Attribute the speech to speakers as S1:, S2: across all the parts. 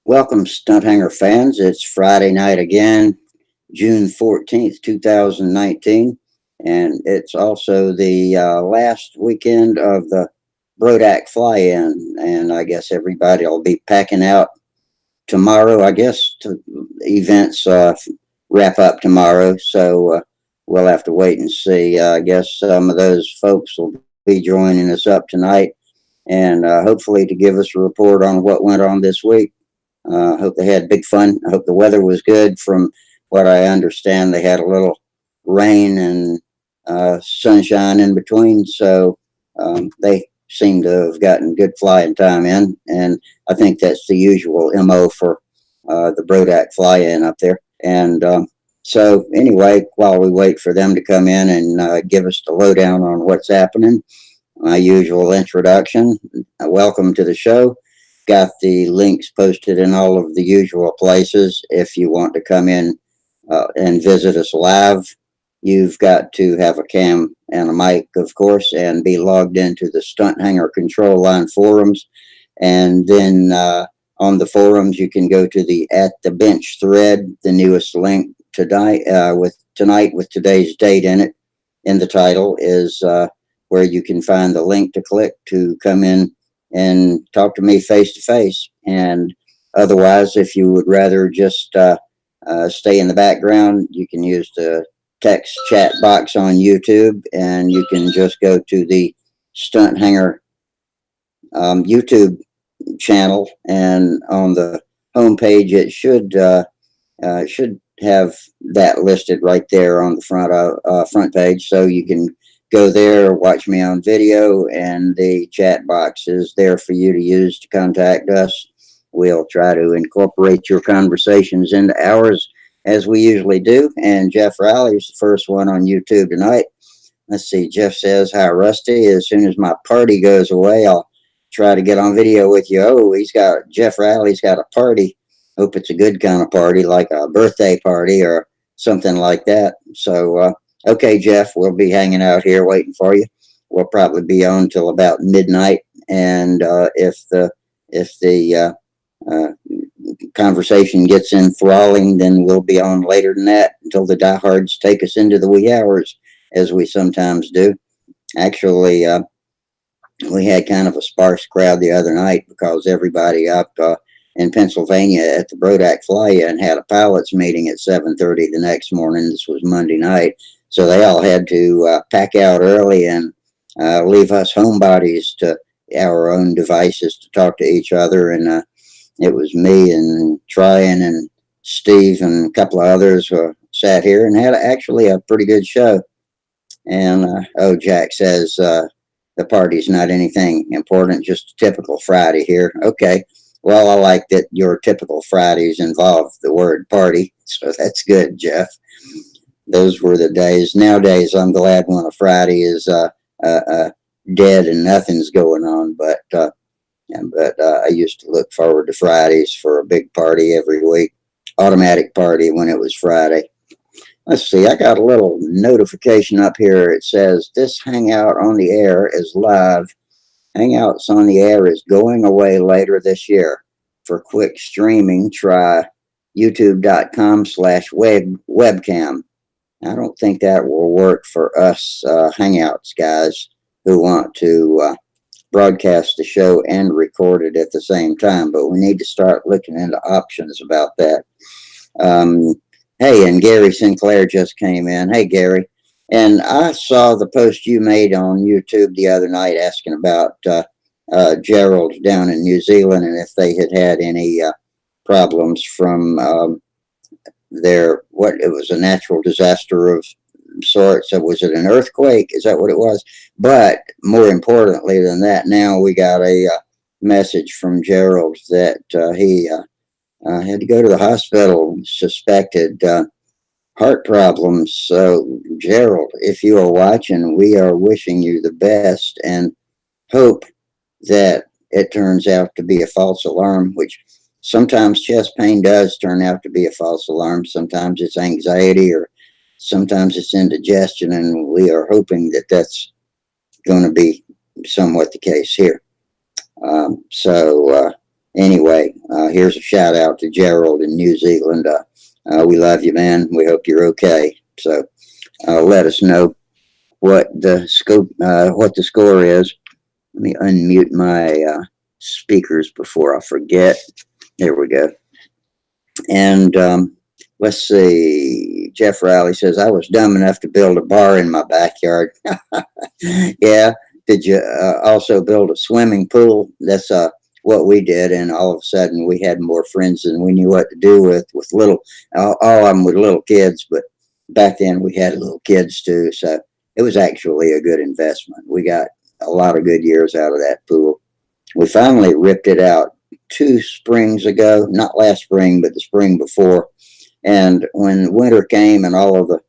S1: Welcome, Stunthangar fans. It's Friday night again, June 14th, 2019, and it's also the last weekend of the Brodak fly-in, and I guess everybody will be packing out tomorrow. I guess events wrap up tomorrow, so we'll have to wait and see. I guess some of those folks will be joining us up tonight, and hopefully to give us a report on what went on this week. I hope they had big fun. I hope the weather was good. From what I understand, they had a little rain and sunshine in between, so they seem to have gotten good flying time in. And I think that's the usual MO for the Brodak fly-in up there. And so, anyway, while we wait for them to come in and give us the lowdown on what's happening, my usual introduction. Welcome to the show. Got the links posted in all of the usual places. If you want to come in and visit us live, you've got to have a cam and a mic, of course, and be logged into the Stunthangar control line forums. And then on the forums, you can go to the At the Bench thread, the newest link tonight with today's date in it. In the title is where you can find the link to click to come in and talk to me face to face. And otherwise, if you would rather just stay in the background, you can use the text chat box on YouTube, and you can just go to the Stunthangar YouTube channel, and on the homepage, it should have that listed right there on the front page, so you can go there, watch me on video, and the chat box is there for you to use to contact us. We'll try to incorporate your conversations into ours as we usually do. And Jeff Riley's the first one on YouTube tonight. Let's see, Jeff says, "Hi, Rusty. As soon as my party goes away, I'll try to get on video with you." Oh, Jeff Riley's got a party. Hope it's a good kind of party, like a birthday party or something like that. So, okay, Jeff, we'll be hanging out here waiting for you. We'll probably be on till about midnight, and if the uh, conversation gets enthralling, then we'll be on later than that until the diehards take us into the wee hours, as we sometimes do. Actually, we had kind of a sparse crowd the other night because everybody up in Pennsylvania at the Brodak fly-in had a pilots meeting at 7:30 the next morning. This was Monday night, so they all had to pack out early and leave us homebodies to our own devices to talk to each other. And it was me and Tryon and Steve and a couple of others who sat here and had actually a pretty good show. And Jack says the party's not anything important, just a typical Friday here. Okay. Well, I like that your typical Fridays involve the word party, so that's good, Jeff. Those were the days. Nowadays, I'm glad when a Friday is dead and nothing's going on. But I used to look forward to Fridays for a big party every week, automatic party when it was Friday. Let's see, I got a little notification up here. It says this Hangout on the air is live. Hangouts on the air is going away later this year. For quick streaming, try youtube.com/webcam. I don't think that will work for us Hangouts guys who want to broadcast the show and record it at the same time, but we need to start looking into options about that. Hey, and Gary Sinclair just came in. Hey, Gary. And I saw the post you made on YouTube the other night asking about Gerald down in New Zealand and if they had any problems from what it was, a natural disaster of sorts. So was it an earthquake? Is that what it was? But more importantly than that, now we got a message from Gerald that he had to go to the hospital, suspected heart problems. So, Gerald, if you are watching, we are wishing you the best and hope that it turns out to be a false alarm, which sometimes chest pain does turn out to be a false alarm. Sometimes it's anxiety, or sometimes it's indigestion, and we are hoping that that's going to be somewhat the case here. So Anyway, here's a shout out to Gerald in New Zealand. We love you, man. We hope you're okay. So let us know what the score is. Let me unmute my speakers before I forget. There we go. And let's see. Jeff Riley says, I was dumb enough to build a bar in my backyard. Yeah. Did you also build a swimming pool? That's what we did. And all of a sudden we had more friends than we knew what to do with little, all of them with little kids. But back then we had little kids too. So it was actually a good investment. We got a lot of good years out of that pool. We finally ripped it out 2 springs ago, not last spring, but the spring before. And when winter came and all of the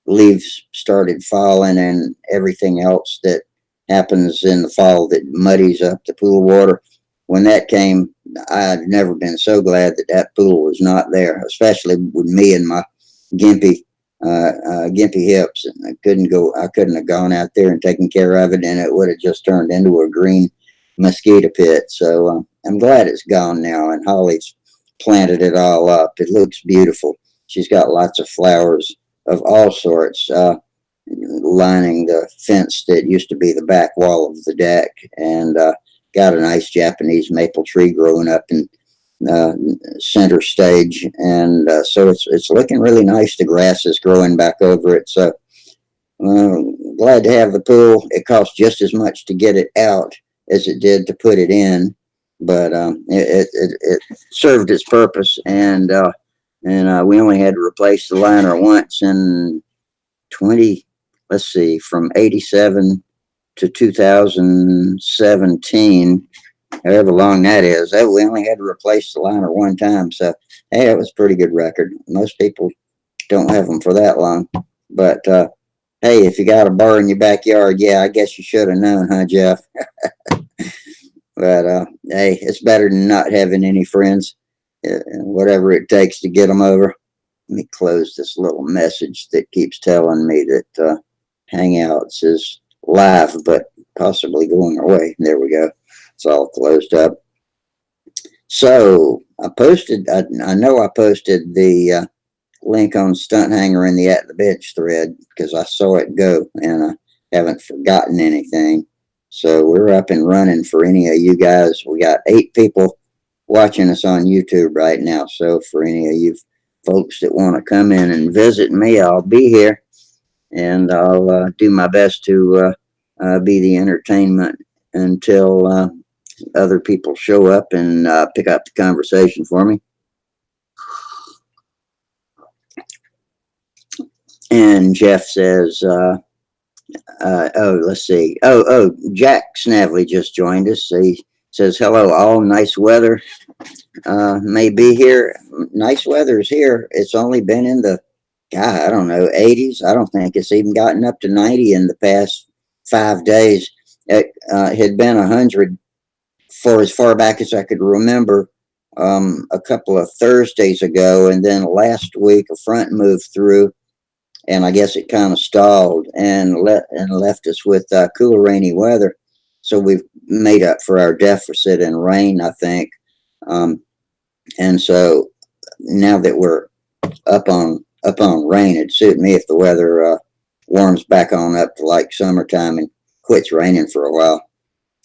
S1: leaves started falling and everything else that happens in the fall that muddies up the pool water, when that came, I'd never been so glad that that pool was not there, especially with me and my gimpy gimpy hips. And I couldn't have gone out there and taken care of it, and it would have just turned into a green mosquito pit. So I'm glad it's gone now, and Holly's planted it all up. It looks beautiful. She's got lots of flowers of all sorts lining the fence that used to be the back wall of the deck, and got a nice Japanese maple tree growing up in center stage, and so it's looking really nice. The grass is growing back over it. So glad to have the pool. It cost just as much to get it out as it did to put it in, but it served its purpose, and we only had to replace the liner once in 20. Let's see, from 87 to 2017, however long that is. We only had to replace the liner one time, so hey, it was a pretty good record. Most people don't have them for that long, but hey, if you got a bar in your backyard, yeah, I guess you should have known, huh, Jeff? But hey, it's better than not having any friends. Whatever it takes to get them over. Let me close this little message that keeps telling me that Hangouts is live, but possibly going away. There we go. It's all closed up. So I posted, I know I posted the link on Stunthangar in the At the Bench thread because I saw it go, and I haven't forgotten anything. So we're up and running for any of you guys. We got 8 people watching us on YouTube right now. So for any of you folks that want to come in and visit me, I'll be here, and I'll do my best to be the entertainment until other people show up and pick up the conversation for me. And Jeff says, let's see. Jack Snavely just joined us. He says, hello, all. Nice weather may be here. Nice weather is here. It's only been in the, God, I don't know, 80s. I don't think it's even gotten up to 90 in the past 5 days. It had been 100 for as far back as I could remember a couple of Thursdays ago. And then last week, a front moved through, and I guess it kind of stalled and left us with cooler, rainy weather. So we've made up for our deficit in rain, I think. And so now that we're up on rain, it'd suit me if the weather warms back on up to like summertime and quits raining for a while.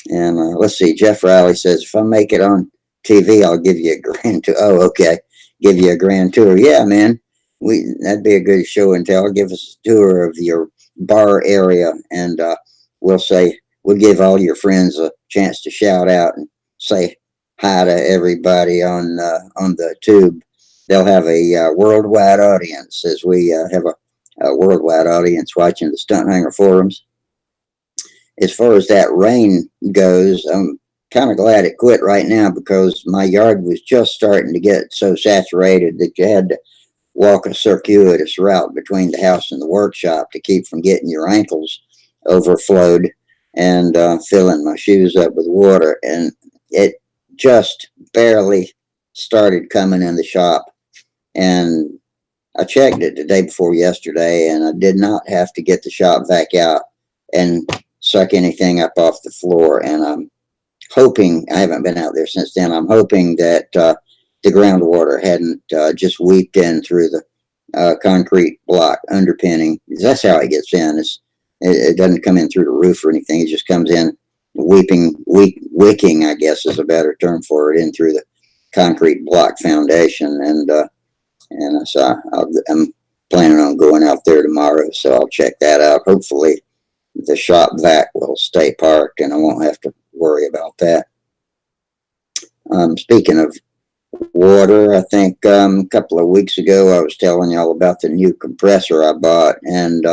S1: And let's see, Jeff Riley says, if I make it on TV, I'll give you a grand tour. Oh, okay. Give you a grand tour. Yeah, man. That'd be a good show and tell. Give us a tour of your bar area, and we'll give all your friends a chance to shout out and say hi to everybody on the tube. They'll have a worldwide audience, as we have a worldwide audience watching the Stunthangar forums. As far as that rain goes, I'm kind of glad it quit right now, because my yard was just starting to get so saturated that you had to walk a circuitous route between the house and the workshop to keep from getting your ankles overflowed and filling my shoes up with water. And it just barely started coming in the shop. And I checked it the day before yesterday, and I did not have to get the shop vac out and suck anything up off the floor. And I'm hoping, I haven't been out there since then, I'm hoping that the groundwater hadn't just weeped in through the concrete block underpinning. That's how it gets in. It doesn't come in through the roof or anything. It just comes in wicking, I guess is a better term for it, in through the concrete block foundation. And so I'm planning on going out there tomorrow, so I'll check that out. Hopefully the shop vac will stay parked and I won't have to worry about that. Speaking of water, I think a couple of weeks ago I was telling y'all about the new compressor I bought, and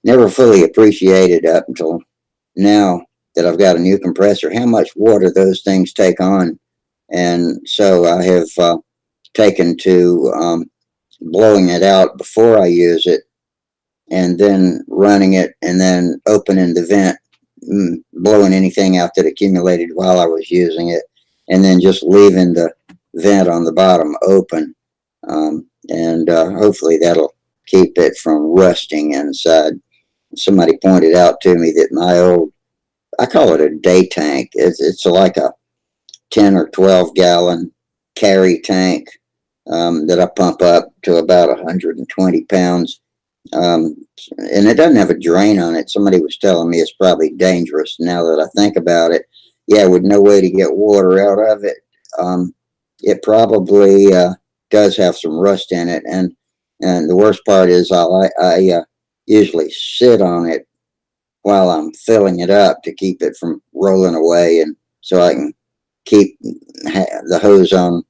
S1: never fully appreciated up until now that I've got a new compressor how much water those things take on. And so I have taken to blowing it out before I use it, and then running it, and then opening the vent, blowing anything out that accumulated while I was using it, and then just leaving the vent on the bottom open. And hopefully that'll keep it from rusting inside. Somebody pointed out to me that my old, I call it a day tank. It's like a 10 or 12 gallon carry tank that I pump up to about 120 pounds. And it doesn't have a drain on it. Somebody was telling me it's probably dangerous. Now that I think about it, yeah, with no way to get water out of it, it probably does have some rust in it. And the worst part is I usually sit on it while I'm filling it up to keep it from rolling away, and so I can keep the hose on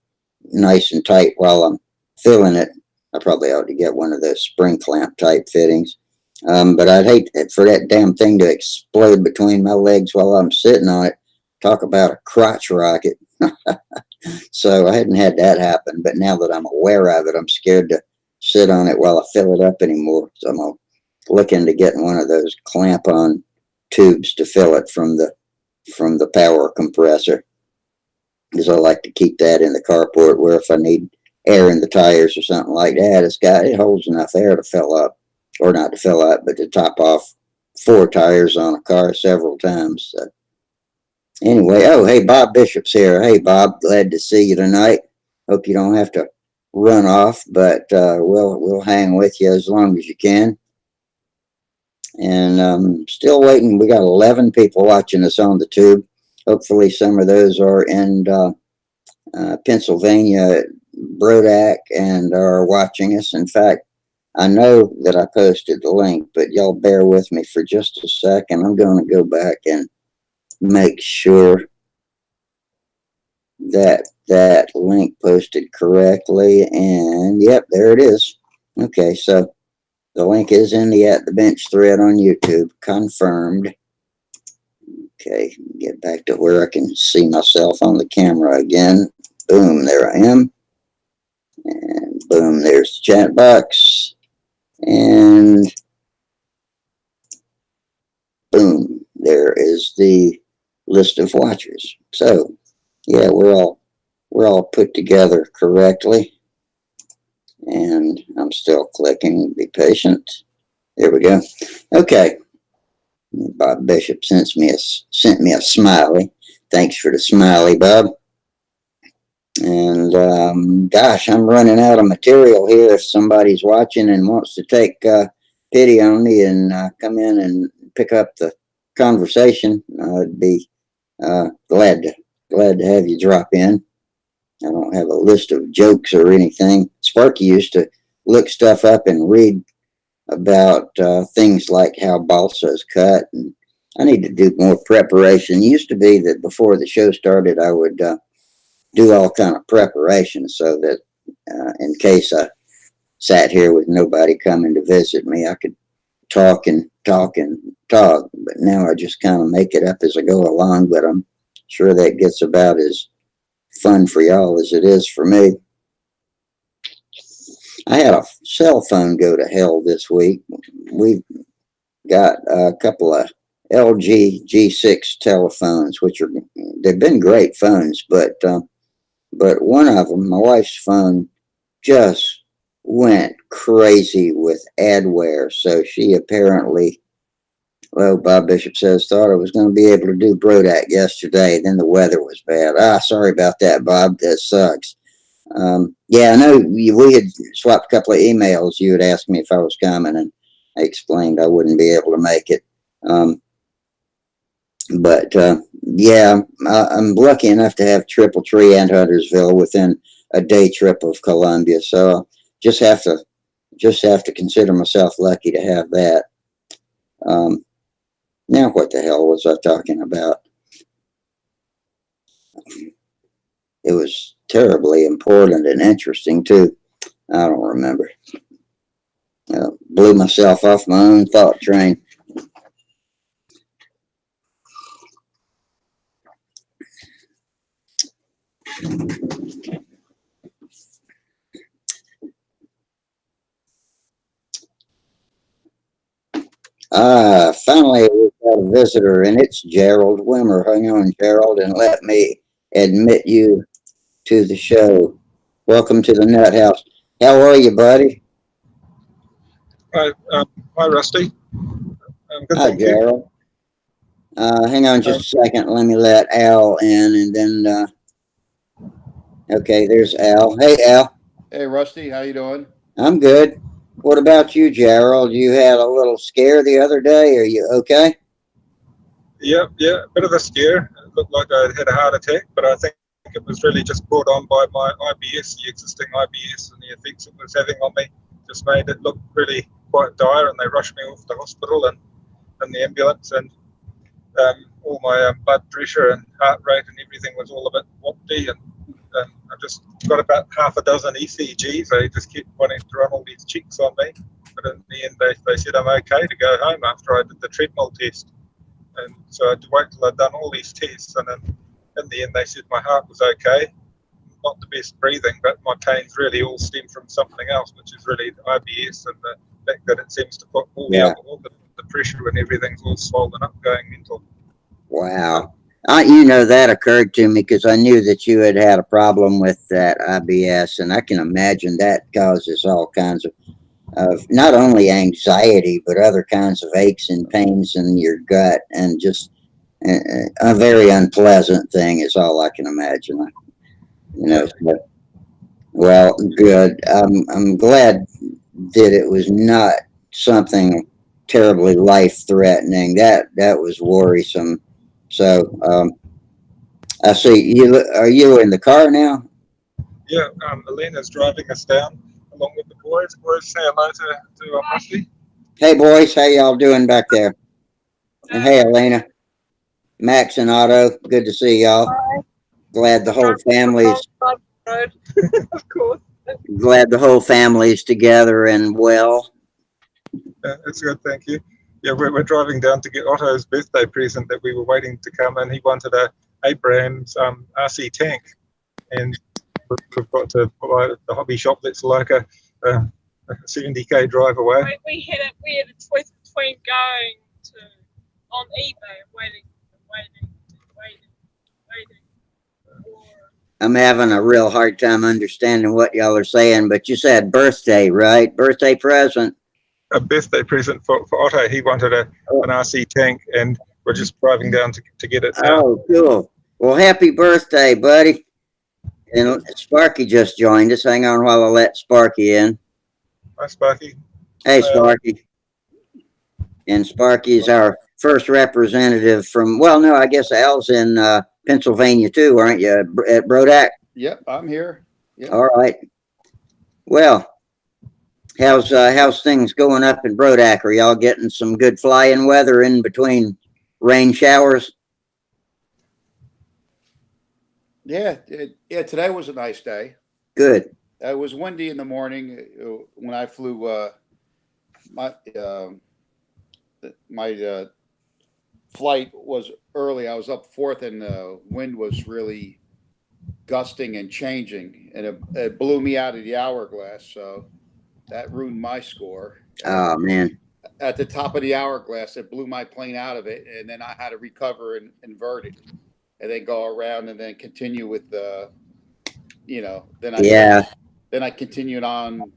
S1: nice and tight while I'm filling it. I probably ought to get one of those spring clamp type fittings. But I'd hate for that damn thing to explode between my legs while I'm sitting on it. Talk about a crotch rocket. So I hadn't had that happen, but now that I'm aware of it, I'm scared to sit on it while I fill it up anymore. So I'm look into getting one of those clamp on tubes to fill it from the power compressor, because I like to keep that in the carport where if I need air in the tires or something like that, it holds enough air to fill up, or not to fill up, but to top off 4 tires on a car several times. So anyway, oh, hey, Bob Bishop's here. Hey, Bob, glad to see you tonight. Hope you don't have to run off, but we'll hang with you as long as you can. And still waiting. We got 11 people watching us on the tube. Hopefully some of those are in Pennsylvania, Brodak, and are watching us. In fact, I know that I posted the link, but y'all bear with me for just a second. I'm going to go back and make sure that that link posted correctly. And yep, there it is. Okay, so the link is in the At the Bench thread on YouTube. Confirmed. Okay, get back to where I can see myself on the camera again. Boom, there I am. And boom, there's the chat box. And boom, there is the list of watchers. So yeah, we're all put together correctly. And I'm still clicking. Be patient. There we go. Okay. Bob Bishop sent me a smiley. Thanks for the smiley, Bob. And gosh, I'm running out of material here. If somebody's watching and wants to take pity on me and come in and pick up the conversation, I'd be glad to have you drop in. I don't have a list of jokes or anything. Sparky used to look stuff up and read about things like how balsa is cut, and I need to do more preparation. It used to be that before the show started, I would do all kind of preparation so that in case I sat here with nobody coming to visit me, I could talk and talk and talk. But now I just kind of make it up as I go along, but I'm sure that gets about as fun for y'all as it is for me. I had a cell phone go to hell this week. We've got a couple of LG G6 telephones, they've been great phones, but one of them, my wife's phone, just went crazy with adware. So she apparently Well, Bob Bishop says, thought I was going to be able to do Brodak yesterday. Then the weather was bad. Sorry about that, Bob. That sucks. Yeah, I know we had swapped a couple of emails. You had asked me if I was coming, and I explained I wouldn't be able to make it. But yeah, I'm lucky enough to have Triple Tree and Huntersville within a day trip of Columbia. So just have to consider myself lucky to have that. Um, Now, what the hell was I talking about? It was terribly important and interesting too. I don't remember. Blew myself off my own thought train. Finally, we've got a visitor, and it's Gerald Wimmer. Hang on, Gerald, and let me admit you to the show. Welcome to the Nut House. How are you, buddy?
S2: Hi, hi, Rusty. Good,
S1: Hi,
S2: thank you.
S1: Gerald. Hang on
S2: Um,
S1: just a second. Let me let Al in, and then okay, there's Al. Hey, Al.
S3: Hey Rusty, how you doing?
S1: I'm good. What about you, Gerald? You had a little scare the other day. Are you okay?
S2: yeah, a bit of a scare. It looked like I had a heart attack, but I think it was really just brought on by my IBS, the existing IBS, and the effects it was having on me just made it look really quite dire. And they rushed me off to hospital and in the ambulance, and all my blood pressure and heart rate and everything was all a bit whoppy, and I just got about half a dozen ECGs. They just kept wanting to run all these checks on me, but in the end they said I'm okay to go home after I did the treadmill test. And so I had to wait till I'd done all these tests, and then in the end they said my heart was okay, not the best breathing, but my pains really all stem from something else, which is really the IBS and the fact that it seems to put all the
S1: Yeah.
S2: other the pressure and everything's all swollen up, going mental. So
S1: Wow. That occurred to me because I knew that you had had a problem with that IBS, and I can imagine that causes all kinds of not only anxiety, but other kinds of aches and pains in your gut, and just a very unpleasant thing is all I can imagine.
S2: yeah,
S1: So, well, good. I'm glad that it was not something terribly life threatening. That was worrisome. So I see you. Are you in the car now?
S2: yeah. Elena's driving us down along with the boys. Boys, say hello to Rusty.
S1: Hey boys, how y'all doing back there? And hey Elena, Max and Otto, good to see y'all. Glad the whole family's
S2: Of course.
S1: glad the whole family's together and well.
S2: It's good, thank you. Yeah, we're driving down to get Otto's birthday present that we were waiting to come in. He wanted a Abraham's RC tank, and we've got to buy the hobby shop that's like a 70k drive away.
S4: We had a choice between going to on eBay and waiting, or
S1: I'm having a real hard time understanding what y'all are saying, but you said birthday, right? Birthday present.
S2: A birthday present for Otto. He wanted an RC tank, and we're just driving down to get it now.
S1: Oh, cool. Well, happy birthday, buddy. And Sparky just joined us. Hang on while I let Sparky in.
S2: Hi, Sparky.
S1: Hey,
S2: Hi,
S1: Sparky. And Sparky's our first representative from, well, no, I guess Al's in Pennsylvania too, aren't you, at Brodak?
S3: Yep, I'm here. Yep.
S1: All right. Well, how's things going up in Brodak? Are y'all getting some good flying weather in between rain showers?
S3: Yeah, today was a nice day.
S1: Good.
S3: It was windy in the morning when I flew. My my flight was early. I was up fourth, and the wind was really gusting and changing, and it blew me out of the hourglass. So that ruined my score.
S1: Oh, man.
S3: At the top of the hourglass, it blew my plane out of it, and then I had to recover and invert it, and then go around and then continue with the, then
S1: Yeah.
S3: then I continued on.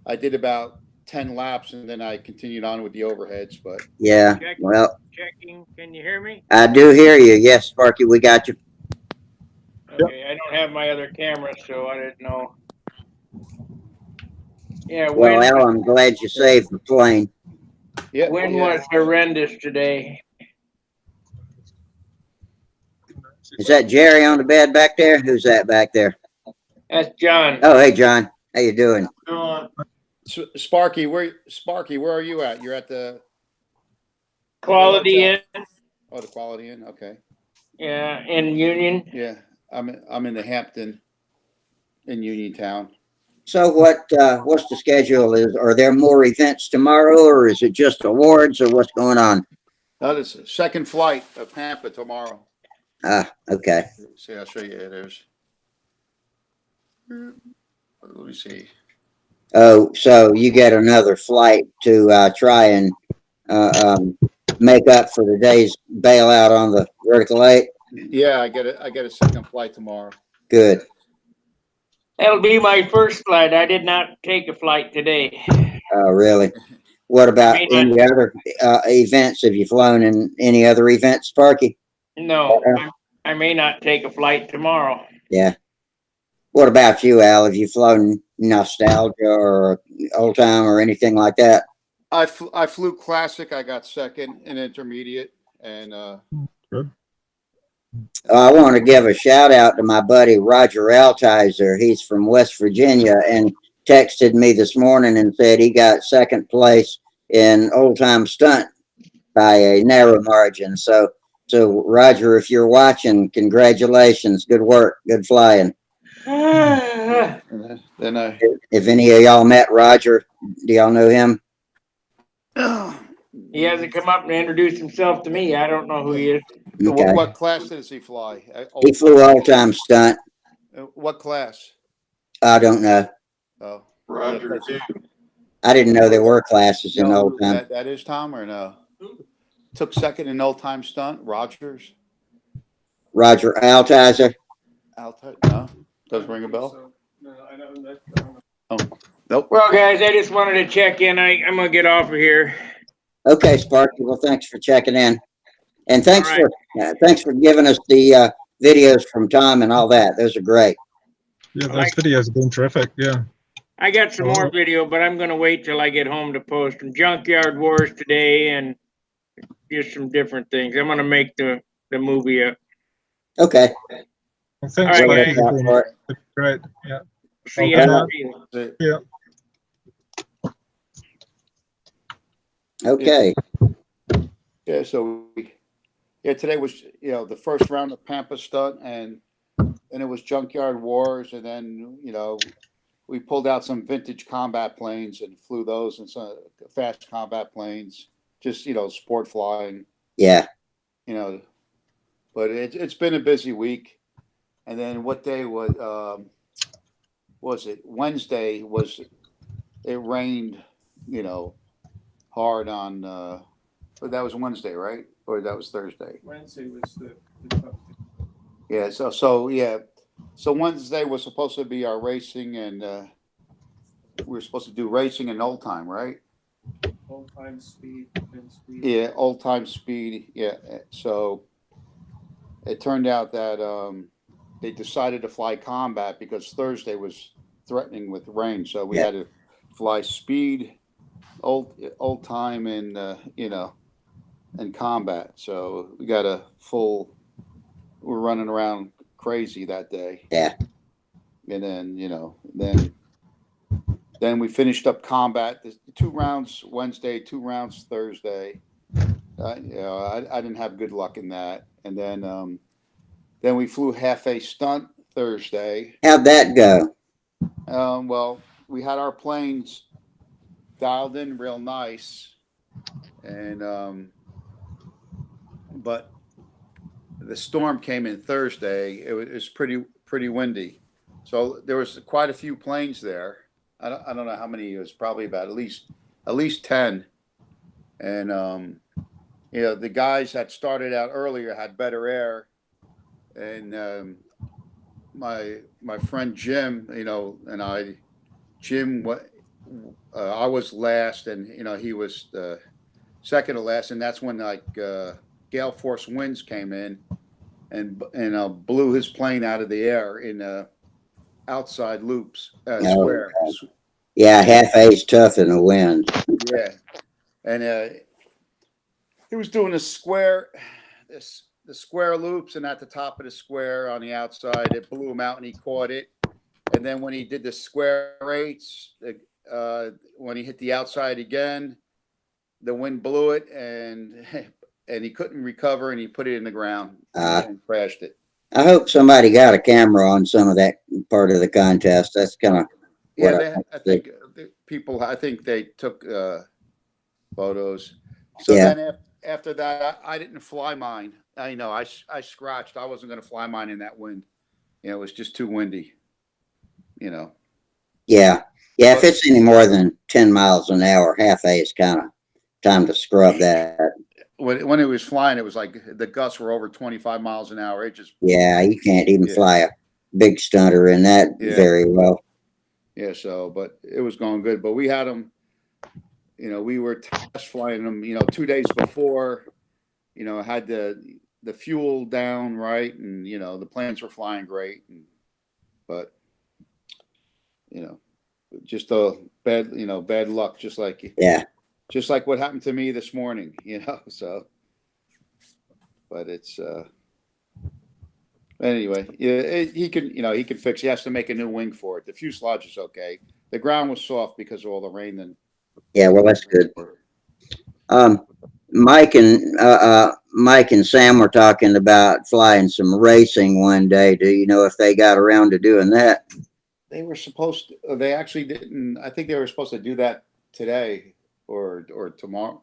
S3: I did about 10 laps, and then I continued on with the overheads. But
S1: Yeah.
S5: Check,
S1: Well,
S5: checking. Can you hear me?
S1: I do hear you. Yes, Sparky, we got you.
S5: Okay, I don't have my other camera, so I didn't know. Yeah,
S1: Well, Al, I'm glad you saved the plane.
S3: yeah,
S5: wind
S3: yeah.
S5: was horrendous today.
S1: Is that Jerry on the bed back there? Who's that back there?
S5: That's John.
S1: Oh, hey, John. How you doing?
S3: Sparky, where are you at? You're at the
S5: Quality Inn.
S3: Oh, the Quality Inn. Okay.
S5: Yeah, in Union.
S3: Yeah, I'm in the Hampton in Uniontown.
S1: So what's the schedule? Are there more events tomorrow, or is it just awards, or what's going on?
S3: No, this is second flight of Pampa tomorrow.
S1: Ah, okay.
S3: See, I'll show you. There's. Let me see.
S1: Oh, so you get another flight to try and make up for the day's bailout on the vertical 8?
S3: Yeah, I get a second flight tomorrow.
S1: Good.
S5: That'll be my first flight. I did not take a flight today.
S1: Really? What about
S5: May
S1: any other events? Have you flown in any other events, Sparky?
S5: No, I may not take a flight tomorrow.
S1: Yeah. What about you, Al? Have you flown nostalgia or old time or anything like that?
S3: I flew classic. I got second in intermediate, and
S2: Good.
S1: I want to give a shout out to my buddy Roger Altizer. He's from West Virginia and texted me this morning and said he got second place in old time stunt by a narrow margin. So Roger, if you're watching, congratulations. Good work. Good flying.
S3: then I.
S1: If any of y'all met Roger, do y'all know him?
S5: He hasn't come up and introduced himself to me. I don't know who he is.
S1: Okay.
S3: What class does he fly?
S1: He flew all time stunt.
S3: What class?
S1: I don't know.
S3: Oh,
S5: Roger.
S1: I didn't know there were classes in old time.
S3: That is Tom or no? Took second in old time stunt. Rogers.
S1: Roger Altizer.
S3: No, doesn't ring a bell.
S6: No, I don't know.
S3: Oh, nope.
S5: Well, guys, I just wanted to check in. I'm gonna get off of here.
S1: Okay, Sparky. Well, thanks for checking in, and thanks
S5: All
S1: thanks for giving us the videos from Tom and all that. Those are great.
S2: Yeah, those videos have been terrific. Yeah.
S5: I got some more video, but I'm gonna wait till I get home to post them. Junkyard Wars today and just some different things. I'm gonna make the movie up.
S1: Okay.
S2: Well, thanks,
S5: All right,
S2: Sparky.
S5: guys.
S2: You've been great. Yeah.
S5: See
S2: Okay.
S5: ya.
S2: Yeah.
S1: Okay.
S3: Yeah. So today was the first round of Pampa stunt, and it was Junkyard Wars, and then we pulled out some vintage combat planes and flew those and some fast combat planes, just sport flying.
S1: Yeah.
S3: But it's been a busy week. And then what day was it? Wednesday it rained, hard on. But that was Wednesday, right? Or that was Thursday?
S6: Wednesday was the tough day.
S3: Yeah. So Wednesday was supposed to be our racing, and we were supposed to do racing and old time, right?
S6: Old time speed, and speed.
S3: Yeah, old time speed. Yeah. So it turned out that they decided to fly combat because Thursday was threatening with rain. So we had to fly speed, old time, and and combat. So we got we're running around crazy that day.
S1: Yeah.
S3: And then then we finished up combat. The 2 rounds Wednesday, 2 rounds Thursday. I didn't have good luck in that. And then we flew half a stunt Thursday.
S1: How'd that go?
S3: Well, we had our planes dialed in real nice, and but the storm came in Thursday. It was pretty windy, so there was quite a few planes there. I don't know how many. It was probably about at least 10, and the guys that started out earlier had better air, and my friend Jim, Jim I was last, and he was second to last, and that's when gale force winds came in and blew his plane out of the air in outside loops,
S1: Oh,
S3: square.
S1: yeah, half A's tough in the wind.
S3: Yeah, and he was doing a square, the square loops, and at the top of the square on the outside, it blew him out, and he caught it. And then when he did the square eights, when he hit the outside again, the wind blew it, and he couldn't recover, and he put it in the ground and crashed it.
S1: I hope somebody got a camera on some of that part of the contest. That's kind of
S3: Yeah, I think people. I think they took photos. So
S1: yeah.
S3: then after that, I didn't fly mine. I scratched. I wasn't going to fly mine in that wind. It was just too windy.
S1: Yeah. Yeah. If it's any more than 10 miles an hour, half A is kind of time to scrub that.
S3: When it was flying, it was like the gusts were over 25 miles an hour. It just
S1: Yeah, you can't even fly a big stunter in that very well.
S3: Yeah, but it was going good. But we had them, we were test flying them, 2 days before, had the fuel down right, and the planes were flying great, but just a bad luck, just like what happened to me this morning, so. But it's anyway, he can fix. He has to make a new wing for it. The fuselage is okay. The ground was soft because of all the rain. Then
S1: yeah, well, that's good. Mike and Sam were talking about flying some racing one day. Do you know if they got around to doing that?
S3: They were supposed to. They actually didn't. I think they were supposed to do that today or tomorrow.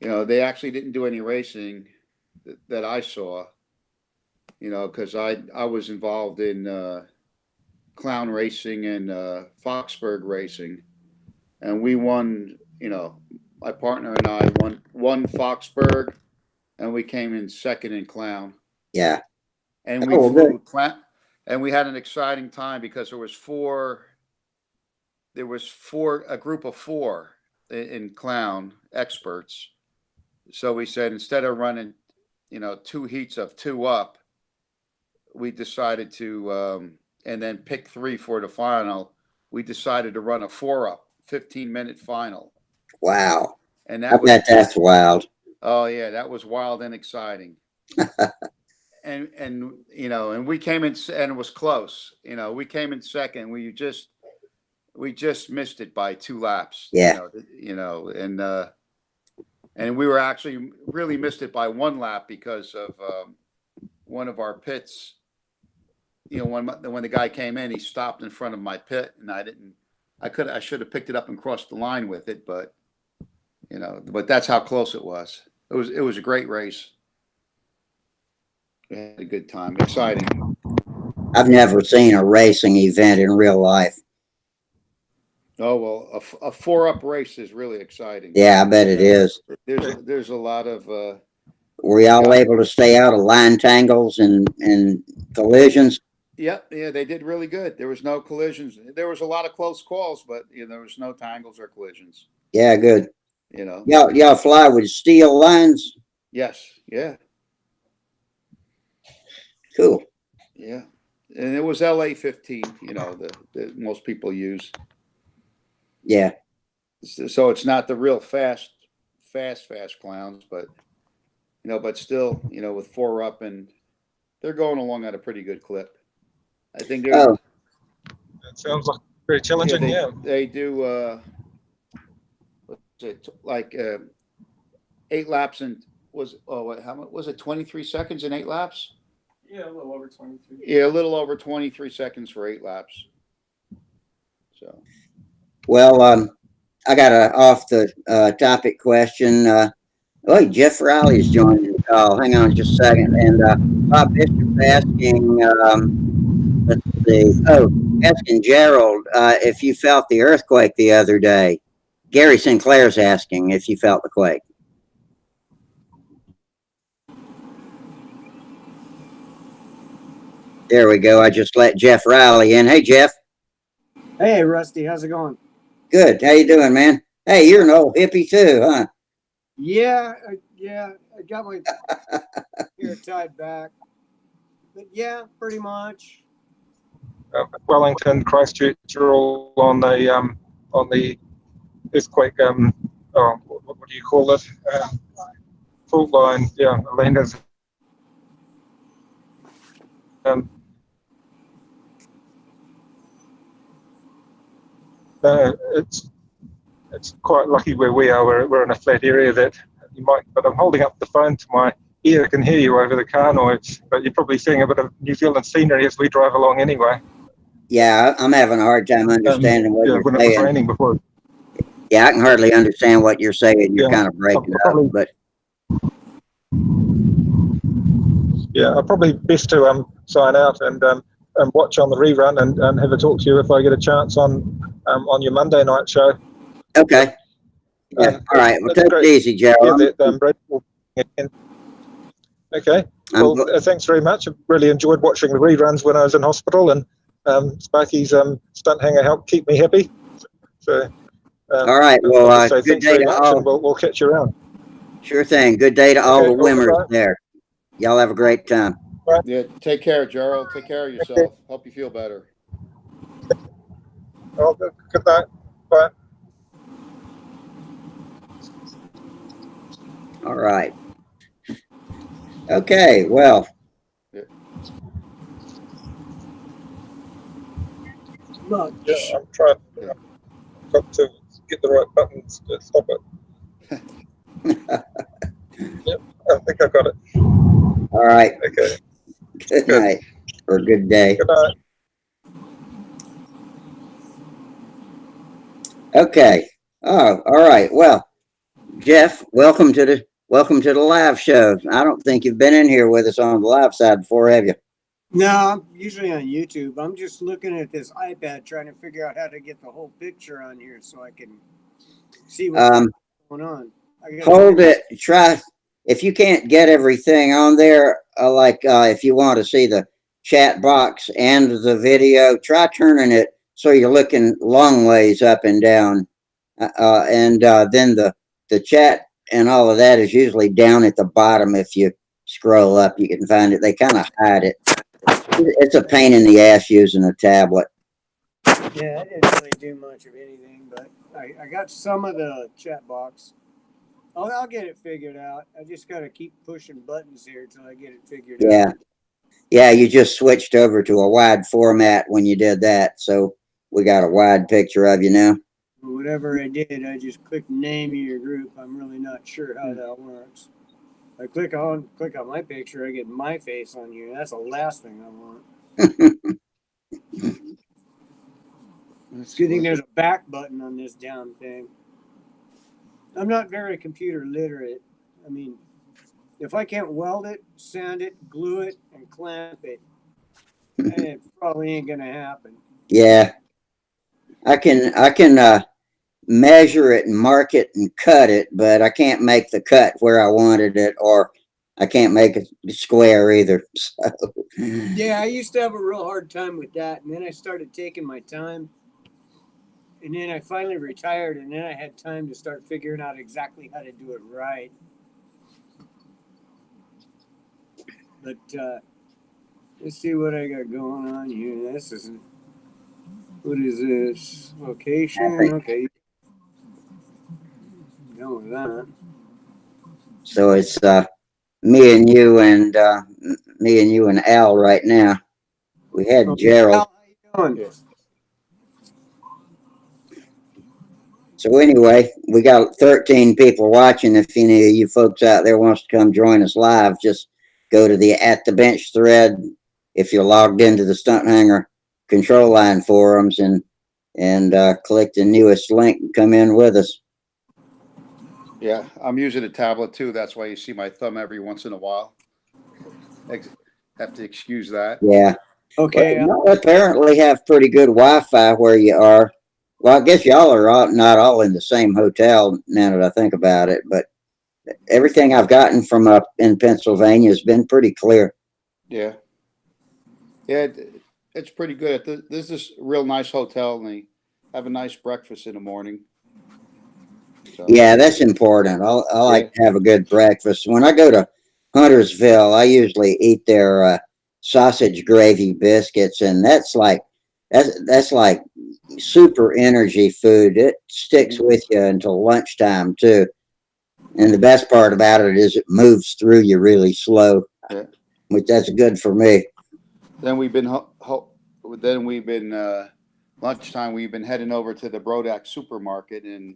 S3: They actually didn't do any racing that I saw. Because I was involved in clown racing and Foxburg racing, and we won. My partner and I won Foxburg, and we came in second in clown.
S1: Yeah,
S3: and we flew clown, and we had an exciting time because there was a group of four in clown experts. So we said instead of running, 2 heats of 2 up, we decided to, and then pick 3 for the final. We decided to run a 4 up, 15-minute final.
S1: Wow.
S3: And
S1: that's wild.
S3: Oh yeah, that was wild and exciting. and we came in, and it was close. We came in second. We just missed it by 2 laps.
S1: Yeah.
S3: And we were actually really missed it by 1 lap because of one of our pits. When the guy came in, he stopped in front of my pit, and I should have picked it up and crossed the line with it, but that's how close it was. It was a great race. We had a good time. Exciting.
S1: I've never seen a racing event in real life.
S3: Oh, well, a 4 up race is really exciting.
S1: Yeah, I bet it is.
S3: There's a lot of
S1: were y'all able to stay out of line tangles and collisions?
S3: Yep, yeah, they did really good. There was no collisions. There was a lot of close calls, but there was no tangles or collisions.
S1: Yeah, good. Y'all fly with steel lines?
S3: Yes, yeah.
S1: Cool.
S3: Yeah. And it was LA-15, that most people use.
S1: Yeah.
S3: So it's not the real fast clowns, but but still, with 4 up, and they're going along at a pretty good clip. I think they're.
S2: That sounds like very challenging. Yeah,
S3: they do. What's it like? 8 laps and how much was it? 23 seconds in 8 laps.
S6: Yeah, a little over 23.
S3: Yeah, a little over 23 seconds for 8 laps. So.
S1: Well, I got a off the topic question. Jeff Riley's joining the call. Hang on just a second. And Bob Bishop's asking, let's see. Asking Gerald if you felt the earthquake the other day. Gary Sinclair's asking if you felt the quake. There we go. I just let Jeff Riley in. Hey, Jeff.
S7: Hey, Rusty. How's it going?
S1: Good. How you doing, man? Hey, you're an old hippie too, huh?
S7: Yeah, I got my hair tied back, but yeah, pretty much.
S2: Wellington, Christchurch are all on the earthquake. Oh, what do you call it? Fault line. Yeah, Elena's. It's quite lucky where we are. We're in a flat area that you might. But I'm holding up the phone to my ear. I can hear you over the car noise. But you're probably seeing a bit of New Zealand scenery as we drive along anyway.
S1: Yeah, I'm having a hard time understanding what
S2: Yeah,
S1: you're
S2: when it was
S1: saying.
S2: raining before.
S1: Yeah, I can hardly understand what you're saying. You're
S2: Yeah,
S1: kind of breaking up,
S2: probably.
S1: but
S2: Yeah, probably best to sign out and watch on the rerun and have a talk to you if I get a chance on your Monday night show.
S1: okay. Yeah. All right. Well, take it easy, Joe.
S2: Yeah, that okay. Well, thanks very much. I really enjoyed watching the reruns when I was in hospital, and Sparky's Stunthangar helped keep me happy. So,
S1: all right. Well,
S2: so
S1: good
S2: thanks
S1: day
S2: very
S1: to
S2: much,
S1: all.
S2: and we'll catch you around.
S1: Sure thing. Good day to all the
S2: Okay,
S1: wimmers
S2: bye.
S1: there. Y'all have a great time.
S3: Yeah, take care, Gerald. Take care of yourself. Hope you feel better.
S2: Oh, good night. Bye.
S1: All right. Okay. Well,
S7: Much.
S2: Yeah, I'm trying. I've got to get the right buttons to stop it. Yep, I think I got it.
S1: all right.
S2: Okay.
S1: Good night or good day.
S2: Good night.
S1: Okay. Oh, all right. Well, Jeff, welcome to the live show. I don't think you've been in here with us on the live side before, have you?
S7: No, I'm usually on YouTube. I'm just looking at this iPad trying to figure out how to get the whole picture on here so I can see what's going on.
S1: Hold it. Try if you can't get everything on there. If you want to see the chat box and the video, try turning it so you're looking long ways up and down, and then the chat and all of that is usually down at the bottom. If you scroll up, you can find it. They kind of hide it. It's a pain in the ass using a tablet.
S7: Yeah, I didn't really do much of anything, but I got some of the chat box. I'll get it figured out. I just got to keep pushing buttons here until I get it figured out.
S1: Yeah, you just switched over to a wide format when you did that. So we got a wide picture of you now.
S7: Whatever I did, I just clicked name of your group. I'm really not sure how that works. I click on my picture, I get my face on here. That's the last thing I want. It's a good thing there's a back button on this damn thing. I'm not very computer literate. I mean, if I can't weld it, sand it, glue it, and clamp it, it probably ain't gonna happen.
S1: Yeah, I can measure it and mark it and cut it, but I can't make the cut where I wanted it, or I can't make it square either. So.
S7: Yeah, I used to have a real hard time with that, and then I started taking my time, and then I finally retired, and then I had time to start figuring out exactly how to do it right. But let's see what I got going on here. This isn't. What is this? Location. Okay. Done with that.
S1: So it's me and you and Al right now. We had Gerald.
S7: Al, how you doing?
S1: So anyway, we got 13 people watching. If any of you folks out there wants to come join us live, just go to the At the Bench thread. If you're logged into the Stunthangar control line forums and click the newest link and come in with us.
S3: Yeah, I'm using a tablet too. That's why you see my thumb every once in a while. Have to excuse that.
S1: Yeah.
S7: Okay.
S1: Well, you apparently have pretty good Wi-Fi where you are. Well, I guess y'all are not all in the same hotel now that I think about it, but everything I've gotten from up in Pennsylvania has been pretty clear.
S3: Yeah, it's pretty good. This is a real nice hotel, and have a nice breakfast in the morning. So,
S1: Yeah, that's important. I like to have a good breakfast. When I go to Huntersville, I usually eat their sausage gravy biscuits, and that's like super energy food. It sticks with you until lunchtime too. And the best part about it is it moves through you really slow,
S3: yeah.
S1: which that's good for me.
S3: Then we've been lunchtime. We've been heading over to the Brodak supermarket, and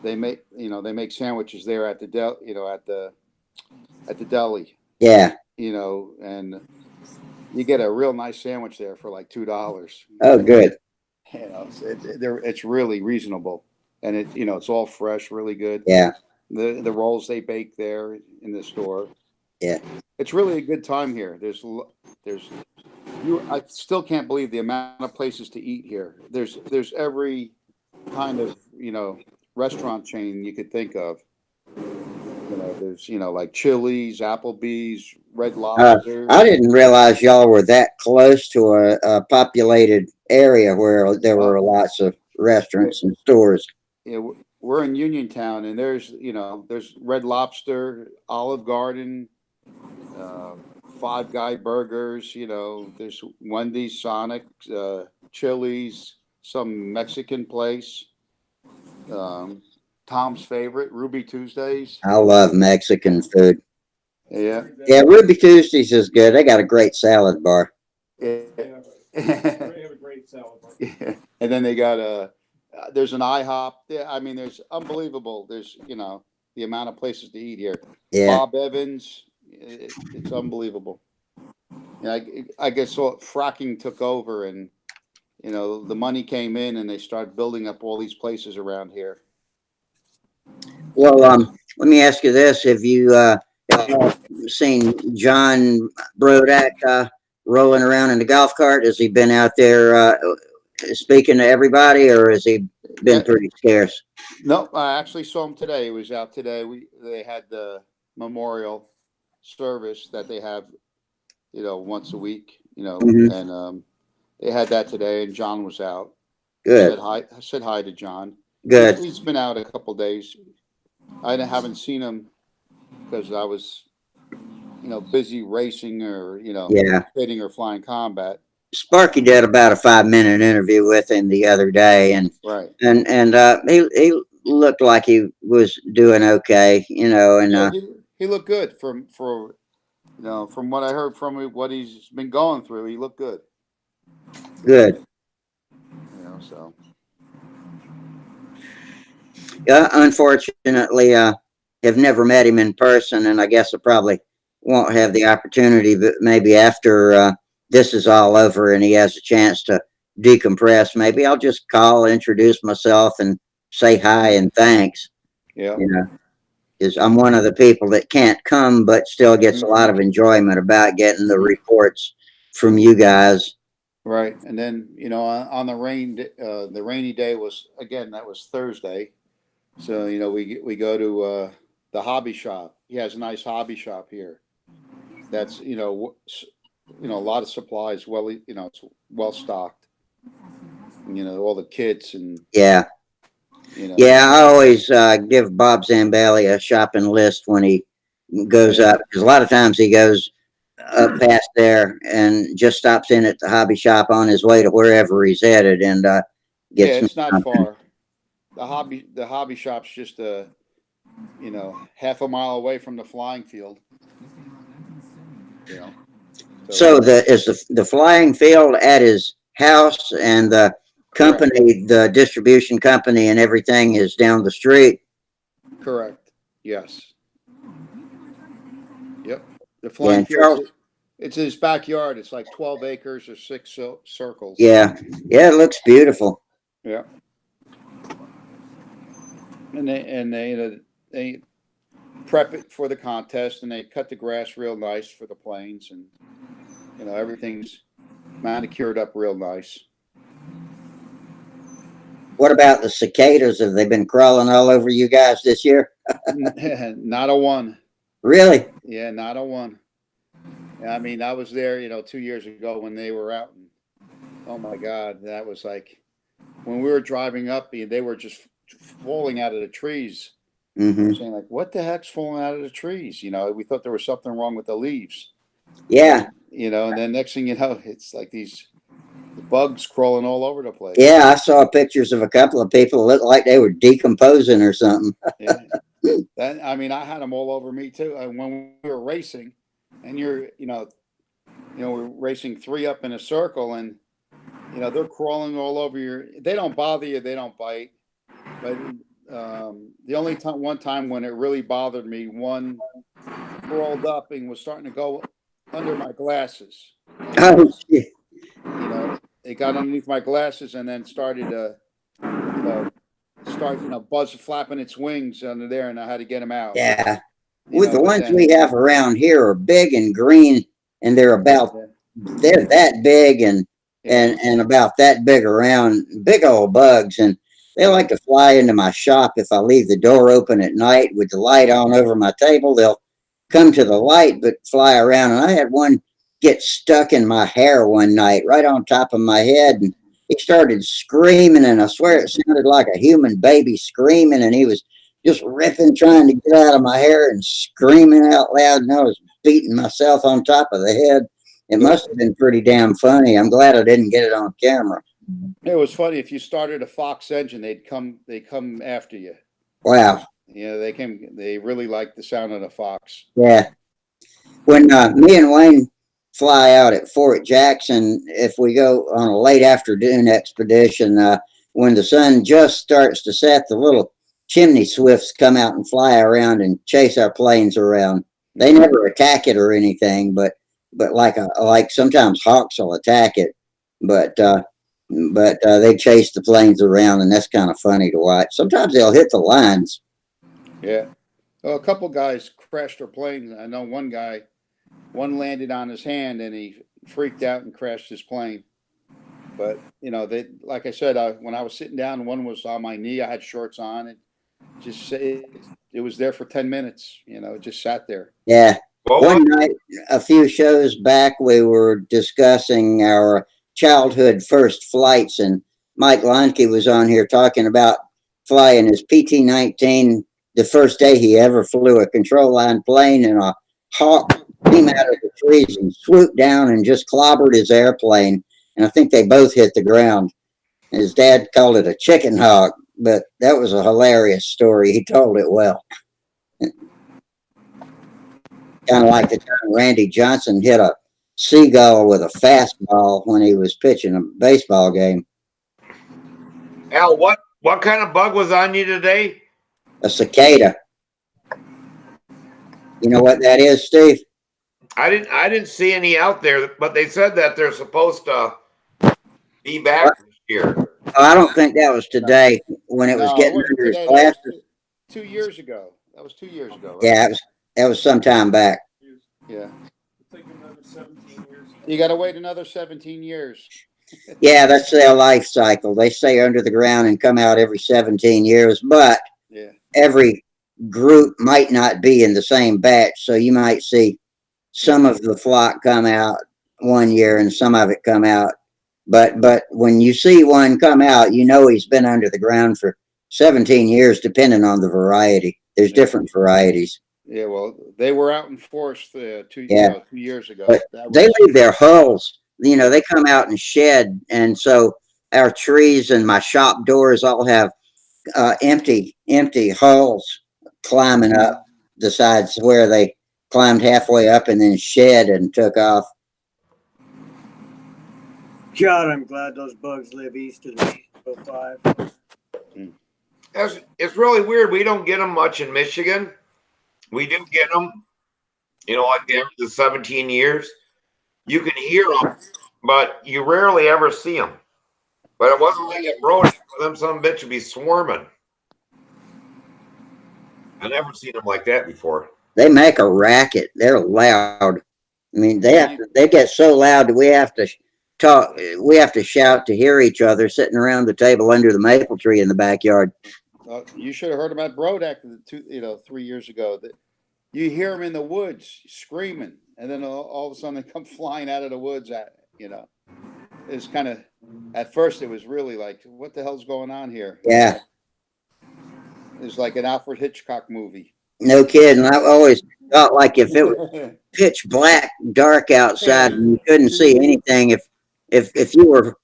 S3: they make sandwiches there at the at the deli.
S1: Yeah.
S3: And you get a real nice sandwich there for like $2.
S1: Oh, good.
S3: It's really reasonable, and it's all fresh, really good.
S1: Yeah.
S3: The rolls they bake there in the store.
S1: Yeah.
S3: It's really a good time here. I still can't believe the amount of places to eat here. There's every kind of restaurant chain you could think of. There's like Chili's, Applebee's, Red
S1: Uh,
S3: Lobster.
S1: I didn't realize y'all were that close to a populated area where there were lots of restaurants and stores.
S3: We're in Uniontown, and there's Red Lobster, Olive Garden, Five Guy Burgers. There's Wendy's, Sonic, Chili's, some Mexican place. Tom's favorite, Ruby Tuesdays.
S1: I love Mexican food.
S3: Yeah.
S1: Yeah, Ruby Tuesdays is good. They got a great salad bar.
S3: Yeah.
S6: They have a great salad bar.
S3: Yeah. And then they got there's an IHOP. Yeah, I mean, there's unbelievable. There's the amount of places to eat here.
S1: Yeah.
S3: Bob Evans, it's unbelievable. I guess fracking took over, and the money came in, and they started building up all these places around here.
S1: Well, let me ask you this: Have you seen John Brodak rolling around in the golf cart? Has he been out there speaking to everybody, or has he been pretty scarce?
S3: No, I actually saw him today. He was out today. They had the memorial service that they have, once a week, and they had that today, and John was out.
S1: Good.
S3: I said hi to John.
S1: Good.
S3: He's been out a couple of days. I haven't seen him because I was, busy racing or, hitting or flying combat.
S1: Sparky did about a 5-minute interview with him the other day, and
S3: Right.
S1: and he looked like he was doing okay, and
S3: Yeah, he looked good from what I heard from him, what he's been going through. He looked good.
S1: good.
S3: So.
S1: Yeah, unfortunately, have never met him in person, and I guess I probably won't have the opportunity. But maybe after this is all over and he has a chance to decompress, maybe I'll just call, introduce myself, and say hi and thanks.
S3: Yeah.
S1: Because I'm one of the people that can't come, but still gets a lot of enjoyment about getting the reports from you guys.
S3: Right, and then on the rainy day that was Thursday. So we go to the hobby shop. He has a nice hobby shop here. That's a lot of supplies. Well, it's well stocked. All the kits and
S1: Yeah. Yeah, I always give Bob Zambelli a shopping list when he goes up, because a lot of times he goes up past there and just stops in at the hobby shop on his way to wherever he's headed and gets.
S3: It's not far. The hobby shop's just half a mile away from the flying field.
S1: So the flying field at his house, and the company, correct, the distribution company and everything is down the street.
S3: Correct. Yes. Yep. The flying field. It's his backyard. It's like 12 acres or 6 circles.
S1: Yeah. Yeah, it looks beautiful.
S3: Yeah. And they prep it for the contest, and they cut the grass real nice for the planes, and everything's manicured up real nice.
S1: What about the cicadas? Have they been crawling all over you guys this year?
S3: Not a one.
S1: Really?
S3: Yeah, not a one. I mean, I was there, 2 years ago when they were out, and oh my God, that was like when we were driving up, they were just falling out of the trees.
S1: Hmm.
S3: Saying like, "What the heck's falling out of the trees?" You know, we thought there was something wrong with the leaves.
S1: Yeah.
S3: You know, and then next thing you know, it's like these bugs crawling all over the place.
S1: Yeah, I saw pictures of a couple of people that looked like they were decomposing or something.
S3: Yeah. That, I mean, I had them all over me too. When we were racing, and we're racing 3 up in a circle, and they're crawling all over your. They don't bother you. They don't bite. But the only one time when it really bothered me, one crawled up and was starting to go under my glasses.
S1: Oh, shit.
S3: It got underneath my glasses and then started to, buzz flapping its wings under there, and I had to get them out.
S1: Yeah. With the ones we have around here are big and green, and they're that big and about that big around, big old bugs, and they like to fly into my shop if I leave the door open at night with the light on over my table. They'll come to the light but fly around, and I had one get stuck in my hair one night right on top of my head, and he started screaming, and I swear it sounded like a human baby screaming, and he was just ripping, trying to get out of my hair and screaming out loud, and I was beating myself on top of the head. It must have been pretty damn funny. I'm glad I didn't get it on camera.
S3: It was funny. If you started a Fox engine, they'd come after you.
S1: Wow.
S3: They really liked the sound of the Fox.
S1: Yeah. When me and Wayne fly out at Fort Jackson, if we go on a late afternoon expedition, when the sun just starts to set, the little chimney swifts come out and fly around and chase our planes around. They never attack it or anything, but like sometimes hawks will attack it, but they chase the planes around, and that's kind of funny to watch. Sometimes they'll hit the lines.
S3: Yeah. Well, a couple guys crashed their planes. I know one landed on his hand and he freaked out and crashed his plane. But they, like I said, when I was sitting down, one was on my knee. I had shorts on, and it was there for 10 minutes. It just sat there.
S1: Yeah. One night, a few shows back, we were discussing our childhood first flights, and Mike Lonke was on here talking about flying his PT-19 the first day he ever flew a control line plane, and a hawk came out of the trees and swooped down and just clobbered his airplane. And I think they both hit the ground. His dad called it a chicken hawk, but that was a hilarious story. He told it well. Kind of like the time Randy Johnson hit a seagull with a fastball when he was pitching a baseball game.
S8: Al, what kind of bug was on you today?
S1: A cicada. You know what that is, Steve?
S8: I didn't see any out there, but they said that they're supposed to be back this year.
S1: I don't think that was today when it was getting under his glasses.
S3: 2 years ago. That was 2 years ago. Right?
S1: Yeah, that was some time back.
S3: Yeah.
S6: Take another 17 years.
S3: You got to wait another 17 years.
S1: Yeah, that's their life cycle. They stay under the ground and come out every 17 years, but every group might not be in the same batch. So you might see some of the flock come out one year and some of it come out. But when you see one come out, he's been under the ground for 17 years, depending on the variety. There's different varieties.
S3: Yeah, well, they were out in force 2 years ago.
S1: But they leave their hulls. They come out and shed, and so our trees and my shop doors all have empty hulls climbing up the sides where they climbed halfway up and then shed and took off.
S7: God, I'm glad those bugs live east of the 05.
S8: It's really weird. We don't get them much in Michigan. We do get them, like every 17 years. You can hear them, but you rarely ever see them. But it wasn't like at Brody for them some bitch would be swarming. I never seen them like that before.
S1: They make a racket. They're loud. I mean, they get so loud that we have to talk. We have to shout to hear each other sitting around the table under the maple tree in the backyard.
S3: You should have heard about Brodak 3 years ago. That you hear them in the woods screaming, and then all of a sudden they come flying out of the woods. It's kind of At first, it was really like, what the hell's going on here?
S1: Yeah.
S3: It was like an Alfred Hitchcock movie.
S1: No kidding. I always felt like if it was pitch black, dark outside, and you couldn't see anything, if you were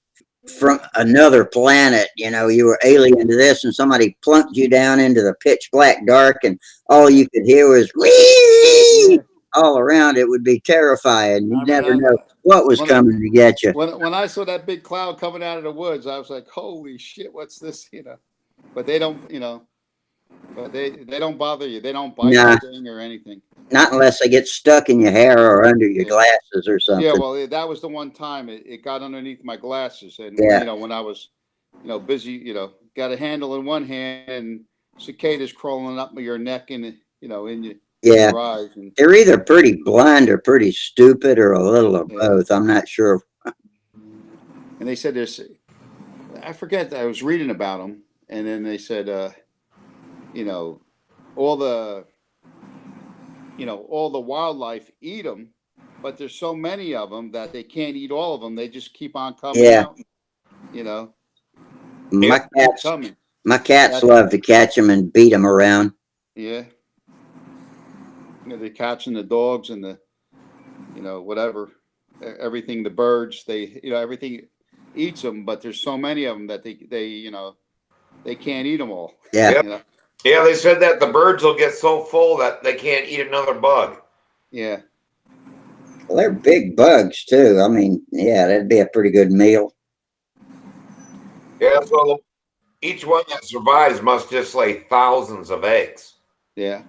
S1: from another planet, you know, you were alien to this, and somebody plunked you down into the pitch black dark, and all you could hear was wee all around, it would be terrifying. You never know what was coming to get you.
S3: When I saw that big cloud coming out of the woods, I was like, holy shit, what's this? You know, but they don't, you know, but they don't bother you. They don't bite
S1: Nah.
S3: anything or anything.
S1: Not unless they get stuck in your hair or under your glasses or something.
S3: Yeah, well, that was the one time it got underneath my glasses, and you know, when I was, you know, busy, you know, got a handle in one hand and cicadas crawling up your neck and you know in your eyes. And
S1: they're either pretty blind or pretty stupid or a little of both. I'm not sure.
S3: And they said there's, I forget, I was reading about them, and then they said, you know, all the wildlife eat them, but there's so many of them that they can't eat all of them. They just keep on coming out. You know,
S1: my cats love to catch them and beat them around.
S3: Yeah. You know, they're catching the dogs and the, you know, whatever, everything, the birds, they, you know, everything eats them, but there's so many of them that they, you know, they can't eat them all.
S1: Yeah.
S3: You know?
S8: Yeah, they said that the birds will get so full that they can't eat another bug.
S3: Yeah.
S1: Well, they're big bugs too. I mean, yeah, that'd be a pretty good meal.
S8: Yeah, so each one that survives must just lay thousands of eggs.
S3: Yeah.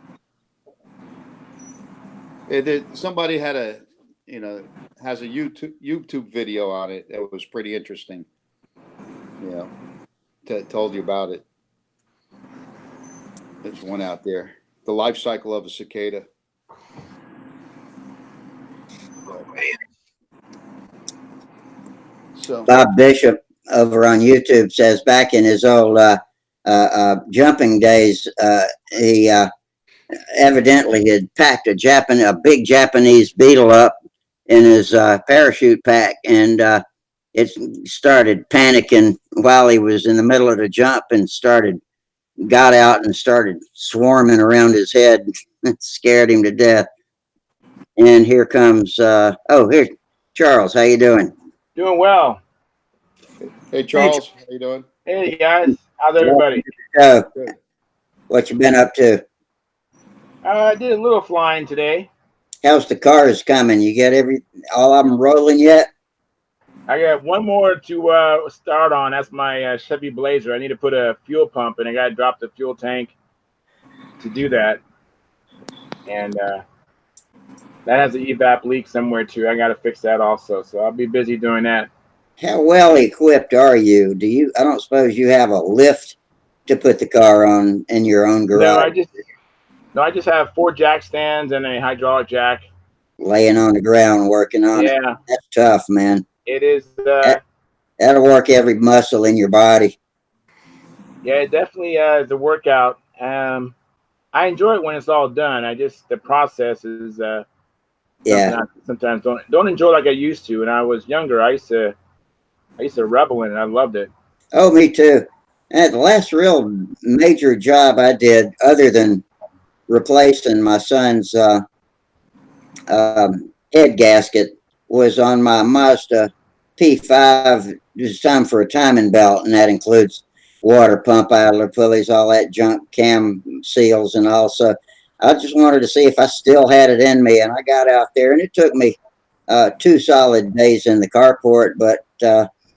S3: Somebody had a, you know, has a YouTube video on it that was pretty interesting. You know, told you about it. There's one out there. The life cycle of a cicada. So
S1: Bob Bishop over on YouTube says back in his old jumping days, he evidently had packed a big Japanese beetle up in his parachute pack, and it started panicking while he was in the middle of the jump and got out and started swarming around his head. It scared him to death. And here comes here's Charles. How you doing?
S6: Doing well.
S3: Hey Charles, how you doing?
S6: Hey guys, how's everybody?
S1: Good. What you been up to?
S6: I did a little flying today.
S1: How's the cars coming? You get all of them rolling yet?
S6: I got one more to start on. That's my Chevy Blazer. I need to put a fuel pump, and I got to drop the fuel tank to do that. And that has an evap leak somewhere too. I got to fix that also. So I'll be busy doing that.
S1: How well equipped are you? I don't suppose you have a lift to put the car on in your own garage?
S6: I just have 4 jack stands and a hydraulic jack.
S1: Laying on the ground working on it.
S6: Yeah.
S1: That's tough, man.
S6: It is.
S1: That'll work every muscle in your body.
S6: Yeah, it definitely is a workout. I enjoy it when it's all done. The process is something I sometimes don't enjoy like I used to. When I was younger, I used to rebel in it. I loved it.
S1: Oh, me too. And the last real major job I did, other than replacing my son's head gasket, was on my Mazda P5. It was time for a timing belt, and that includes water pump, idler pulleys, all that junk, cam seals, and all. So I just wanted to see if I still had it in me, and I got out there, and it took me 2 solid days in the carport, but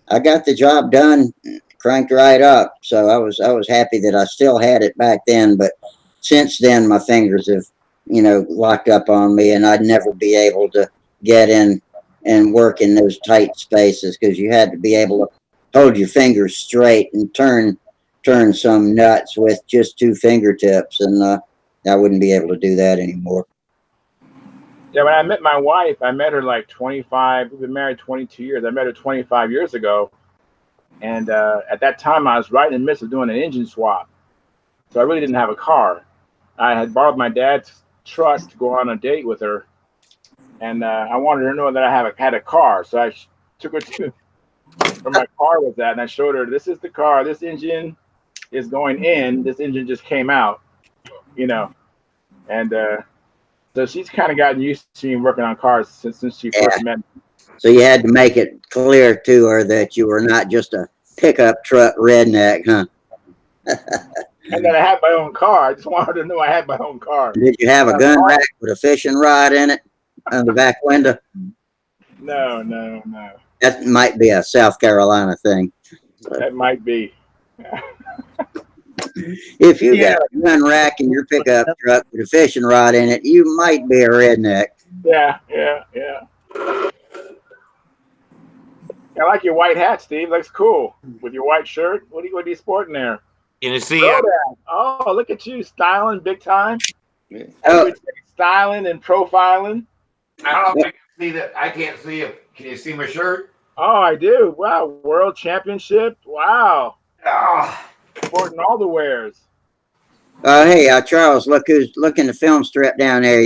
S1: I got the job done, cranked right up. So I was happy that I still had it back then, but since then my fingers have, you know, locked up on me, and I'd never be able to get in and work in those tight spaces, because you had to be able to hold your fingers straight and turn some nuts with just 2 fingertips, and I wouldn't be able to do that anymore.
S6: Yeah, when I met my wife, I met her like 25. We've been married 22 years. I met her 25 years ago, and at that time I was right in the midst of doing an engine swap, so I really didn't have a car. I had borrowed my dad's truck to go on a date with her, and I wanted her to know that I had a car. So I took her to where my car was at, and I showed her, this is the car. This engine is going in. This engine just came out, you know. And so she's kind of gotten used to me working on cars since she first met me.
S1: So you had to make it clear to her that you were not just a pickup truck redneck, huh?
S6: And that I had my own car. I just wanted her to know I had my own car.
S1: Did you have a gun rack with a fishing rod in it on the back window?
S6: No.
S1: That might be a South Carolina thing.
S6: That might be.
S1: If you got a gun rack in your pickup truck with a fishing rod in it, you might be a redneck.
S6: Yeah. I like your white hat, Steve. Looks cool with your white shirt. What are you sporting there?
S8: Can you see?
S6: Oh, look at you styling big time.
S1: Oh,
S6: Styling and profiling.
S8: I don't know if you can see that. I can't see it. Can you see my shirt?
S6: Oh, I do. Wow, World Championship. Wow,
S8: Ah,
S6: sporting all the wares.
S1: hey, Charles, look who's looking the film strip down there.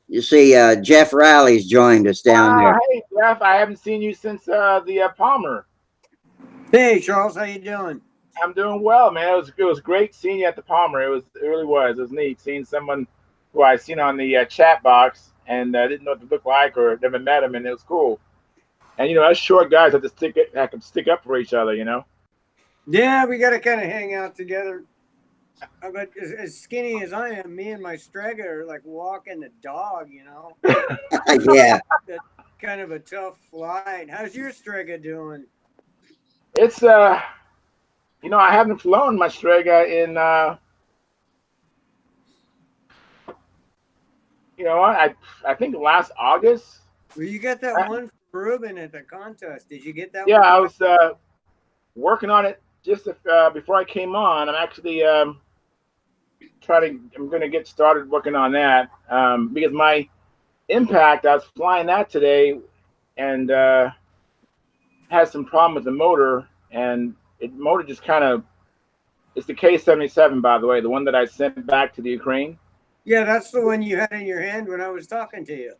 S1: You see, Jeff Riley's joined us down there.
S6: Hey, Jeff, I haven't seen you since the Palmer.
S7: Hey, Charles, how you doing?
S6: I'm doing well, man. It was great seeing you at the Palmer. It really was. It was neat seeing someone who I seen on the chat box and didn't know what to look like or never met him, and it was cool. And you know, us short guys have to stick up for each other, you know.
S7: Yeah, we got to kind of hang out together. But as skinny as I am, me and my Strega are like walking the dog, you know.
S1: Yeah.
S7: That's kind of a tough flight. How's your Strega doing?
S6: It's you know, I haven't flown my Strega in you know, I think last August.
S7: Well, you got that one from Ruben at the contest. Did you get that
S6: Yeah,
S7: one?
S6: I was working on it just before I came on. I'm actually I'm going to get started working on that because my Impact, I was flying that today and had some problem with the motor, and motor just kind of, it's the K77, by the way, the one that I sent back to the Ukraine.
S7: Yeah, that's the one you had in your hand when I was talking to you.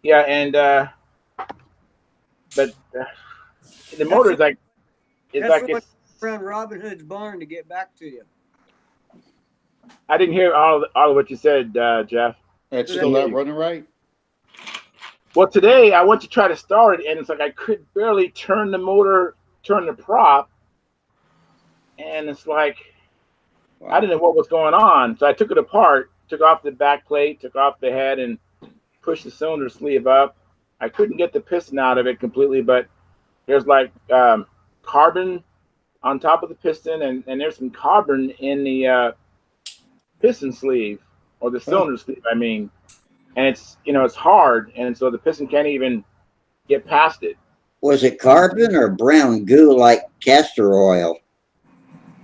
S6: Yeah, and but the motor is like, it's
S7: around Robin Hood's barn to get back to you.
S6: I didn't hear all of what you said, Jeff.
S3: It's still not running right?
S6: Well, today I went to try to start it, and it's like I could barely turn the prop, and it's like, wow. I didn't know what was going on. So I took it apart, took off the back plate, took off the head, and pushed the cylinder sleeve up. I couldn't get the piston out of it completely, but there's like carbon on top of the piston, and there's some carbon in the piston sleeve, or the cylinder sleeve, I mean. And it's, you know, it's hard, and so the piston can't even get past it.
S1: Was it carbon or brown goo like castor oil?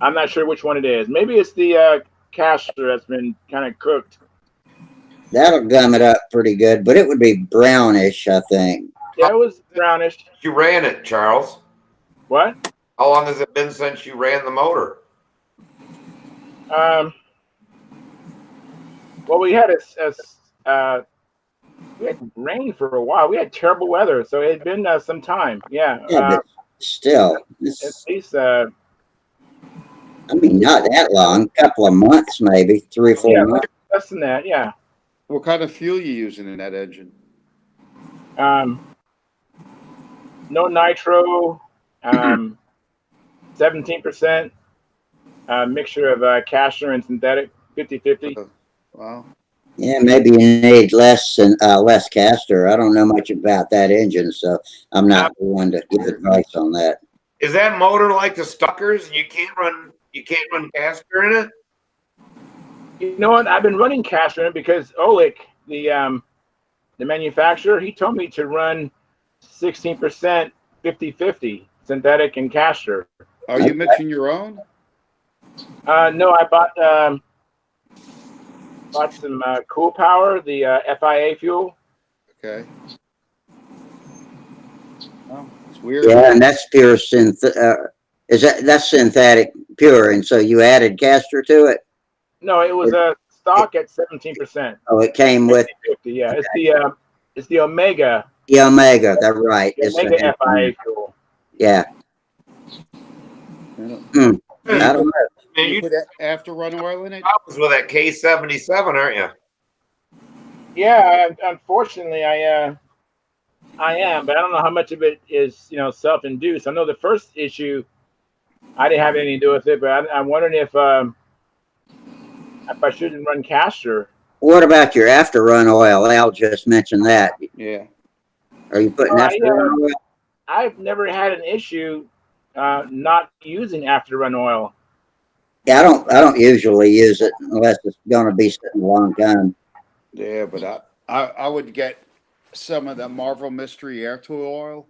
S6: I'm not sure which one it is. Maybe it's the castor that's been kind of cooked.
S1: That'll gum it up pretty good, but it would be brownish, I think.
S6: Yeah, it was brownish.
S8: You ran it, Charles.
S6: What?
S8: How long has it been since you ran the motor?
S6: Well, we had we had rain for a while. We had terrible weather, so it had been some time. Yeah.
S1: But still,
S6: at least.
S1: I mean, not that long. A couple of months, maybe 3 or 4 months.
S6: Less than that. Yeah.
S3: What kind of fuel you using in that engine?
S6: No nitro. 17% mixture of castor and synthetic, 50-50.
S3: Wow.
S1: Yeah, maybe you need less castor. I don't know much about that engine, so I'm not the one to give advice on that.
S8: Is that motor like the Stuckers? You can't run castor in it?
S6: You know what? I've been running castor in it because Oleg, the manufacturer, he told me to run 16% 50-50 synthetic and castor.
S3: Are you mixing your own?
S6: No, I bought some Cool Power, the FIA fuel.
S3: Okay. Oh, it's weird.
S1: Yeah, and that's pure that's synthetic pure, and so you added castor to it?
S6: No, it was a stock at 17%.
S1: Oh, it came with
S6: 50, yeah. It's the Omega.
S1: The Omega, that's right.
S6: The Omega FIA fuel.
S1: Yeah.
S3: You know,
S1: Hmm.
S3: do
S1: I
S3: you
S1: don't
S3: put,
S1: know.
S3: do
S8: Man,
S3: you
S8: you
S3: put after run oil in it?
S8: was with that K-77, aren't you?
S6: Yeah, unfortunately, I am, but I don't know how much of it is self-induced. I know the first issue I didn't have anything to do with it, but I'm wondering if I shouldn't run caster.
S1: What about your after run oil? Al just mentioned that.
S3: Yeah.
S1: Are you putting
S6: Well,
S1: after run oil?
S6: I've never had an issue not using after run oil.
S1: Yeah, I don't usually use it unless it's going to be sitting a long time.
S3: Yeah, but I would get some of the Marvel Mystery Air Tool oil,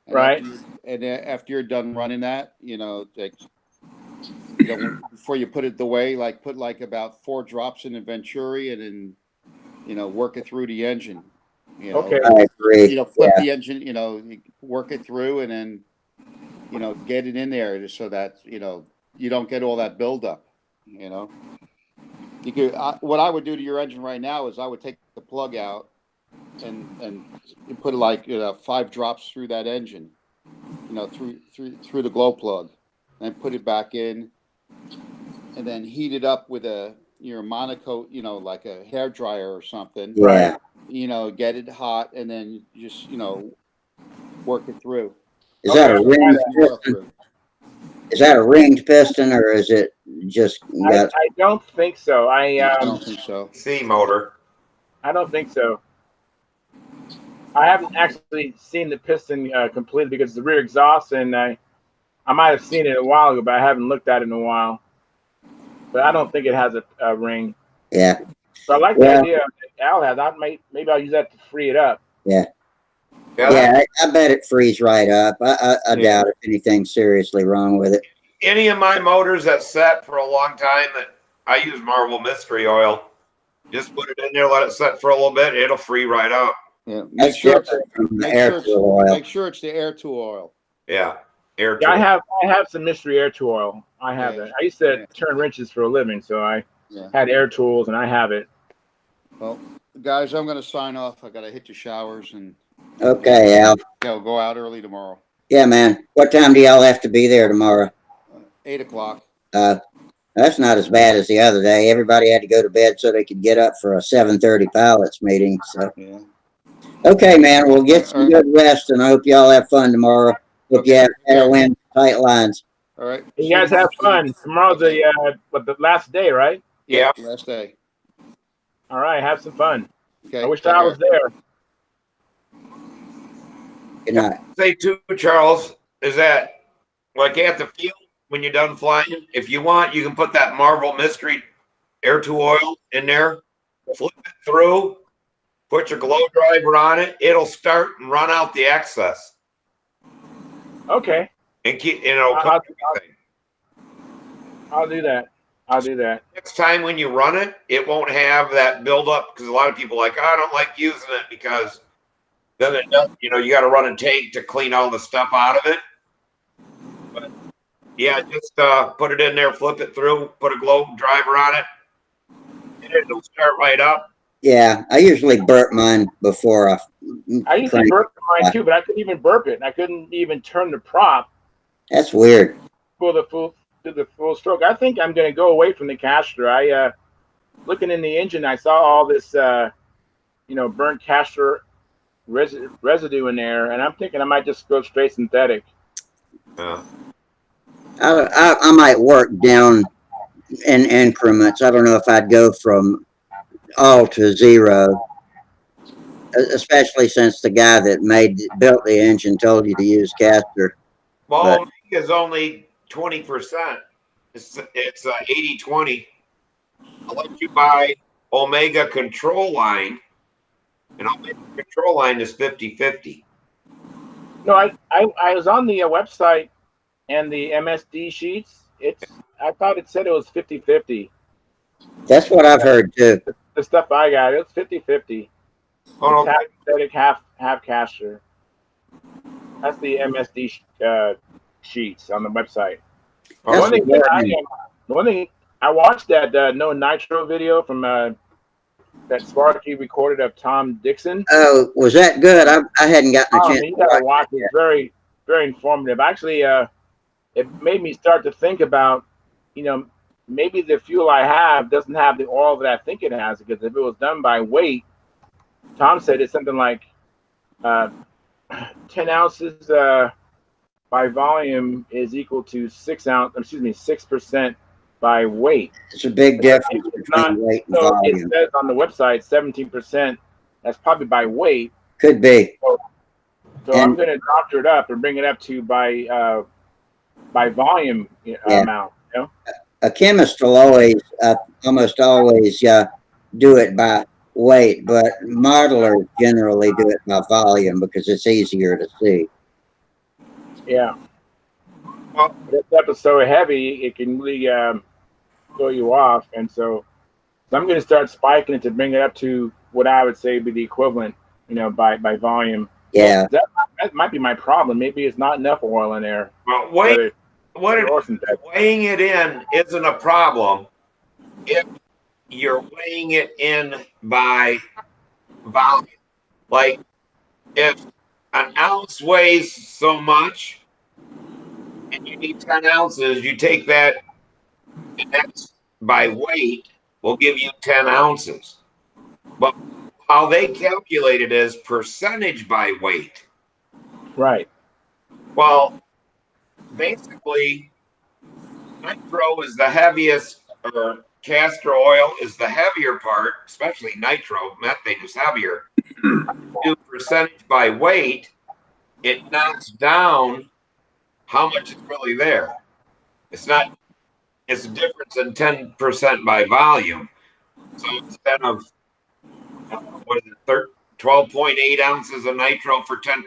S3: and
S6: Right.
S3: after you're done running that, like, before you put it away, like put like about 4 drops in the Venturi, and then work it through the engine.
S6: Okay.
S1: I agree.
S3: Flip
S1: Yeah.
S3: the engine, you work it through, and then get it in there just so that you don't get all that buildup. You could what I would do to your engine right now is I would take the plug out and you put like 5 drops through that engine, through the glow plug, and put it back in, and then heat it up with your monocoat, like a hair dryer or something.
S1: Yeah.
S3: Get it hot, and then you just work it through.
S1: Is that a ringed
S3: Oil
S1: piston?
S3: through.
S1: Is that a ringed piston or is it just got?
S6: I don't think so.
S3: I don't think so.
S8: C motor.
S6: I don't think so. I haven't actually seen the piston completely because it's the rear exhaust, and I might have seen it a while ago, but I haven't looked at it in a while. But I don't think it has a ring.
S1: Yeah.
S6: But I like the idea Al has. Maybe I'll use that to free it up.
S1: Yeah.
S8: Yeah,
S1: Yeah. I bet it frees right up. I
S3: Yeah.
S1: doubt if anything's seriously wrong with it.
S8: any of my motors that set for a long time that I use Marvel Mystery Oil. Just put it in there, let it set for a little bit. It'll free right up.
S3: Yeah.
S1: That's different from the air tool oil.
S3: Make sure it's the air tool oil.
S8: Yeah, air
S6: Yeah,
S8: tool.
S6: I have some mystery air tool oil. I have
S3: Yeah.
S6: it. I used to
S3: Yeah.
S6: turn wrenches for a living, so I
S3: Yeah.
S6: had air tools, and I have it.
S3: Well, guys, I'm going to sign off. I got to hit the showers and
S1: Okay, Al.
S3: go out early tomorrow.
S1: Yeah, man. What time do y'all have to be there tomorrow?
S3: 8 o'clock.
S1: That's not as bad as the other day. Everybody had to go to bed so they could get up for a 7:30 pilots meeting. So,
S3: Yeah.
S1: okay, man. We'll get some
S3: All right.
S1: good rest, and I hope y'all have fun tomorrow. Hope
S3: Okay.
S1: you have tailwind, tight lines.
S3: All right.
S6: You guys have fun. Tomorrow's
S3: Okay.
S6: the last day, right?
S3: Yeah. Last day.
S6: All right, have some fun.
S3: Okay.
S6: I wish
S3: take
S6: I
S3: care.
S6: was there.
S1: Good night.
S8: Say too, Charles, is that like at the field when you're done flying? If you want, you can put that Marvel Mystery air tool oil in there, flip it through, put your glow driver on it. It'll start and run out the excess,
S6: Okay,
S8: and it'll
S6: I'll,
S8: cook
S6: I'll,
S8: everything.
S6: I'll do that. I'll do that.
S8: Next time when you run it, it won't have that buildup because a lot of people are like, I don't like using it because then it does, you got to run a tank to clean all the stuff out of it. But yeah, just put it in there, flip it through, put a glow driver on it, and it'll start right up.
S1: Yeah, I usually burp mine before I
S6: I used to
S1: crank
S6: burp
S1: it.
S6: mine too, but I couldn't even burp it. I couldn't even turn the prop
S1: That's weird.
S6: for the full stroke. I think I'm going to go away from the caster. I looking in the engine, I saw all this burnt caster residue in there, and I'm thinking I might just go straight synthetic.
S1: I might work down in increments. I don't know if I'd go from all to zero, especially since the guy that built the engine told you to use caster.
S8: Well,
S1: But
S8: Omega is only 20%. It's 80-20. I'll let you buy Omega control line, and Omega control line is 50-50.
S6: No, I was on the website and the MSD sheets. I thought it said it was 50-50.
S1: that's what I've heard too.
S6: The stuff I got, it's 50-50.
S8: Oh,
S6: It's half synthetic, half caster. That's the MSD sheets on the website.
S1: That's
S6: The one thing I watched that No Nitro video from that Sparky recorded of Tom Dixon.
S1: Oh, was that good? I hadn't gotten a
S6: Oh,
S1: chance
S6: man, you
S1: to
S6: gotta
S1: watch
S6: watch
S1: it
S6: it.
S1: yet.
S6: It's very, very informative. Actually, it made me start to think about, you know, maybe the fuel I have doesn't have the oil that I think it has, because if it was done by weight, Tom said it's something like uh, 10 ounces by volume is equal to 6% by weight.
S1: It's a big difference
S6: It's
S1: between
S6: not,
S1: weight and
S6: so it
S1: volume.
S6: says on the website 17%. That's probably by weight.
S1: Could be.
S6: So I'm
S1: And
S6: going to doctor it up and bring it up to by volume
S1: yeah,
S6: amount. You know?
S1: a chemist will always, almost always, do it by weight, but modelers generally do it by volume because it's easier to see.
S6: Yeah.
S8: Well,
S6: This stuff is so heavy, it can really throw you off. And so I'm going to start spiking it to bring it up to what I would say be the equivalent, you know, by volume.
S1: Yeah,
S6: That might be my problem. Maybe it's not enough oil in there.
S8: well,
S6: Whether
S8: what it
S6: or synthetic.
S8: weighing it in isn't a problem if you're weighing it in by volume. Like if an ounce weighs so much and you need 10 ounces, you take that, and that's by weight will give you 10 ounces. But how they calculate it is percentage by weight.
S6: Right.
S8: Well, basically, nitro is the heaviest, or castor oil is the heavier part, especially nitro. Methane is heavier. Do percentage by weight, it knocks down how much is really there. It's not, it's a difference in 10% by volume. So instead of, what is it, 12.8 ounces of nitro for 10%,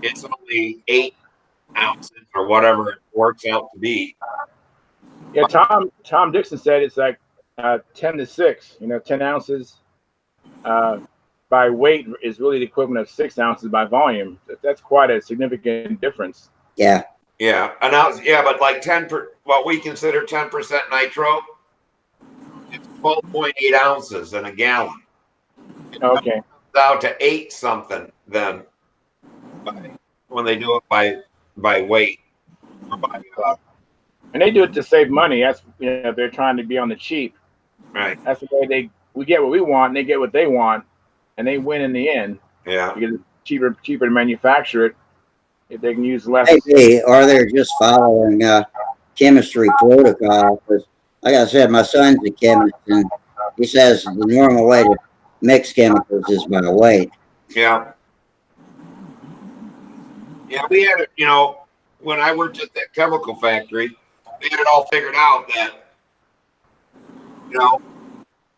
S8: it's only 8 ounces or whatever it works out to be.
S6: Yeah. Tom Dixon said it's like 10 to 6. You know, 10 ounces by weight is really the equivalent of 6 ounces by volume. That's quite a significant difference.
S1: yeah.
S8: Yeah, an ounce. Yeah, but like what we consider 10% nitro, it's 12.8 ounces in a gallon. It comes
S6: Okay.
S8: out to 8 something then when they do it by weight or by
S6: And they do it to save money. That's, you know, they're trying to be on the cheap.
S8: right.
S6: That's the way we get what we want, and they get what they want, and they win in the end
S8: Yeah.
S6: because it's cheaper to manufacture it if they can use less.
S1: Maybe, or they're just following chemistry protocol. Because, like I said, my son's a chemist, and he says the normal way to mix chemicals is by weight.
S8: Yeah. Yeah, we had it, when I worked at that chemical factory, they had it all figured out that,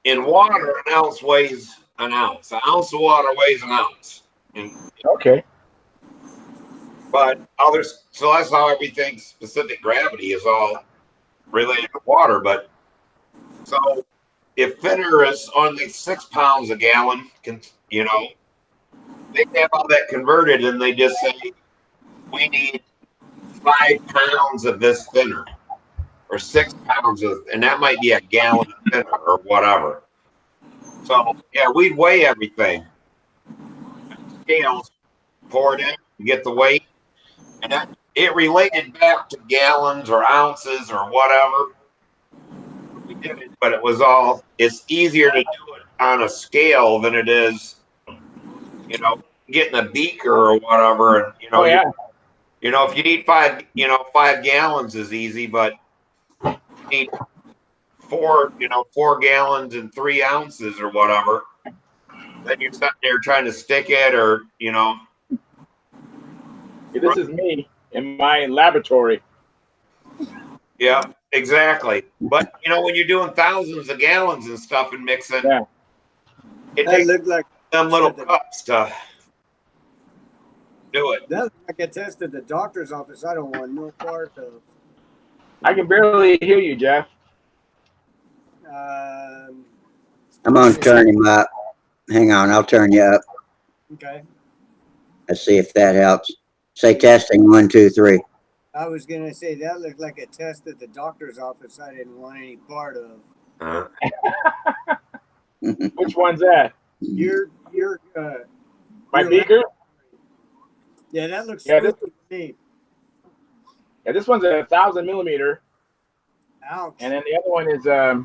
S8: in water, an ounce weighs an ounce. An ounce of water weighs an ounce.
S6: Okay.
S8: But others, so that's how everything specific gravity is all related to water. But so if thinner is only 6 pounds a gallon, they have all that converted and they just say, we need 5 pounds of this thinner or 6 pounds of, and that might be a gallon of thinner or whatever. So yeah, we'd weigh everything. Scales, pour it in, get the weight, and it related back to gallons or ounces or whatever. We did it, but it's easier to do it on a scale than it is, getting a beaker or whatever. And,
S6: Oh yeah.
S8: if you need 5 gallons is easy, but you need 4 gallons and 3 ounces or whatever. Then you're sitting there trying to stick it or,
S6: This is me in my laboratory.
S8: Yeah, exactly. But when you're doing thousands of gallons and stuff and mixing,
S6: Yeah.
S8: it
S7: That
S8: takes
S7: looked like
S8: them little cups to do it.
S7: that looked like a test at the doctor's office. I don't want no part of.
S6: I can barely hear you, Jeff.
S7: Um,
S1: I'm going to turn him up. Hang on, I'll turn you up.
S7: okay.
S1: Let's see if that helps. Say testing 1, 2, 3.
S7: I was gonna say that looked like a test at the doctor's office. I didn't want any part of.
S6: Which one's that?
S7: Your
S6: My
S7: your
S6: beaker?
S7: Yeah, that looks
S6: Yeah,
S7: spooky to me.
S6: this one's a 1,000 millimeter,
S7: Ouch.
S6: and then the other one is I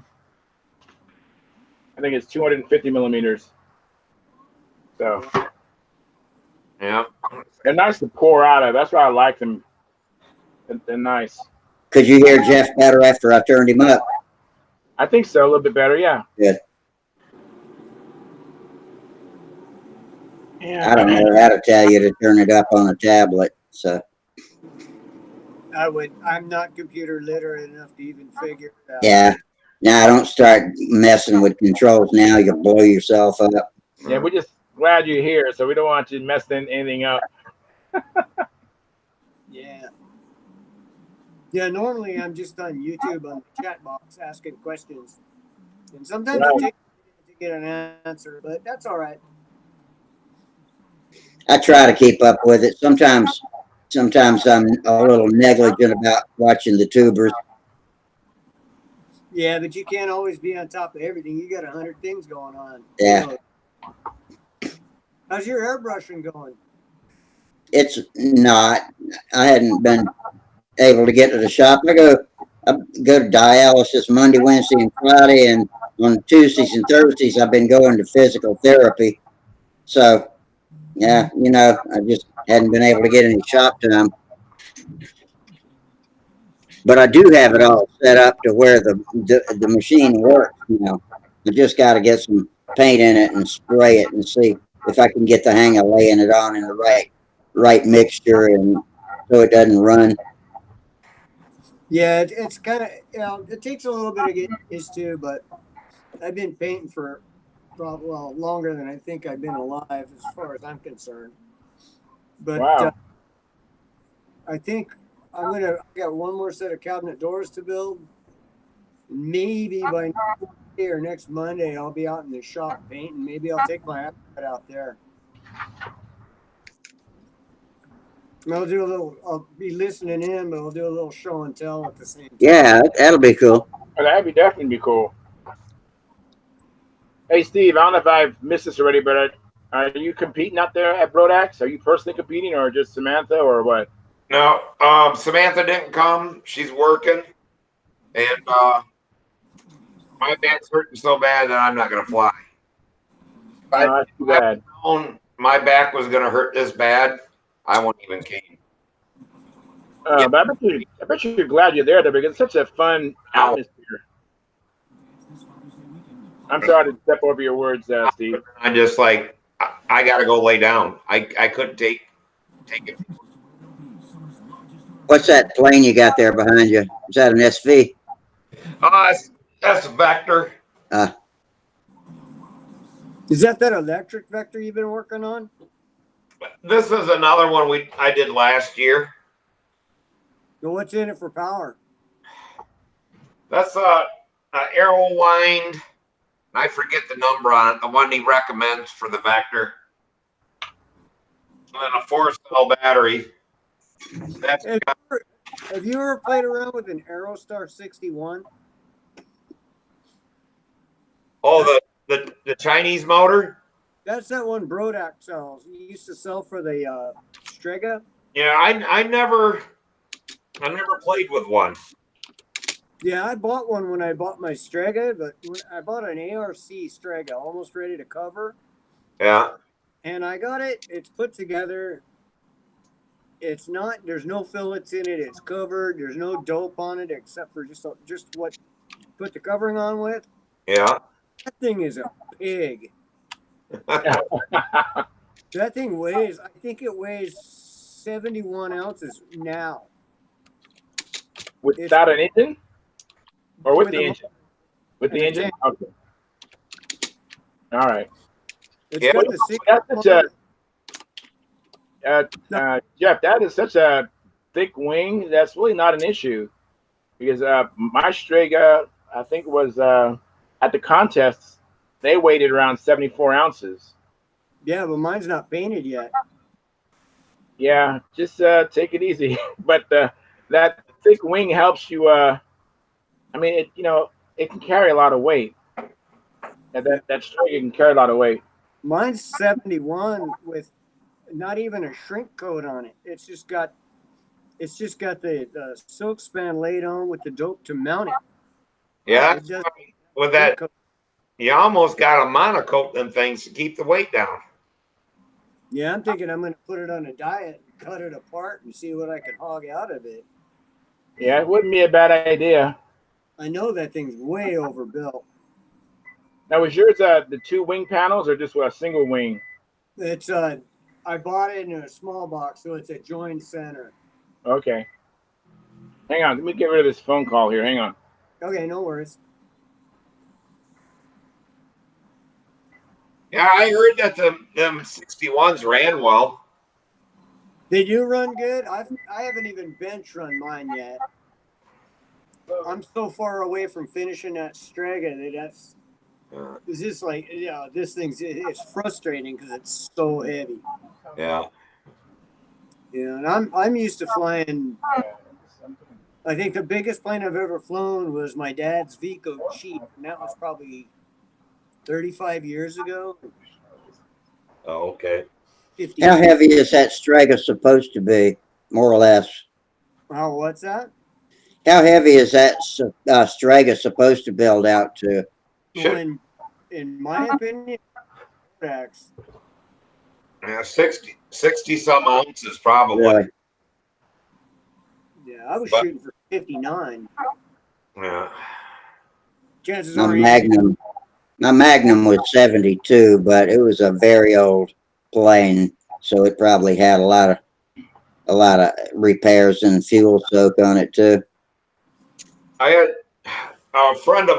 S6: think it's 250 millimeters. So
S8: Yeah.
S6: they're nice to pour out of. That's why I like them. They're nice.
S1: Could you hear Jeff better after I turned him up?
S6: I think so. A little bit better. Yeah.
S1: Good.
S6: Yeah.
S1: I don't know how to tell you to turn it up on a tablet. So
S7: I'm not computer literate enough to even figure it out.
S1: yeah. Now don't start messing with controls now. You'll blow yourself up.
S6: Yeah, we're just glad you're here, so we don't want you messing anything up.
S7: Yeah. Yeah, normally I'm just on YouTube on the chat box asking questions. And sometimes it takes to get an answer, but that's all right.
S1: I try to keep up with it. Sometimes I'm a little negligent about watching the tubers.
S7: Yeah, but you can't always be on top of everything. You got 100 things going on.
S1: Yeah.
S7: How's your airbrushing going?
S1: It's not. I hadn't been able to get to the shop. I go to dialysis Monday, Wednesday, and Friday, and on Tuesdays and Thursdays I've been going to physical therapy. So yeah, I just hadn't been able to get any shop time. But I do have it all set up to where the machine works. I just got to get some paint in it and spray it and see if I can get the hang of laying it on in the right mixture and so it doesn't run.
S7: Yeah, it's kind of it takes a little bit of getting used to, but I've been painting for longer than I think I've been alive as far as I'm concerned. But
S6: Wow.
S7: I think I got one more set of cabinet doors to build. Maybe by next Tuesday or next Monday I'll be out in the shop painting. Maybe I'll take my iPad out there. I'll be listening in, but I'll do a little show and tell at the same time.
S1: Yeah, that'll be cool.
S6: Oh, that'd definitely be cool. Hey, Steve, I don't know if I've missed this already, but are you competing out there at Brodax? Are you personally competing or just Samantha or what?
S8: No, Samantha didn't come. She's working. And my back's hurting so bad that I'm not going to fly.
S6: That's too bad.
S8: If I'd known my back was going to hurt this bad, I wouldn't even came.
S6: But I bet you're glad you're there, though, because it's such a fun atmosphere. I'm sorry to step over your words, Steve.
S8: I'm just like, I got to go lay down. I couldn't take it.
S1: What's that plane you got there behind you? Is that an SV?
S8: That's a Vector.
S7: Is that electric Vector you've been working on?
S8: This is another one I did last year.
S7: So what's in it for power?
S8: That's a Aero Wind. I forget the number on it. The one he recommends for the Vector. And then a 4-cell battery.
S7: Have you ever played around with an Aerostar 61?
S8: Oh, the Chinese motor?
S7: That's that one Brodak sells. He used to sell for the Strega.
S8: Yeah, I never played with one.
S7: Yeah, I bought one when I bought my Strega, but when I bought an ARC Strega, almost ready to cover.
S8: Yeah.
S7: And I got it. It's put together. It's not. There's no fillets in it. It's covered. There's no dope on it except for just what you put the covering on with.
S8: Yeah.
S7: That thing is a pig. That thing weighs. I think it weighs 71 ounces now.
S6: Without an engine? Or with the engine? With the engine? Okay. All right.
S7: It's got the
S6: that's such a Jeff, that is such a thick wing. That's really not an issue because my Strega, I think, was at the contests, they weighted around 74 ounces.
S7: Yeah, but mine's not painted yet.
S6: Yeah, just take it easy. But that thick wing helps you. I mean, it can carry a lot of weight. And that Strega can carry a lot of weight.
S7: Mine's 71 with not even a shrink coat on it. It's just got the silk span laid on with the dope to mount it.
S8: Yeah,
S7: It does
S8: with
S7: shrink
S8: that,
S7: coat.
S8: you almost got to monocoat them things to keep the weight down.
S7: Yeah, I'm thinking I'm going to put it on a diet, cut it apart, and see what I can hog out of it.
S6: Yeah, it wouldn't be a bad idea.
S7: I know that thing's way overbuilt.
S6: Now, was yours the two wing panels or just a single wing?
S7: It's I bought it in a small box, so it's a joined center.
S6: Okay. Hang on, let me get rid of this phone call here. Hang on.
S7: Okay, no worries.
S8: Yeah, I heard that them 61s ran well.
S7: Did you run good? I haven't even bench run mine yet. I'm so far away from finishing that Strega that's it's just like this it's frustrating because it's so heavy.
S8: Yeah.
S7: Yeah, and I'm used to flying. I think the biggest plane I've ever flown was my dad's Vico Chief, and that was probably 35 years ago.
S8: Oh, okay.
S7: 50
S1: How
S7: years.
S1: heavy is that Strega supposed to be, more or less?
S7: Oh, what's that?
S1: How heavy is that Strega supposed to build out to?
S7: Well, in my opinion, X.
S8: Yeah, 60 some ounces probably.
S1: Really?
S7: Yeah, I was
S8: But-
S7: shooting for 59.
S8: Yeah.
S7: Chances
S1: My
S7: are,
S1: Magnum was 72, but it was a very old plane, so it probably had a lot of repairs and fuel soak on it too.
S8: I had a friend of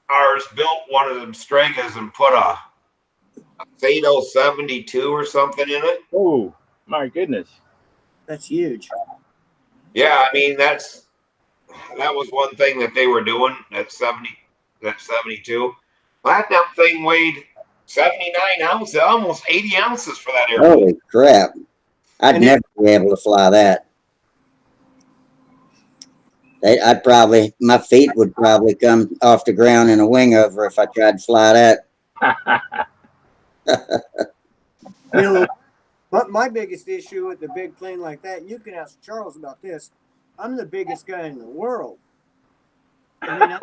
S8: ours built one of them Stregas and put a Zato 72 or something in it.
S6: Oh, my goodness.
S7: that's huge.
S8: Yeah, I mean that was one thing that they were doing at 72. That damn thing weighed 79 ounces, almost 80 ounces for that airplane.
S1: Holy crap! I'd
S7: And it-
S1: never be able to fly that. My feet would probably come off the ground in a wing over if I tried to fly that.
S7: You know, my biggest issue with the big plane like that, you can ask Charles about this. I'm the biggest guy in the world. I mean,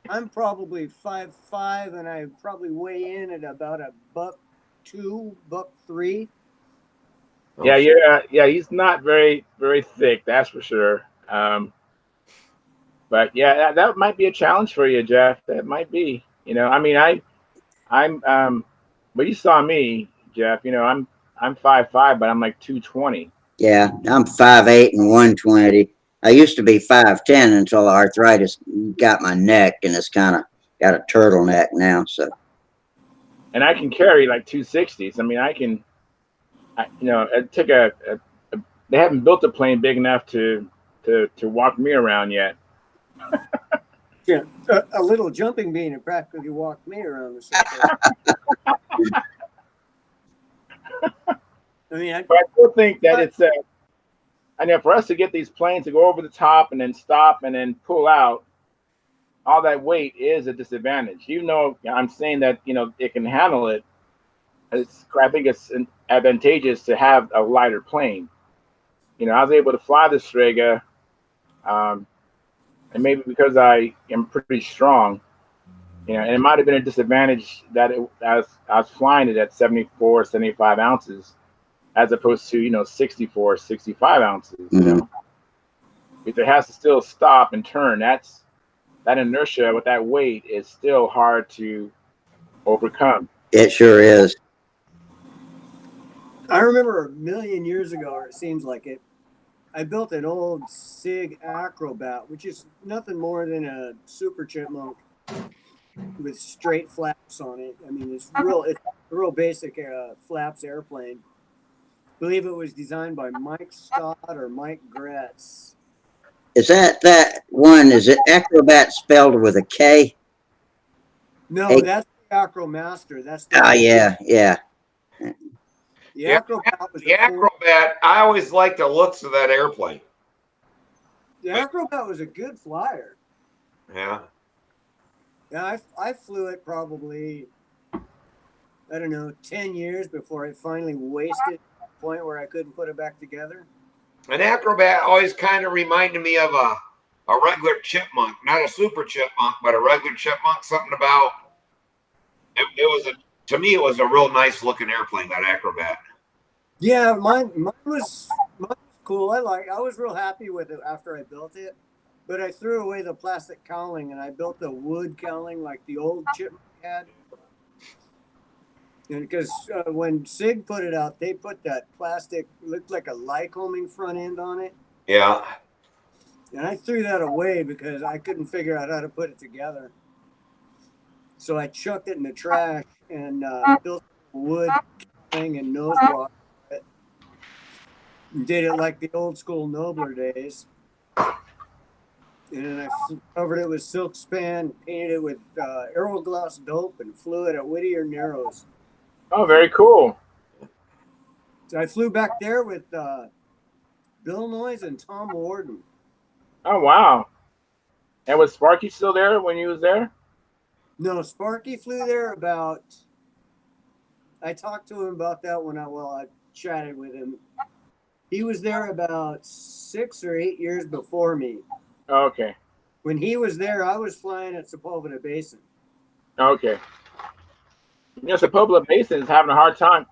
S7: I'm probably 5'5", and I probably weigh in at about $1.2, $1.3.
S6: Yeah, yeah, he's not very, very thick, that's for sure. But yeah, that might be a challenge for you, Jeff. That might be. I mean, but you saw me, Jeff. I'm 5'5", but I'm like 220.
S1: Yeah, I'm 5'8" and 120. I used to be 5'10" until arthritis got my neck, and it's kind of got a turtleneck now. So,
S6: And I can carry like 260s. I mean, it took they haven't built a plane big enough to walk me around yet.
S7: Yeah, a little jumping bean and practically walked me around the circle. I mean,
S6: But I still think that it's I know for us to get these planes to go over the top and then stop and then pull out, all that weight is a disadvantage. Even though I'm saying that it can handle it, I think it's advantageous to have a lighter plane. I was able to fly the Strega, and maybe because I am pretty strong, and it might have been a disadvantage that I was flying it at 74, 75 ounces, as opposed to 64, 65 ounces. If it has to still stop and turn, that inertia with that weight is still hard to overcome.
S1: it sure is.
S7: I remember a million years ago, or it seems like it, I built an old SIG Acrobat, which is nothing more than a Super Chipmunk with straight flaps on it. I mean, it's a real basic flaps airplane. I believe it was designed by Mike Stott or Mike Gretz.
S1: Is that one? Is it Acrobat spelled with a K?
S7: No, that's the Acromaster. That's the
S1: Yeah.
S7: The Acrobat was
S8: the Acrobat. I always like the looks of that airplane.
S7: The Acrobat was a good flyer.
S8: Yeah.
S7: Yeah, I flew it probably, I don't know, 10 years before it finally wasted point where I couldn't put it back together.
S8: An acrobat always kind of reminded me of a regular chipmunk, not a super chipmunk, but a regular chipmunk. Something about it was to me, it was a real nice looking airplane, that acrobat.
S7: Yeah, mine was cool. I was real happy with it after I built it, but I threw away the plastic cowling and I built a wood cowling like the old chipmunk had. And because when SIG put it out, they put that plastic, looked like a Lycoming front end on it.
S8: Yeah.
S7: And I threw that away because I couldn't figure out how to put it together. So I chucked it in the trash and built a wood thing and nose block. Did it like the old school Nobler days. And then I covered it with silk span, painted it with aerogloss dope, and flew it at Whittier Narrows.
S6: Oh, very cool.
S7: So I flew back there with Bill Noyes and Tom Warden.
S6: Oh, wow. And was Sparky still there when you was there?
S7: No, Sparky flew there about. I talked to him about that when I chatted with him. He was there about 6 or 8 years before me.
S6: Oh, okay.
S7: When he was there, I was flying at Sepulveda Basin.
S6: Okay. You know, Sepulveda Basin is having a hard time.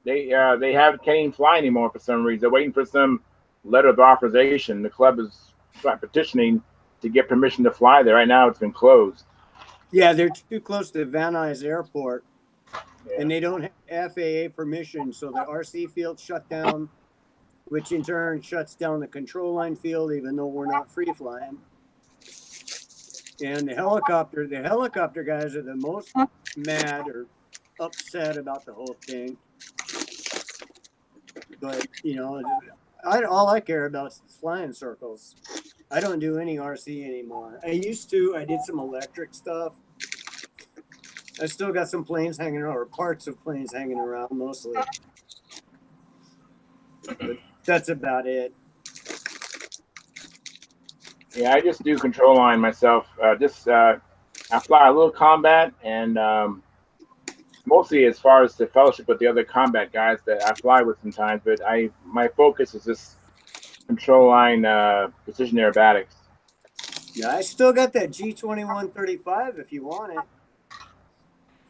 S6: They can't even fly anymore for some reason. They're waiting for some letter of authorization. The club is petitioning to get permission to fly there. Right now, it's been closed.
S7: Yeah, they're too close to Van Nuys Airport,
S6: Yeah.
S7: and they don't have FAA permission, so the RC field shut down, which in turn shuts down the control line field, even though we're not free flying. And the helicopter guys are the most mad or upset about the whole thing. But you know, all I care about is flying circles. I don't do any RC anymore. I used to. I did some electric stuff. I still got some planes hanging around, or parts of planes hanging around, mostly. But that's about it.
S6: Yeah, I just do control line myself. I fly a little combat and mostly as far as the fellowship with the other combat guys that I fly with sometimes. But my focus is just control line precision aerobatics.
S7: Yeah, I still got that G2135 if you want it.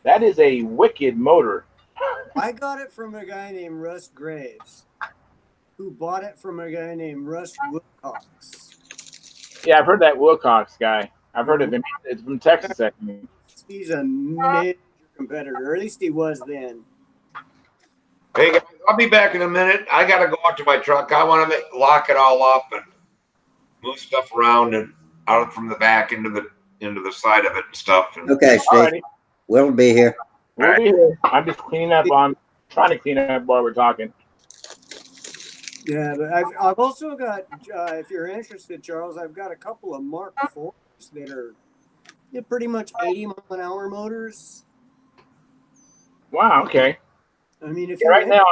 S6: That is a wicked motor.
S7: I got it from a guy named Russ Graves, who bought it from a guy named Russ Wilcox.
S6: Yeah, I've heard that Wilcox guy. I've heard of him. It's from Texas, I think.
S7: He's a major competitor, or at least he was then.
S8: Hey guys, I'll be back in a minute. I gotta go out to my truck. I want to lock it all up and move stuff around and out from the back into the side of it and stuff. And
S1: Okay, Steve.
S6: Alrighty.
S1: We'll be here.
S6: We'll be here. I'm just cleaning up. I'm trying to clean up while we're talking.
S7: Yeah, but I've also got, if you're interested, Charles, I've got a couple of Mark IVs that are pretty much 80-mile-an-hour motors.
S6: Wow. Okay.
S7: I mean, if
S6: Right now,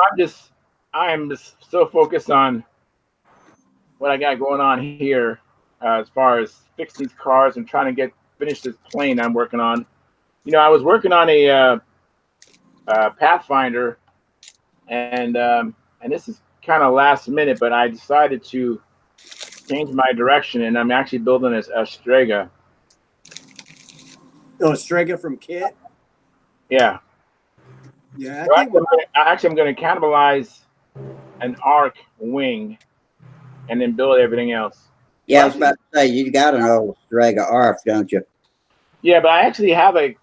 S6: I am just so focused on what I got going on here, as far as fixing these cars and trying to finish this plane I'm working on. You know, I was working on a Pathfinder, and this is kind of last minute, but I decided to change my direction, and I'm actually building a Strega.
S7: Oh, Strega from Kit?
S6: Yeah.
S7: Yeah,
S6: I'm going to cannibalize an arc wing and then build everything else.
S1: Yeah, I was about to say, you got an old Strega ARF, don't you?
S6: Yeah, but I actually have I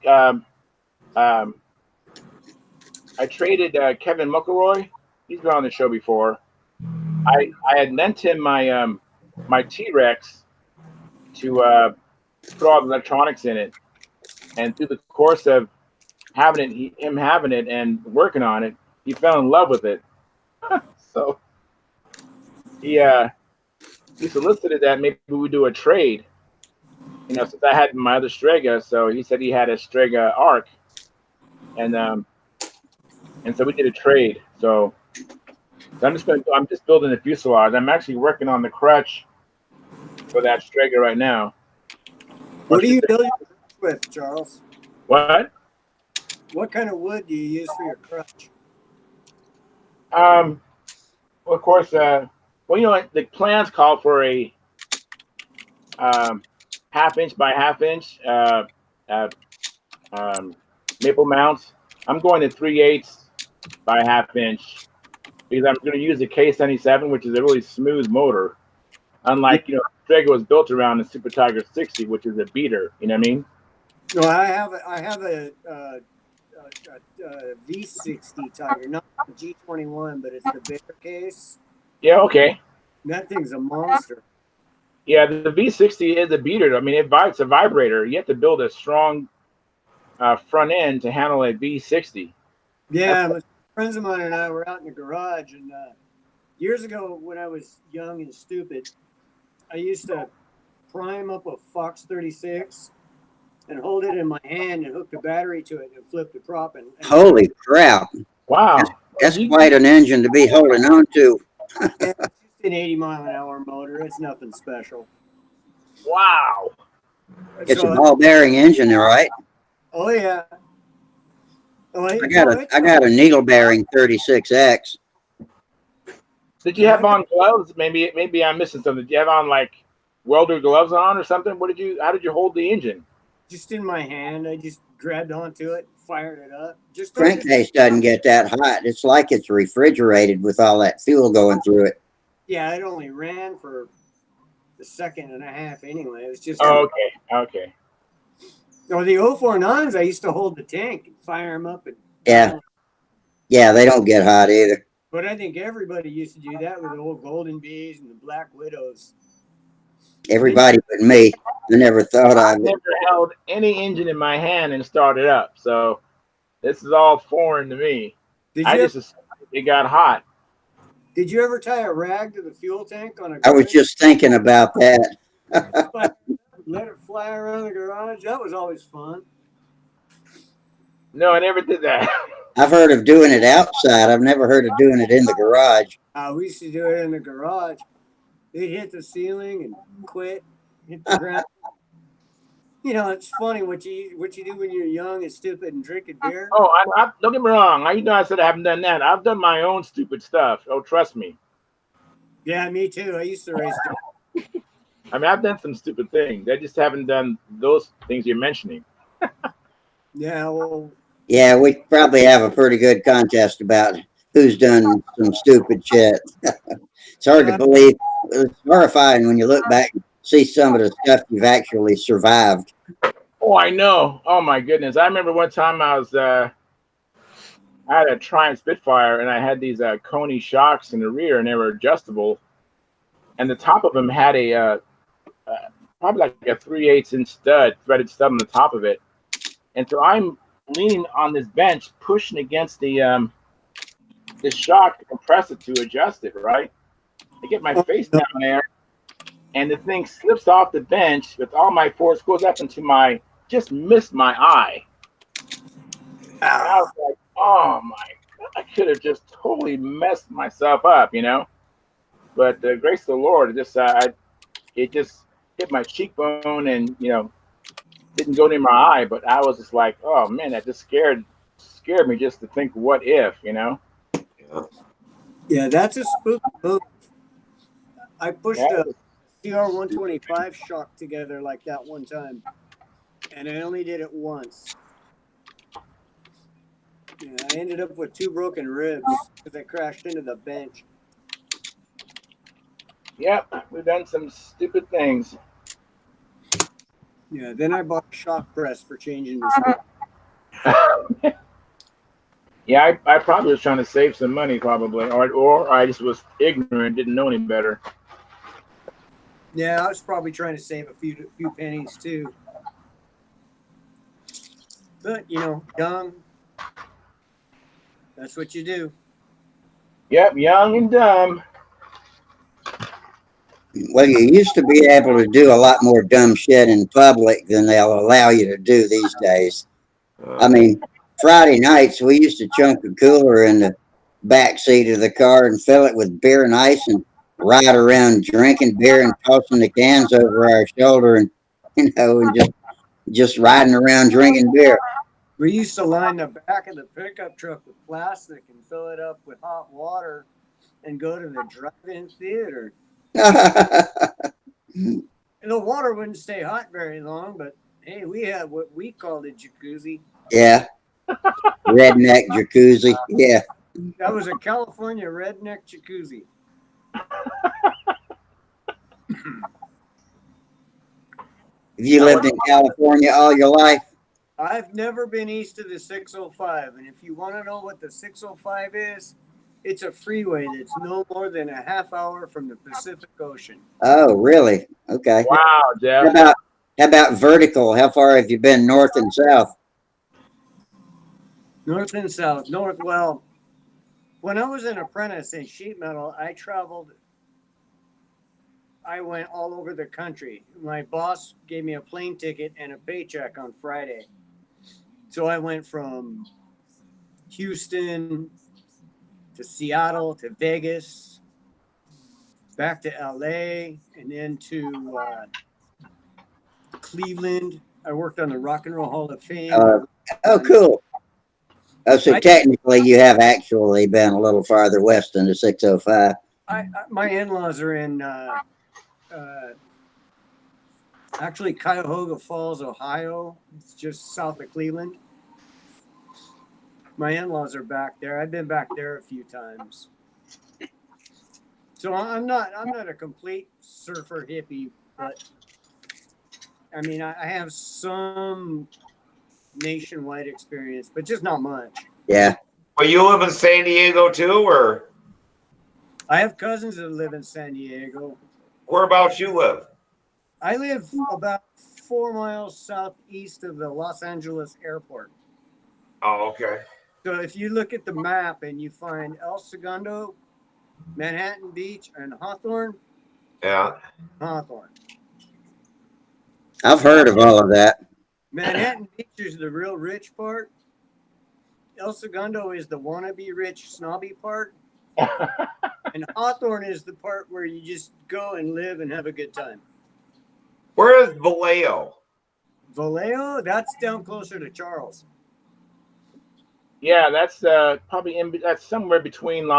S6: traded Kevin McElroy. He's been on the show before. I had lent him my T-Rex to put all the electronics in it, and through the course of having it and working on it, he fell in love with it. So he solicited that maybe we do a trade. You know, since I had my other Strega, so he said he had a Strega Arc, and so we did a trade. So I'm just building the fuselage. I'm actually working on the crutch for that Strega right now.
S7: What do you build your crutch with, Charles?
S6: What?
S7: What kind of wood do you use for your crutch?
S6: Well, of course, well, the plans call for a um, half-inch by half-inch uh, um, maple mounts. I'm going to 3/8 by half-inch because I'm going to use the K77, which is a really smooth motor.
S7: Yeah.
S6: Unlike, Traeger was built around the Super Tiger 60, which is a beater. You know what I mean?
S7: No, I have a V60 Tiger, not the G21, but it's the bigger case.
S6: Yeah. Okay.
S7: That thing's a monster.
S6: Yeah, the V60 is a beater. I mean, it's a vibrator. You have to build a strong front end to handle a V60.
S7: Yeah, friends of mine and I were out in the garage, and years ago when I was young and stupid, I used to prime up a Fox 36 and hold it in my hand and hook the battery to it and flip the prop and
S1: Holy crap.
S6: Wow.
S1: That's quite an engine to be holding on to.
S7: it's just an 80-mile-an-hour motor. It's nothing special.
S6: Wow.
S1: It's a ball bearing engine, right?
S7: Oh yeah. Oh,
S1: I got a needle bearing 36X.
S6: Did you have on gloves? Maybe I'm missing something. Did you have on like welder gloves on or something? How did you hold the engine?
S7: Just in my hand. I just grabbed onto it, fired it up. Just
S1: Crankcase doesn't get that hot. It's like it's refrigerated with all that fuel going through it.
S7: Yeah, it only ran for a second and a half anyway. It was just.
S6: Oh, okay.
S7: Or the 049s, I used to hold the tank and fire them up.
S1: Yeah, they don't get hot either.
S7: But I think everybody used to do that with the old Golden Bees and the Black Widows.
S1: Everybody but me. I never thought
S6: I've
S1: of it.
S6: never held any engine in my hand and started up, so this is all foreign to me. I just assumed it got hot.
S7: Did you ever tie a rag to the fuel tank on a?
S1: I was just thinking about that.
S7: Let it fly around the garage. That was always fun.
S6: No, I never did that.
S1: I've heard of doing it outside. I've never heard of doing it in the garage.
S7: We used to do it in the garage. They'd hit the ceiling and quit, hit the ground. It's funny what you do when you're young and stupid and drinking beer.
S6: Oh, don't get me wrong. I said I haven't done that. I've done my own stupid stuff. Oh, trust me.
S7: Yeah, me too. I used to race.
S6: I mean, I've done some stupid things. I just haven't done those things you're mentioning.
S7: Yeah, well.
S1: Yeah, we probably have a pretty good contest about who's done some stupid shit. It's hard to believe. It's horrifying when you look back and see some of the stuff you've actually survived.
S6: Oh, I know. Oh my goodness. I remember one time I had a Triumph Spitfire and I had these Coney shocks in the rear and they were adjustable. And the top of them had a probably like a 3/8 inch threaded stud on the top of it. And so I'm leaning on this bench, pushing against the shock to compress it to adjust it, right? I get my face down there, and the thing slips off the bench with all my force, goes up into just missed my eye. And I was like, oh my God, I could have just totally messed myself up, But the grace of the Lord, it just hit my cheekbone and, didn't go near my eye, but I was just like, oh man, that just scared me just to think, what if,
S7: Yeah, that's a spooky move. I pushed a CR125 shock together like that one time, and I only did it once. Yeah, I ended up with 2 broken ribs because I crashed into the bench.
S6: Yep, we've done some stupid things.
S7: Yeah, then I bought a shock press for changing the
S6: Yeah, I probably was trying to save some money, probably, or I just was ignorant, didn't know any better.
S7: Yeah, I was probably trying to save a few pennies too. But young. That's what you do.
S6: Yep, young and dumb.
S1: Well, you used to be able to do a lot more dumb shit in public than they'll allow you to do these days. I mean, Friday nights, we used to chunk a cooler in the back seat of the car and fill it with beer and ice and ride around drinking beer and tossing the cans over our shoulder and, and just riding around drinking beer.
S7: We used to line the back of the pickup truck with plastic and fill it up with hot water and go to the drive-in theater. And the water wouldn't stay hot very long, but hey, we had what we called a jacuzzi.
S1: Yeah. Redneck jacuzzi. Yeah.
S7: That was a California redneck jacuzzi.
S1: Have you lived in California all your life?
S7: I've never been east of the 605, and if you want to know what the 605 is, it's a freeway that's no more than a half hour from the Pacific Ocean.
S1: Oh, really? Okay.
S6: Wow,
S1: How
S6: Jeff.
S1: about vertical? How far have you been north and south?
S7: North and south. North, well, when I was an apprentice in sheet metal, I went all over the country. My boss gave me a plane ticket and a paycheck on Friday. So I went from Houston to Seattle to Vegas, back to LA, and then to Cleveland. I worked on the Rock and Roll Hall of Fame.
S1: Oh, cool. Oh, so technically you have actually been a little farther west than the 605.
S7: My in-laws are in actually Cuyahoga Falls, Ohio. It's just south of Cleveland. My in-laws are back there. I've been back there a few times. So I'm not a complete surfer hippie, but I mean I have some nationwide experience, but just not much.
S1: Yeah.
S8: Well, you live in San Diego too, or
S7: I have cousins that live in San Diego.
S8: whereabouts you live?
S7: I live about 4 miles southeast of the Los Angeles airport.
S8: Oh, okay.
S7: So if you look at the map and you find El Segundo, Manhattan Beach, and Hawthorne,
S8: Yeah.
S7: Hawthorne.
S1: I've heard of all of that.
S7: Manhattan Beach is the real rich part. El Segundo is the wannabe rich snobby part. And Hawthorne is the part where you just go and live and have a good time.
S8: Where is Vallejo?
S7: Vallejo, that's down closer to Charles.
S6: Yeah, that's probably that's somewhere between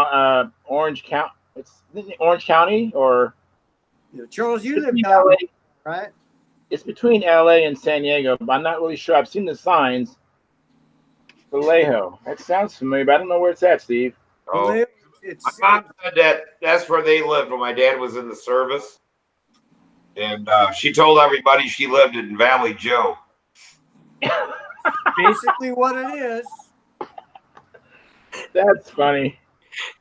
S6: Orange County. Isn't it Orange County or
S7: Charles, you live
S6: between
S7: down
S6: LA.
S7: right?
S6: It's between LA and San Diego, but I'm not really sure. I've seen the signs. Vallejo. That sounds familiar, but I don't know where it's at, Steve.
S8: Oh,
S7: Vallejo,
S8: my mom said that's where they lived when my dad was in the service, and she told everybody she lived in Valley Joe.
S7: basically what it is.
S6: That's funny.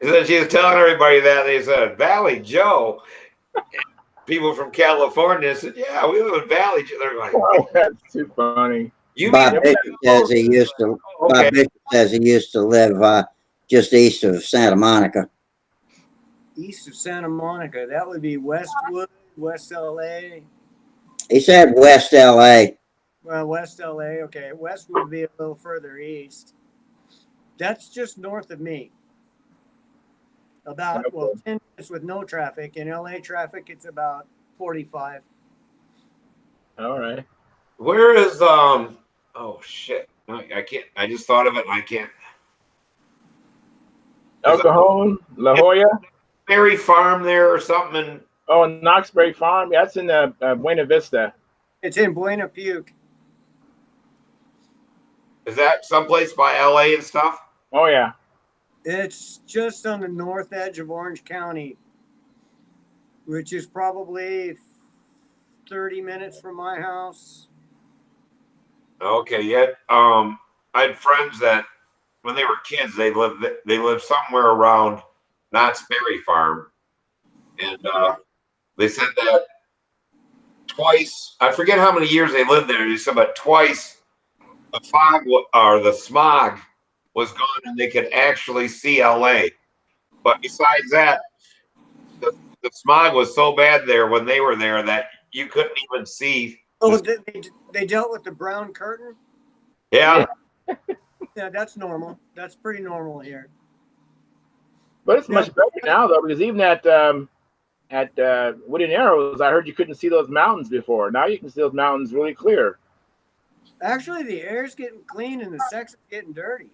S8: And then she was telling everybody that they said Valley Joe. People from California said, "Yeah, we live in Valley Joe." They're like,
S6: Oh, that's too funny.
S8: "You
S1: Bob
S8: mean
S1: Bishop says he used to.
S8: okay.
S1: Bob Bishop says he used to live just east of Santa Monica.
S7: East of Santa Monica. That would be Westwood, West LA.
S1: He said West LA.
S7: Well, West LA. Okay. West would be a little further east. That's just north of me. About 10 minutes with no traffic. In LA traffic, it's about 45.
S6: All right.
S8: Where is oh shit. No, I can't. I just thought of it and I can't.
S6: El Cajon, La Jolla.
S8: Berry Farm there or something. And
S6: Oh, Knoxbury Farm. Yeah, that's in Buena Vista.
S7: It's in Buena Puke.
S8: is that someplace by LA and stuff?
S6: Oh yeah.
S7: It's just on the north edge of Orange County, which is probably 30 minutes from my house.
S8: Okay, yeah. I had friends that when they were kids, they lived somewhere around Knott's Berry Farm, and they said that twice. I forget how many years they lived there. They said, but twice the fog or the smog was gone, and they could actually see LA. But besides that, the smog was so bad there when they were there that you couldn't even see.
S7: Oh, they dealt with the brown curtain?
S8: Yeah.
S7: Yeah, that's normal. That's pretty normal here.
S6: But it's much better now though, because even at Woody and Arrows, I heard you couldn't see those mountains before. Now you can see those mountains really clear.
S7: Actually, the air's getting clean and the sex is getting dirty.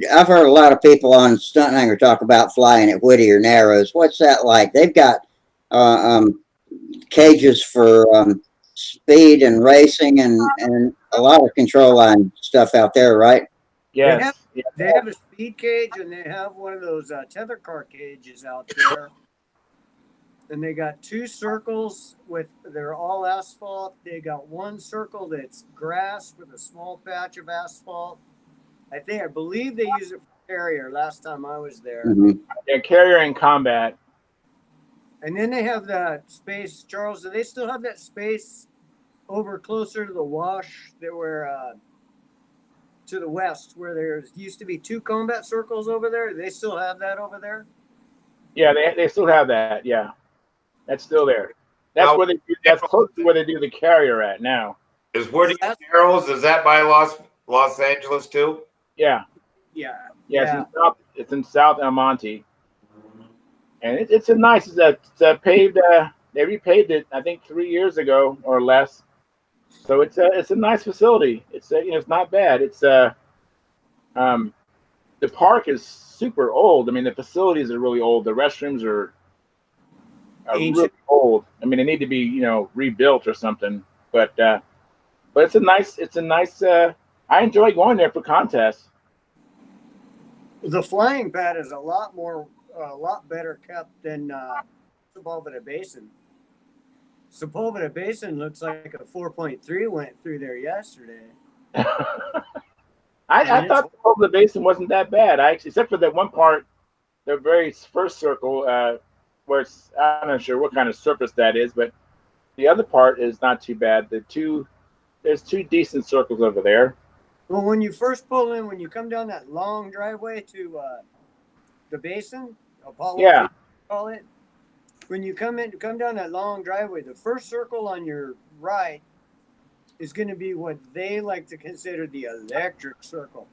S1: I've heard a lot of people on Stunthangar talk about flying at Whittier Narrows. What's that like? They've got cages for speed and racing and a lot of control line stuff out there, right?
S6: Yes.
S7: They have a speed cage and they have one of those tether car cages out there. And they got 2 circles they're all asphalt. They got 1 circle that's grass with a small patch of asphalt. I believe they use it for carrier last time I was there.
S1: Mm-hmm.
S6: Yeah, carrier in combat.
S7: And then they have that space, Charles. Do they still have that space over closer to the wash that were to the west, where there used to be 2 combat circles over there? They still have that over there?
S6: Yeah, they still have that. Yeah, that's still there. That's
S8: Now,
S6: where they do, that's close to where they do the carrier at now.
S8: Is Whittier Narrows, is that by Los Angeles too?
S6: Yeah.
S7: Yeah.
S6: Yeah. It's in South El Monte. And it's a nice, it's a paved, they repaved it, I think 3 years ago or less. So it's a nice facility. It's not bad. The park is super old. I mean, the facilities are really old. The restrooms are really old. I mean, they need to be, rebuilt or something. But it's a nice. I enjoy going there for contests.
S7: The flying pad is a lot better kept than Sepulveda Basin. Sepulveda Basin looks like a 4.3 went through there yesterday.
S6: I thought the basin wasn't that bad. Except for that one part, the very first circle, where I'm not sure what kind of surface that is, but the other part is not too bad. There's 2 decent circles over there.
S7: Well, when you first pull in, when you come down that long driveway to the basin, Apollo,
S6: yeah,
S7: call it. When you come down that long driveway, the first circle on your right is going to be what they like to consider the electric circle.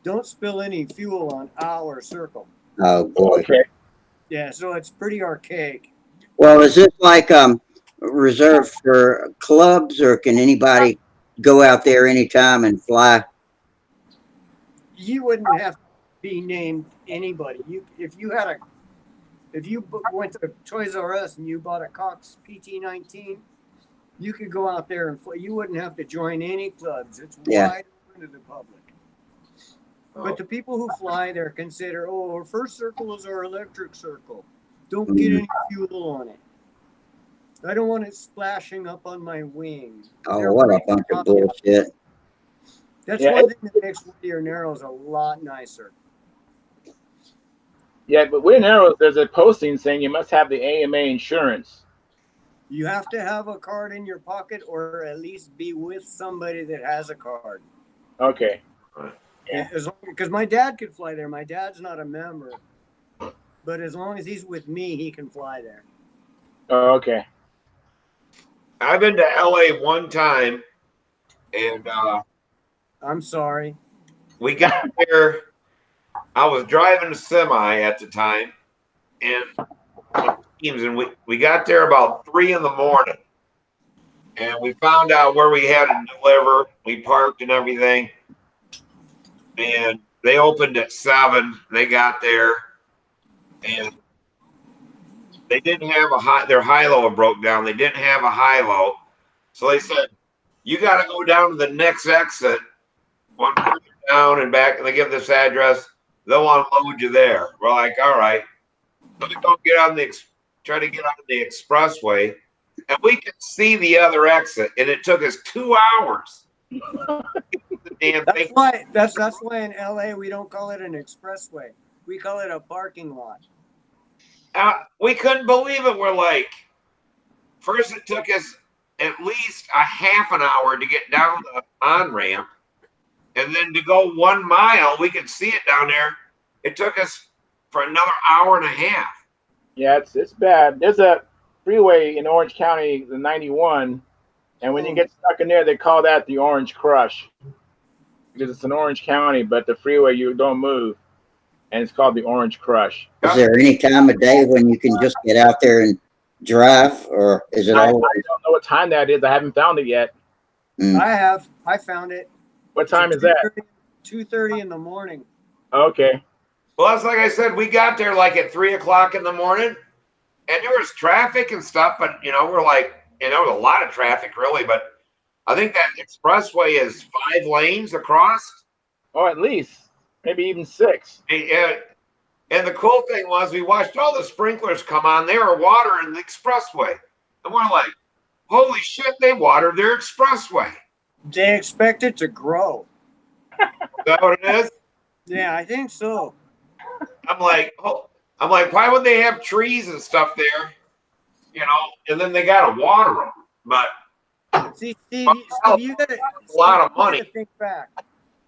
S7: Don't spill any fuel on our circle.
S1: Oh boy.
S6: Okay.
S7: Yeah, so it's pretty archaic.
S1: Well, is this like reserved for clubs, or can anybody go out there anytime and fly?
S7: You wouldn't have to be named anybody. If you went to Toys R Us and you bought a Cox PT-19, you could go out there and fly. You wouldn't have to join any clubs. It's wide open to the public. But the people who fly there consider, our first circle is our electric circle. Don't get any fuel on it. I don't want it splashing up on my wing.
S1: Oh, what a bunch of bullshit.
S7: That's one thing that makes Whittier Narrows a lot nicer.
S6: Yeah, but Whittier Narrows, there's a posting saying you must have the AMA insurance.
S7: You have to have a card in your pocket, or at least be with somebody that has a card.
S6: Okay.
S7: Yeah. Because my dad could fly there. My dad's not a member, but as long as he's with me, he can fly there.
S6: Oh, okay.
S8: I've been to LA one time, and
S7: I'm sorry.
S8: We got there. I was driving a semi at the time, and we got there about 3 a.m, and we found out where we had to deliver. We parked and everything, and they opened at 7. They got there, and they didn't have their high-low broke down. They didn't have a high-low, so they said, "You got to go down to the next exit, one further down and back." And they give this address. They'll unload you there. We're like, all right. So we go try to get on the expressway, and we could see the other exit, and it took us 2 hours.
S7: That's why in LA we don't call it an expressway. We call it a parking lot.
S8: We couldn't believe it. We're like, first it took us at least a half an hour to get down the on-ramp, and then to go 1 mile, we could see it down there. It took us for another hour and a half.
S6: Yeah, it's bad. There's a freeway in Orange County, the 91, and when you get stuck in there, they call that the Orange Crush, because it's in Orange County, but the freeway, you don't move, and it's called the Orange Crush.
S1: Is there any time of day when you can just get out there and drive, or is it
S6: I
S1: all?
S6: don't know what time that is. I haven't found it yet.
S7: I found it.
S6: What time is that?
S7: 2:30 in the morning.
S6: Okay.
S8: Well, that's like I said, we got there like at 3 o'clock in the morning, and there was traffic and stuff, but we're like, there was a lot of traffic really, but I think that expressway is 5 lanes across.
S6: Oh, at least maybe even 6.
S8: And the cool thing was we watched all the sprinklers come on. They were watering the expressway. And we're like, holy shit, they watered their expressway.
S7: They expect it to grow.
S8: Is that what it is?
S7: Yeah, I think so.
S8: I'm like, why would they have trees and stuff there? And then they gotta water them. But
S7: See, Steve, you
S8: a lot of money.
S7: gotta think back.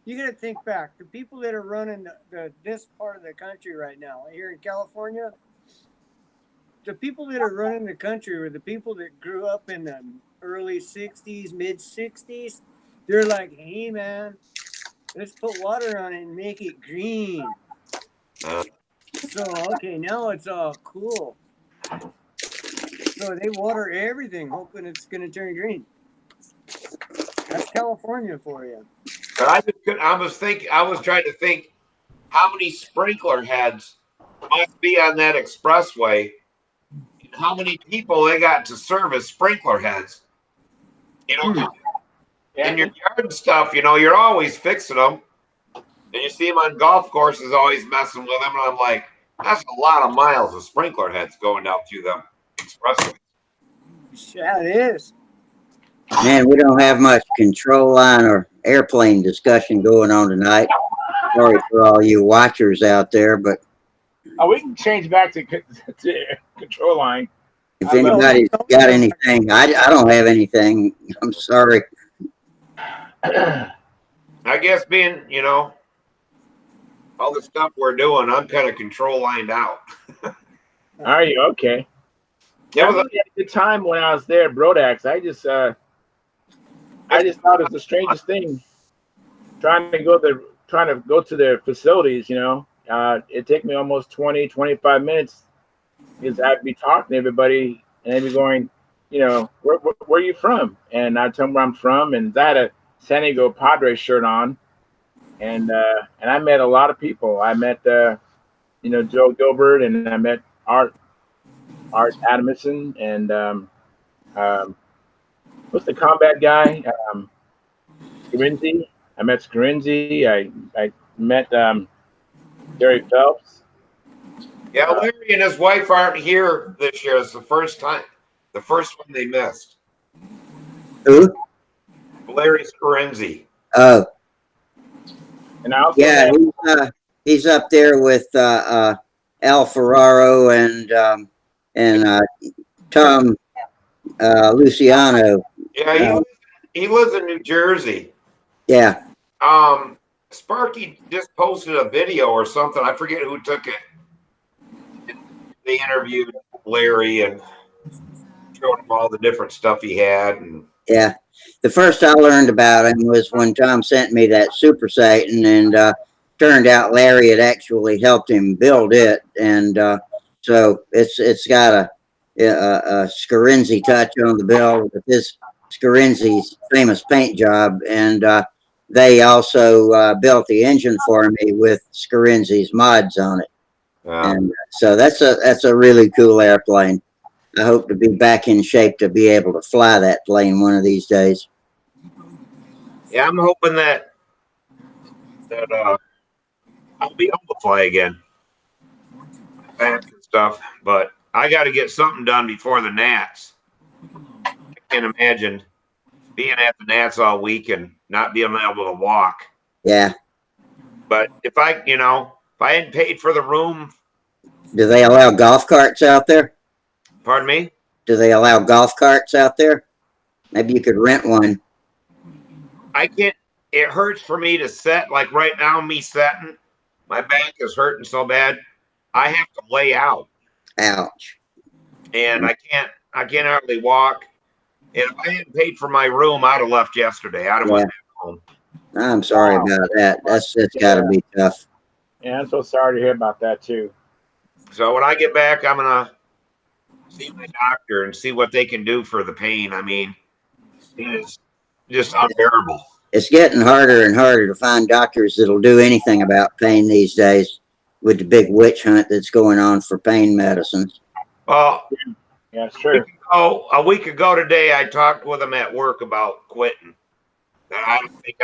S7: You gotta think back. The people that are running this part of the country right now, here in California, the people that are running the country were the people that grew up in the early 60s, mid 60s. They're like, hey man, let's put water on it and make it green. So okay, now it's all cool. So they water everything, hoping it's gonna turn green. That's California for you.
S8: But I was trying to think how many sprinkler heads must be on that expressway, and how many people they got to service sprinkler heads. In your yard and stuff, you're always fixing them, and you see them on golf courses, always messing with them. And I'm like, that's a lot of miles of sprinkler heads going down through them expressways.
S7: Yeah, it is.
S1: Man, we don't have much control line or airplane discussion going on tonight. Sorry for all you watchers out there, but
S6: we can change back to control line.
S1: if anybody's got anything, I don't have anything. I'm sorry.
S8: I guess being, all the stuff we're doing, I'm kind of control lined out.
S6: Are you? Okay. Yeah, I really had a good time when I was there at Brodax. I just thought it was the strangest thing. Trying to go to their facilities, it took me almost 20, 25 minutes because I'd be talking to everybody and they'd be going, where are you from? And I'd tell them where I'm from, and I had a San Diego Padres shirt on, and I met a lot of people. I met Joe Gilbert, and I met Art Adamson, and what's the combat guy? Scarinzi. I met Scarinzi. I met Gary Phelps.
S8: Yeah, Larry and his wife aren't here this year. It's the first one they missed.
S1: Who?
S8: Larry Scarinzi.
S1: Oh.
S6: And I also
S1: he's up there with Al Ferraro and Tom Luciano.
S8: Yeah, he lives in New Jersey.
S1: Yeah.
S8: Sparky just posted a video or something. I forget who took it. They interviewed Larry and showed him all the different stuff he had. And
S1: yeah, the first I learned about him was when Tom sent me that Super Satan, and turned out Larry had actually helped him build it, and so it's got a Scarinzi touch on the build with this Scarinzi's famous paint job, and they also built the engine for me with Scarinzi's mods on it. And so that's a really cool airplane. I hope to be back in shape to be able to fly that plane one of these days.
S8: Yeah, I'm hoping that I'll be able to fly again. Back and stuff, but I got to get something done before the Nats. I can't imagine being at the Nats all week and not being able to walk.
S1: Yeah.
S8: But if I hadn't paid for the room.
S1: Do they allow golf carts out there?
S8: Pardon me?
S1: Do they allow golf carts out there? Maybe you could rent one.
S8: I can't. It hurts for me to set. Like right now, me setting, my back is hurting so bad. I have to lay out.
S1: Ouch.
S8: And I can't hardly walk. And if I hadn't paid for my room, I'd have left yesterday. I'd have went back home.
S1: I'm sorry about that. That's got to be tough.
S6: Yeah, I'm so sorry to hear about that too.
S8: So when I get back, I'm gonna see my doctor and see what they can do for the pain. I mean, it is just unbearable.
S1: It's getting harder and harder to find doctors that'll do anything about pain these days with the big witch hunt that's going on for pain medicines.
S8: Well,
S6: Yeah, sure.
S8: a week ago today, I talked with them at work about quitting. That I don't think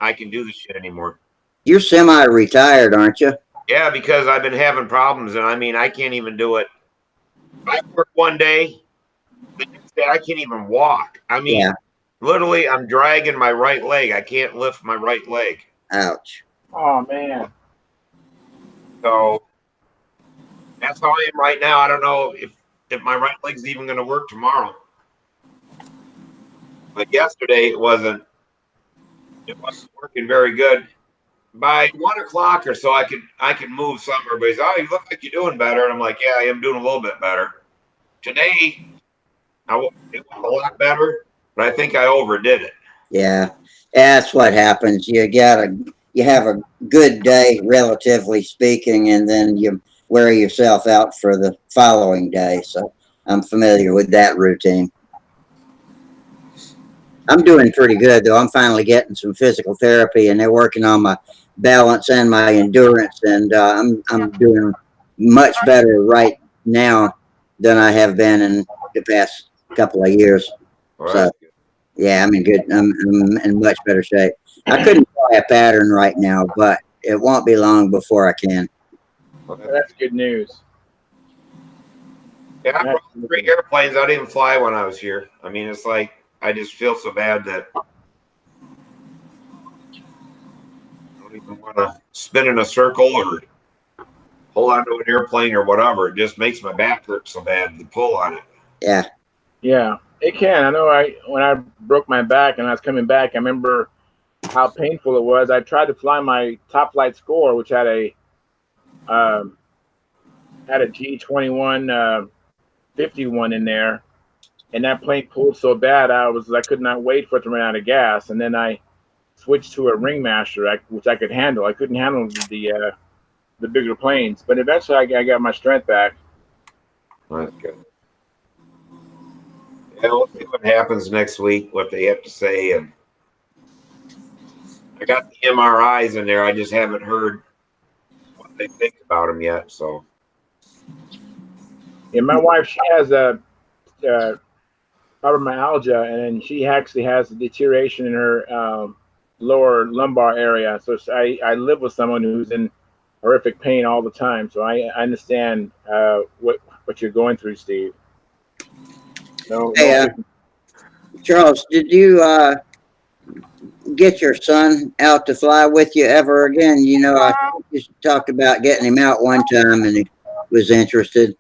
S8: I can do this shit anymore.
S1: You're semi-retired, aren't you?
S8: Yeah, because I've been having problems, and I mean, I can't even do it. I work one day, the next day I can't even walk. I mean,
S1: Yeah.
S8: literally, I'm dragging my right leg. I can't lift my right leg.
S1: Ouch.
S6: Oh man.
S8: So that's how I am right now. I don't know if my right leg's even going to work tomorrow. But yesterday it wasn't working very good. By 1 o'clock or so, I could move some. Everybody's, oh, you look like you're doing better, and I'm like, yeah, I am doing a little bit better. Today, it went a lot better, but I think I overdid it.
S1: Yeah. That's what happens. You have a good day, relatively speaking, and then you wear yourself out for the following day. So I'm familiar with that routine. I'm doing pretty good though. I'm finally getting some physical therapy, and they're working on my balance and my endurance, and I'm doing much better right now than I have been in the past couple of years.
S8: All
S1: So
S8: right.
S1: yeah, I'm in good. I'm in much better shape. I couldn't fly a pattern right now, but it won't be long before I can.
S6: That's good news.
S8: Yeah, I brought 3 airplanes. I didn't fly when I was here. I mean, it's like I just feel so bad that I don't even want to spin in a circle or hold on to an airplane or whatever. It just makes my back hurt so bad to pull on it.
S1: Yeah.
S6: Yeah, it can. I know. When I broke my back and I was coming back, I remember how painful it was. I tried to fly my top flight score, which um, had a G21 51 in there, and that plane pulled so bad I could not wait for it to run out of gas, and then I switched to a ringmaster, which I could handle. I couldn't handle the bigger planes, but eventually I got my strength back.
S8: That's good. Yeah, we'll see what happens next week, what they have to say. And I got the MRIs in there. I just haven't heard what they think about them yet. So,
S6: Yeah, my wife, she has a fibromyalgia, and then she actually has a deterioration in her lower lumbar area. So I live with someone who's in horrific pain all the time. So I understand what you're going through, Steve. No,
S1: Hey, Charles, did you get your son out to fly with you ever again? You know, I just talked about getting him out one time, and he was interested.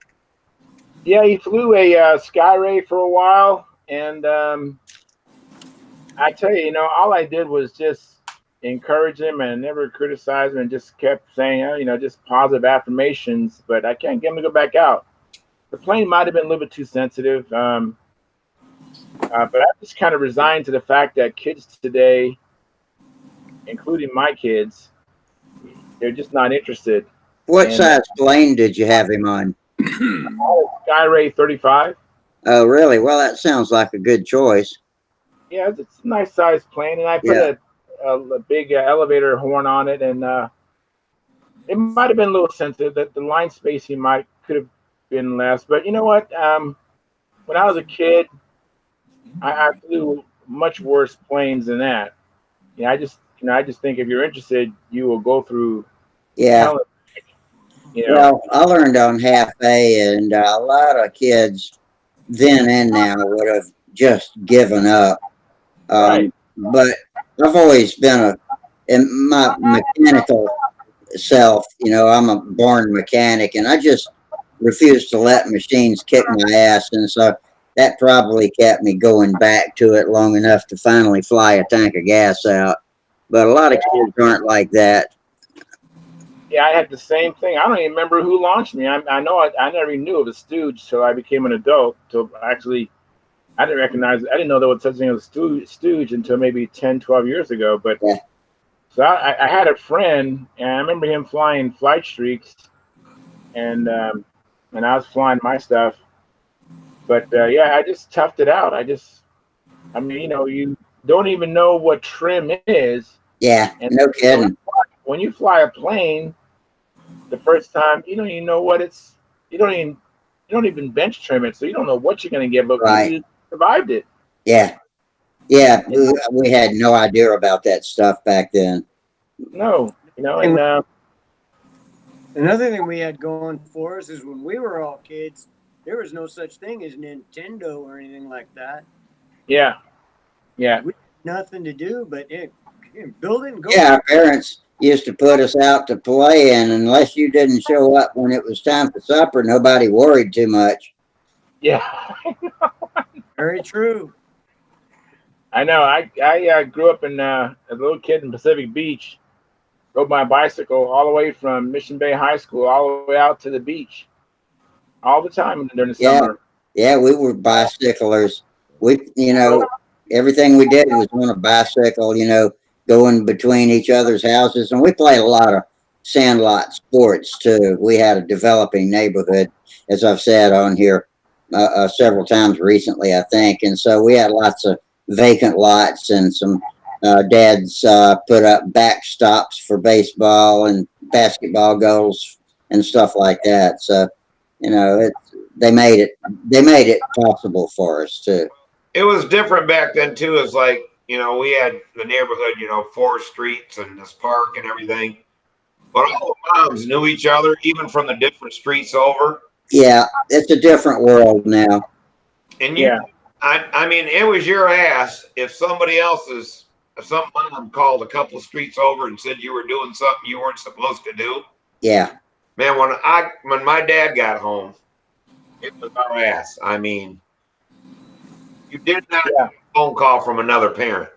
S6: Yeah, he flew a Skyray for a while, and I tell you, all I did was just encourage him and never criticize him, and just kept saying, just positive affirmations. But I can't get him to go back out. The plane might have been a little bit too sensitive, but I just kind of resigned to the fact that kids today, including my kids, they're just not interested.
S1: What size plane did you have him on?
S6: Skyray 35.
S1: Oh, really? Well, that sounds like a good choice.
S6: Yeah, it's a nice sized plane, and I put a big elevator horn on it, and it might have been a little sensitive. That the line spacing could have been less, but you know what? When I was a kid, I flew much worse planes than that. I just think if you're interested, you will go through.
S1: Yeah. Well, I learned on half A, and a lot of kids then and now would have just given up.
S6: Right.
S1: But I've always been in my mechanical self, I'm a born mechanic, and I just refuse to let machines kick my ass. And so that probably kept me going back to it long enough to finally fly a tank of gas out. But a lot of kids aren't like that.
S6: Yeah, I had the same thing. I don't even remember who launched me. I know I never even knew of a stooge till I became an adult. Till actually, I didn't recognize. I didn't know there was such a thing as a stooge until maybe 10, 12 years ago. But so I had a friend, and I remember him flying flight streaks, and I was flying my stuff, But yeah, I just toughed it out. I mean, you know, you don't even know what trim is,
S1: Yeah,
S6: and
S1: no kidding.
S6: when you fly a plane the first time, you don't even know what it's. You don't even bench trim it, so you don't know what you're going to get. But
S1: Right.
S6: you survived it.
S1: Yeah. Yeah. We had no idea about that stuff back then.
S6: No, you know,
S7: And
S6: and
S7: another thing we had going for us is when we were all kids, there was no such thing as Nintendo or anything like that.
S6: yeah, yeah,
S7: We had nothing to do but build it and go.
S1: Yeah, our parents used to put us out to play, and unless you didn't show up when it was time for supper, nobody worried too much.
S6: yeah.
S7: Very true.
S6: I know. I grew up in a little kid in Pacific Beach. Rode my bicycle all the way from Mission Bay High School all the way out to the beach, all the time during the
S1: Yeah.
S6: summer.
S1: Yeah, we were bicyclers. Everything we did was on a bicycle, going between each other's houses. And we played a lot of sandlot sports too. We had a developing neighborhood, as I've said on here several times recently, I think. And so we had lots of vacant lots, and some dads put up backstops for baseball and basketball goals and stuff like that. So, they made it possible for us too.
S8: It was different back then too. It's like, we had the neighborhood, 4 streets and this park and everything. But all the moms knew each other, even from the different streets over.
S1: Yeah, it's a different world now.
S8: And
S6: Yeah,
S8: I mean, it was your ass if if some mom called a couple of streets over and said you were doing something you weren't supposed to do.
S1: Yeah,
S8: Man, when my dad got home, it was our ass. I mean, you did not
S6: yeah,
S8: get a phone call from another parent.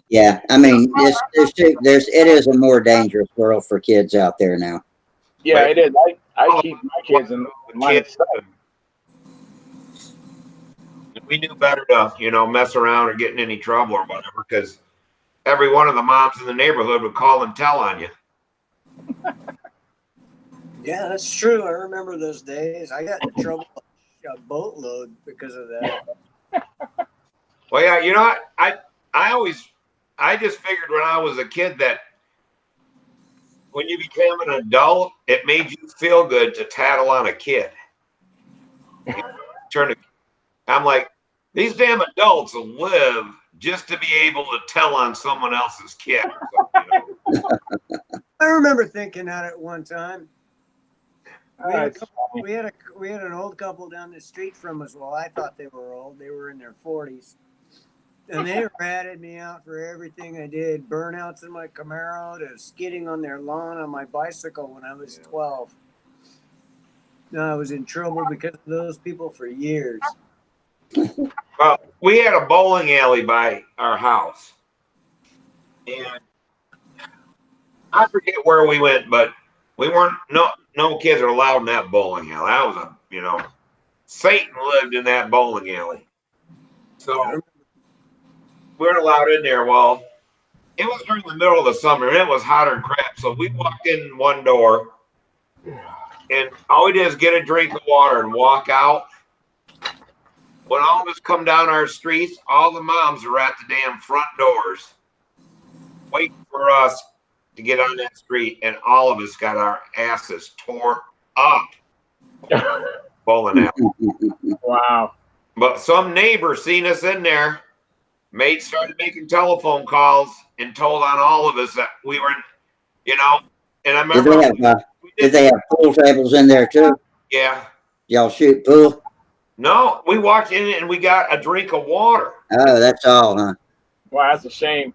S1: yeah. I mean, it is a more dangerous world for kids out there now.
S6: yeah.
S8: But
S6: It is. I keep my kids in line of
S8: kids,
S6: sight.
S8: we knew better to, mess around or get in any trouble or whatever, because every one of the moms in the neighborhood would call and tell on you.
S7: Yeah, that's true. I remember those days. I got in trouble a boatload because of that.
S8: Well, yeah, what? I just figured when I was a kid that when you became an adult, it made you feel good to tattle on a kid. I'm like, these damn adults live just to be able to tell on someone else's kid.
S7: I remember thinking that at one time.
S6: It's
S7: We had an old couple down the street from us. Well, I thought they were old. They were in their 40s. And they ratted me out for everything I did. Burnouts in my Camaro to skidding on their lawn on my bicycle when I was 12. No, I was in trouble because of those people for years.
S8: Well, we had a bowling alley by our house. And I forget where we went, but we weren't, no kids are allowed in that bowling alley. That was Satan lived in that bowling alley. So we weren't allowed in there. Well, it was during the middle of the summer and it was hotter than crap. So we walked in one door and all we did is get a drink of water and walk out. When all of us come down our streets, all the moms are at the damn front doors waiting for us to get on that street, and all of us got our asses tore up bowling alley.
S6: wow.
S8: But some neighbor seen us in there, started making telephone calls and told on all of us that we were, and I remember
S1: Did they have pool tables in there too?
S8: Yeah.
S1: Y'all shoot pool?
S8: No, we walked in and we got a drink of water.
S1: Oh, that's all, huh?
S6: Wow, that's a shame.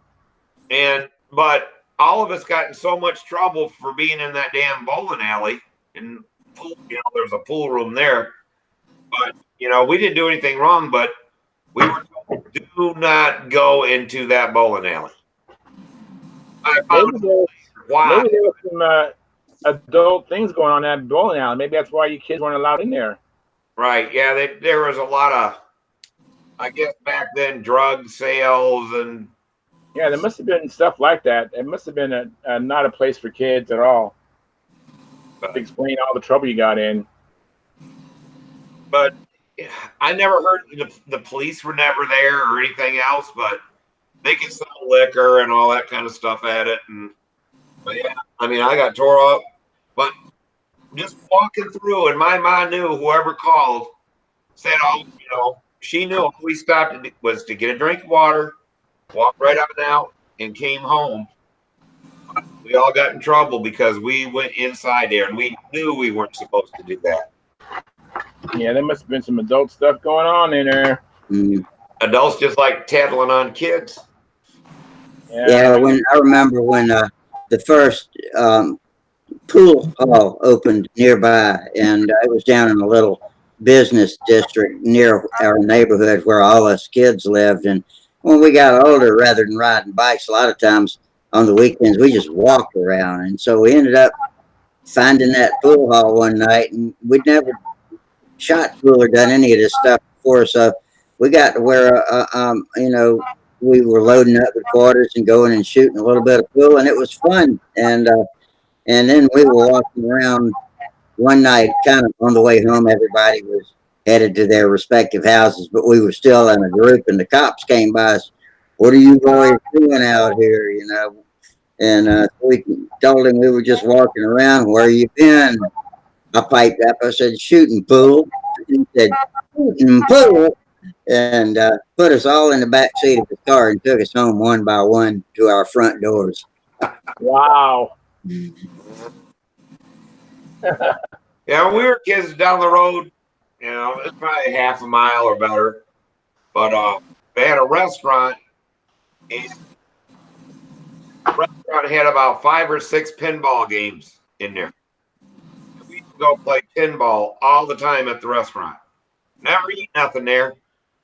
S8: But all of us got in so much trouble for being in that damn bowling alley, and there's a pool room there. But we didn't do anything wrong. But we were told, do not go into that bowling alley. I found why.
S6: Maybe there was some adult things going on in that bowling alley. Maybe that's why you kids weren't allowed in there.
S8: Right? Yeah, there was a lot of, I guess back then, drug sales and.
S6: Yeah, there must have been stuff like that. It must have been not a place for kids at all. To explain all the trouble you got in.
S8: But I never heard the police were never there or anything else, but they could sell liquor and all that kind of stuff at it. And but yeah, I mean, I got tore up, but just walking through, and my mom knew whoever called said, "Oh, she knew all we stopped was to get a drink of water, walk right up and out, and came home." We all got in trouble because we went inside there, and we knew we weren't supposed to do that.
S6: Yeah, there must have been some adult stuff going on in there.
S1: Mm.
S8: Adults just like tattling on kids.
S1: Yeah, when I remember when the first pool hall opened nearby, and it was down in a little business district near our neighborhood where all us kids lived. And when we got older, rather than riding bikes, a lot of times on the weekends we just walked around. And so we ended up finding that pool hall one night, and we'd never shot pool or done any of this stuff before. So we got to where, we were loading up the quarters and going and shooting a little bit of pool, and it was fun. And then we were walking around one night, kind of on the way home. Everybody was headed to their respective houses, but we were still in a group, and the cops came by us. "What are you boys doing out here?" And we told him we were just walking around. "Where you been?" I piped up. I said, "Shooting pool." He said, "Shooting pool," and put us all in the back seat of the car and took us home one by one to our front doors.
S6: Wow.
S8: Yeah, when we were kids down the road, it's probably half a mile or better. But they had a restaurant, and the restaurant had about 5 or 6 pinball games in there. We used to go play pinball all the time at the restaurant. Never eat nothing there.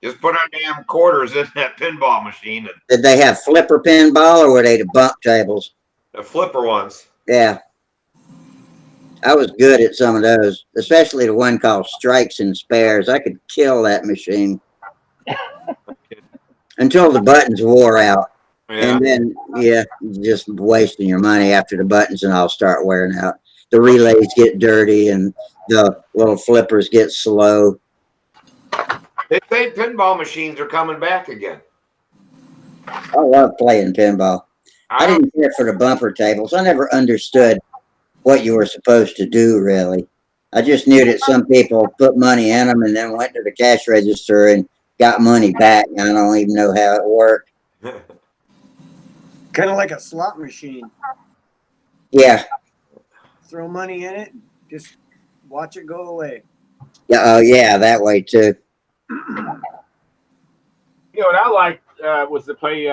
S8: Just put our damn quarters in that pinball machine. And
S1: Did they have flipper pinball, or were they the bump tables?
S8: the flipper ones.
S1: Yeah. I was good at some of those, especially the one called Strikes and Spares. I could kill that machine until the buttons wore out.
S8: Yeah.
S1: And then, just wasting your money after the buttons and all start wearing out. The relays get dirty and the little flippers get slow.
S8: They say pinball machines are coming back again.
S1: I love playing pinball. I didn't care for the bumper tables. I never understood what you were supposed to do, really. I just knew that some people put money in them and then went to the cash register and got money back. I don't even know how it worked.
S7: Kind of like a slot machine.
S1: Yeah.
S7: Throw money in it, just watch it go away.
S1: Yeah. Oh, yeah, that way too.
S6: What I liked was to play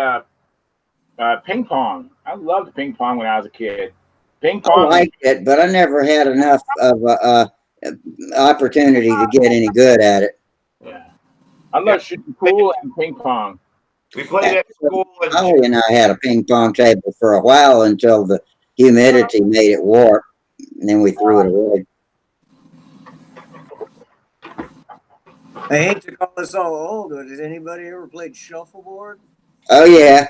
S6: ping pong. I loved ping pong when I was a kid. Ping pong.
S1: I liked it, but I never had enough of opportunity to get any good at it.
S6: Yeah. I love shooting pool and ping pong.
S8: We played at school.
S1: Holly and I had a ping pong table for a while until the humidity made it warp, and then we threw it away.
S7: I hate to call us all old, but has anybody ever played shuffleboard?
S1: Oh, yeah.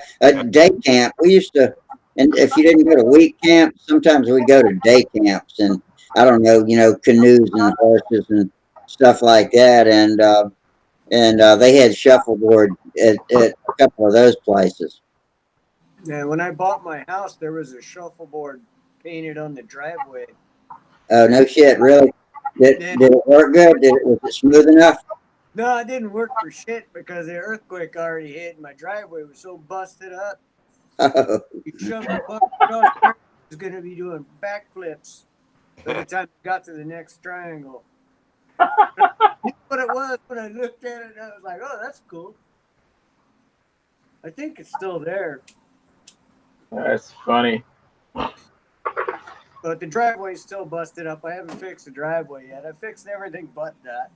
S1: Day camp. We used to, and if you didn't go to week camp, sometimes we'd go to day camps, and I don't know, canoes and horses and stuff like that. And they had shuffleboard at a couple of those places.
S7: Yeah, when I bought my house, there was a shuffleboard painted on the driveway.
S1: Oh, no shit, really? Did it work good? Was it smooth enough?
S7: No, it didn't work for shit because the earthquake already hit and my driveway was so busted up.
S1: Oh.
S7: You shoved the bucket across there, it was going to be doing backflips by the time it got to the next triangle. What it was when I looked at it, I was like, "Oh, that's cool." I think it's still there.
S6: That's funny.
S7: But the driveway's still busted up. I haven't fixed the driveway yet. I fixed everything but that.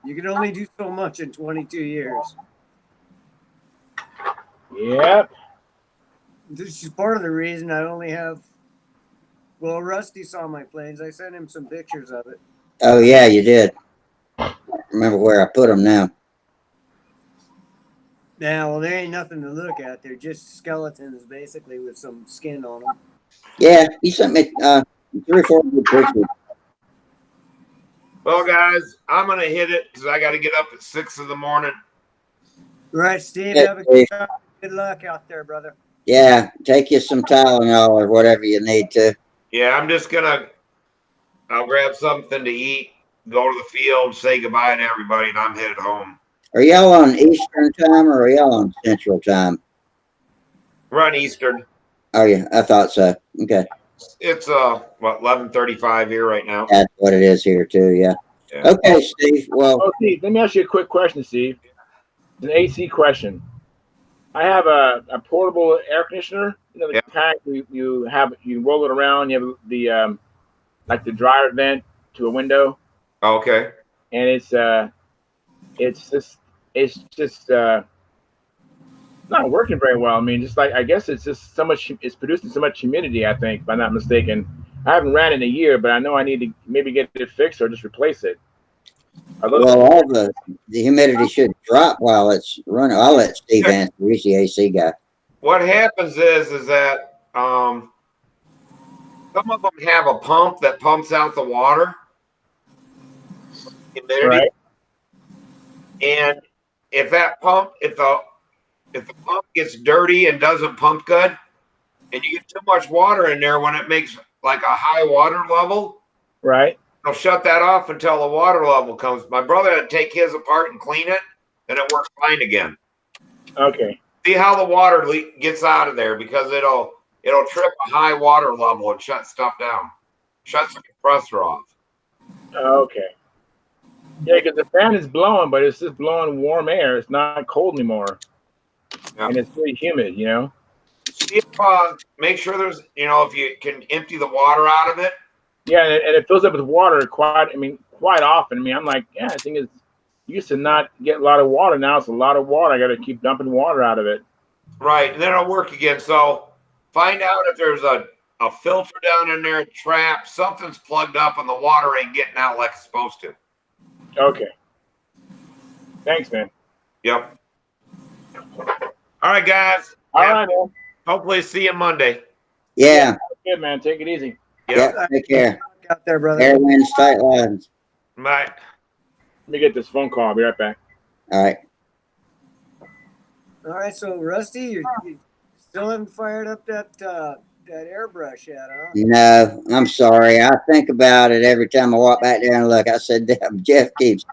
S7: You can only do so much in 22 years.
S6: Yep.
S7: This is part of the reason I only have. Well, Rusty saw my planes. I sent him some pictures of it.
S1: Oh, yeah, you did. I remember where I put them now.
S7: Yeah, well, there ain't nothing to look at. They're just skeletons, basically, with some skin on them.
S1: Yeah, he sent me 3 or 4 good pictures.
S8: Well, guys, I'm gonna hit it because I got to get up at 6 in the morning.
S7: Right, Steve.
S1: Hey,
S7: Have a
S1: Steve.
S7: good luck out there, brother.
S1: Yeah, take you some Tylenol or whatever you need to.
S8: Yeah, I'll grab something to eat, go to the field, say goodbye to everybody, and I'm headed home.
S1: Are y'all on Eastern time or are y'all on Central time?
S8: Run Eastern.
S1: Oh yeah, I thought so. Okay,
S8: It's what 11:35 here right now.
S1: that's what it is here too. Yeah.
S8: Yeah.
S1: Okay, Steve. Well,
S6: Oh, Steve, let me ask you a quick question, Steve. It's an AC question. I have a portable air conditioner. You know, the
S8: Yeah.
S6: pack you roll it around. You have the like the dryer vent to a window,
S8: Okay.
S6: and it's just not working very well. I mean, just like I guess it's just so much. It's producing so much humidity. I think, if I'm not mistaken. I haven't ran it in a year, but I know I need to maybe get it fixed or just replace it. Are those
S1: all the humidity should drop while it's running. I'll let Steve answer. He's the AC guy.
S8: What happens is that some of them have a pump that pumps out the water, humidity,
S6: right?
S8: and if that pump, if the pump gets dirty and doesn't pump good, and you get too much water in there when it makes like a high water level,
S6: Right.
S8: it'll shut that off until the water level comes. My brother had to take his apart and clean it, and it works fine again.
S6: Okay.
S8: See how the water gets out of there because it'll trip a high water level and shut stuff down, shuts the compressor off.
S6: Okay. Yeah, because the fan is blowing, but it's just blowing warm air. It's not cold anymore,
S8: Yeah.
S6: and it's really humid. You know.
S8: See if make sure there's if you can empty the water out of it.
S6: Yeah, and it fills up with water quite. I mean, quite often. I mean, I'm like, yeah, I think it's used to not get a lot of water. Now it's a lot of water. I got to keep dumping water out of it.
S8: Right, and then it'll work again. So find out if there's a filter down in there, trap, something's plugged up and the water ain't getting out like it's supposed to.
S6: Okay. Thanks, man.
S8: Yep. All right, guys.
S6: All right, man.
S8: Hopefully see you Monday.
S1: Yeah.
S6: Good, man. Take it easy.
S8: Yep.
S1: Yeah. Take care.
S7: Out there, brother.
S1: Air winds, tight lines.
S8: Bye.
S6: Let me get this phone call. I'll be right back.
S1: All right.
S7: All right, so Rusty, you still haven't fired up that airbrush yet, huh?
S1: No, I'm sorry. I think about it every time I walk back there and look. I said, "Damn, Jeff keeps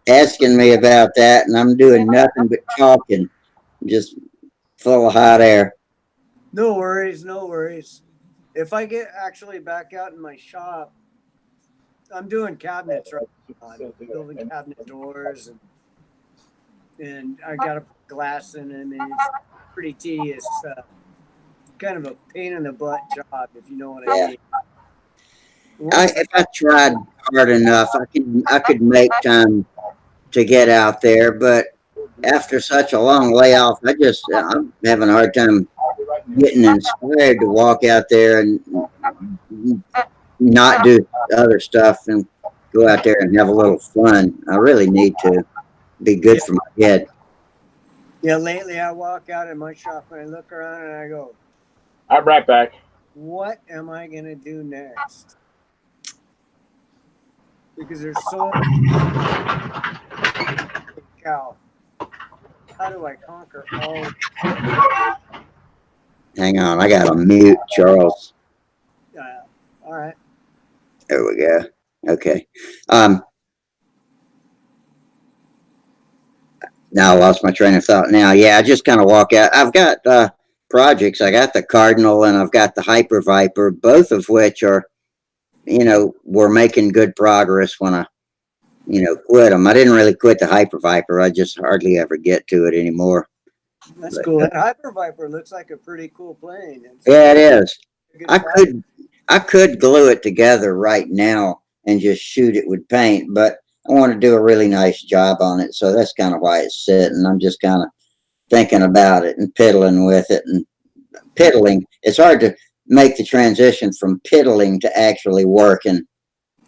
S1: asking me about that, and I'm doing nothing but talking, just full of hot air."
S7: No worries, no worries. If I get actually back out in my shop, I'm doing cabinets right now. I'm building cabinet doors and I got to put glass in them, and it's pretty tedious. Kind of a pain in the butt job, if you know what I mean.
S1: If I tried hard enough, I could make time to get out there, but after such a long layoff, I'm having a hard time getting inspired to walk out there and not do other stuff and go out there and have a little fun. I really need to be good for my head.
S7: Yeah, lately I walk out in my shop and I look around and I go,
S6: I'll be right back.
S7: what am I going to do next? Because there's so cow. How do I conquer all?
S1: Hang on, I got to mute Charles.
S7: All right.
S1: There we go. Okay. Now I lost my train of thought. Now, yeah, I just kind of walk out. I've got projects. I got the Cardinal and I've got the Hyper Viper, both of which are, we're making good progress when I, quit them. I didn't really quit the Hyper Viper. I just hardly ever get to it anymore.
S7: That's cool. That Hyper Viper looks like a pretty cool plane.
S1: Yeah, it is.
S7: I
S1: I could glue it together right now and just shoot it with paint, but I want to do a really nice job on it. So that's kind of why it's sitting. I'm just kind of thinking about it and piddling with it and piddling. It's hard to make the transition from piddling to actually working.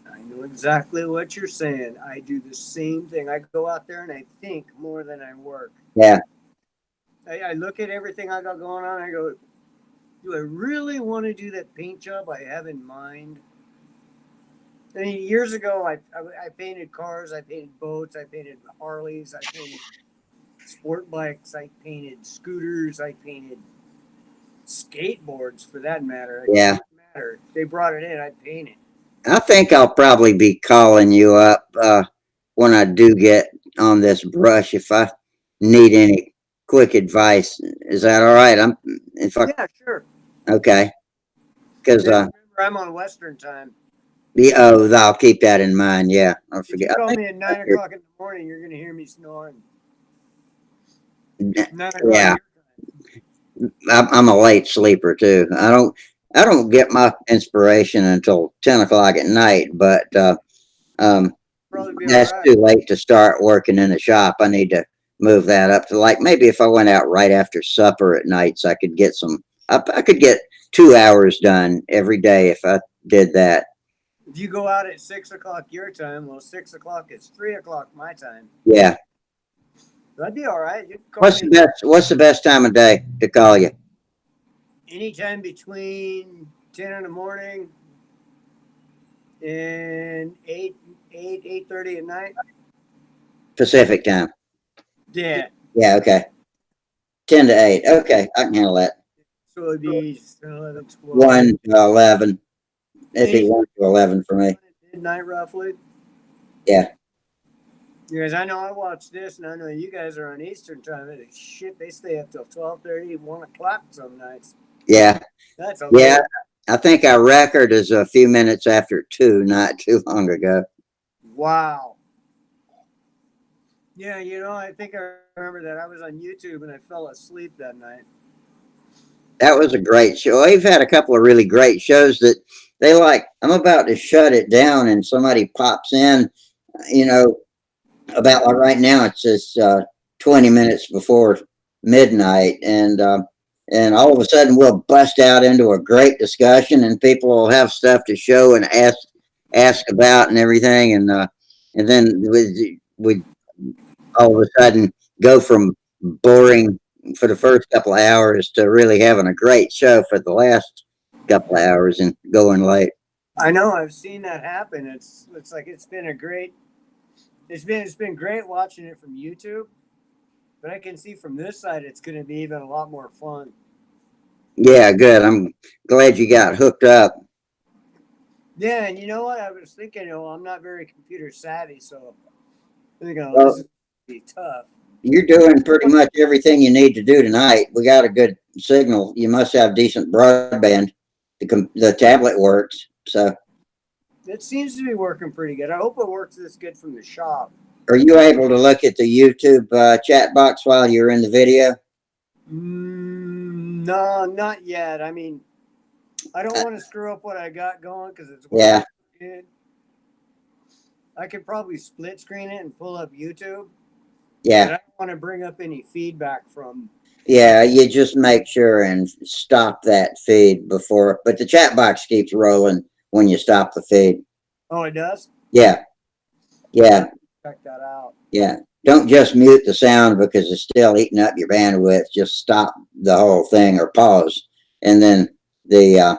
S7: I know exactly what you're saying. I do the same thing. I go out there and I think more than I work.
S1: Yeah.
S7: I look at everything I got going on. I go, do I really want to do that paint job I have in mind? I mean, years ago, I painted cars, I painted boats, I painted Harleys, I painted sport bikes, I painted scooters, I painted skateboards for that matter. It
S1: Yeah.
S7: didn't matter. If they brought it in, I'd paint it.
S1: I think I'll probably be calling you up when I do get on this brush if I need any quick advice. Is that all right?
S7: Yeah, sure.
S1: Okay. Because
S7: Just remember, I'm on Western time.
S1: I'll keep that in mind. Yeah, I'll
S7: If you
S1: forget.
S7: call me at 9 o'clock in the morning, you're going to hear me snoring. 9 o'clock
S1: Yeah,
S7: your time.
S1: I'm a late sleeper too. I don't get my inspiration until 10 o'clock at night, but
S7: Probably be all
S1: that's
S7: right.
S1: too late to start working in the shop. I need to move that up to like maybe if I went out right after supper at nights, I could get some. I could get 2 hours done every day if I did that.
S7: If you go out at 6 o'clock your time, well, 6 o'clock is 3 o'clock my time.
S1: Yeah.
S7: That'd be all right. You can call me
S1: What's the best time of day to call you?
S7: anytime between 10 in the morning and 8:30 at night.
S1: Pacific time.
S7: Yeah.
S1: Yeah. Okay. 10 to 8. Okay, I can handle that.
S7: So it'd be 11, 12.
S1: 1 to 11. It'd be
S7: Any-
S1: 1 to 11 for me.
S7: Midnight, roughly.
S1: Yeah.
S7: Because I know I watch this, and I know you guys are on Eastern time. And shit, they stay up till 12:30, 1 o'clock some nights.
S1: Yeah.
S7: That's a
S1: Yeah.
S7: lot.
S1: I think our record is a few minutes after 2, not too long ago.
S7: Wow. Yeah, I think I remember that. I was on YouTube and I fell asleep that night.
S1: That was a great show. We've had a couple of really great shows that they like. I'm about to shut it down, and somebody pops in, you know, about like right now. It's just 20 minutes before midnight, and all of a sudden we'll bust out into a great discussion, and people will have stuff to show and ask about and everything, and then we all of a sudden go from boring for the first couple of hours to really having a great show for the last couple of hours and going late.
S7: I know I've seen that happen. It's like it's been great watching it from YouTube, but I can see from this side it's going to be even a lot more fun.
S1: Yeah, good. I'm glad you got hooked up.
S7: Yeah, and you know what? I was thinking, I'm not very computer savvy, so I'm thinking,
S1: Well,
S7: this is going to be tough.
S1: you're doing pretty much everything you need to do tonight. We got a good signal. You must have decent broadband. The tablet works. So,
S7: It seems to be working pretty good. I hope it works this good from the shop.
S1: are you able to look at the YouTube chat box while you're in the video?
S7: No, not yet. I mean, I don't want to screw up what I got going because it's
S1: Yeah.
S7: good. I could probably split screen it and pull up YouTube.
S1: Yeah.
S7: But I don't want to bring up any feedback from.
S1: Yeah, you just make sure and stop that feed before, but the chat box keeps rolling when you stop the feed.
S7: Oh, it does?
S1: Yeah. Yeah.
S7: Check that out.
S1: Yeah. Don't just mute the sound because it's still eating up your bandwidth. Just stop the whole thing or pause. And then the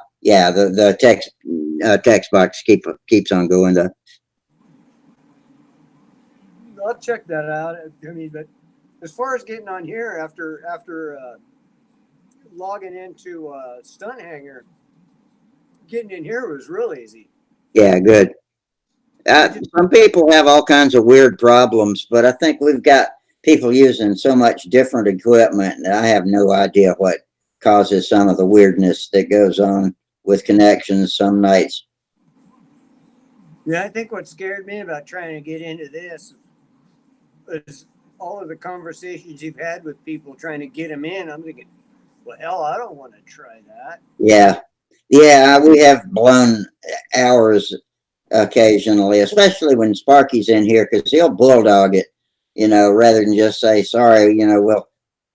S1: text box keeps on going though.
S7: I'll check that out. I mean, but as far as getting on here after logging into Stunthangar, getting in here was real easy.
S1: Yeah, good. Some people have all kinds of weird problems, but I think we've got people using so much different equipment that I have no idea what causes some of the weirdness that goes on with connections some nights.
S7: Yeah, I think what scared me about trying to get into this is all of the conversations you've had with people trying to get them in. I'm thinking, well, hell, I don't want to try that.
S1: Yeah. Yeah, we have blown hours occasionally, especially when Sparky's in here, because he'll bulldog it, rather than just say, sorry, we'll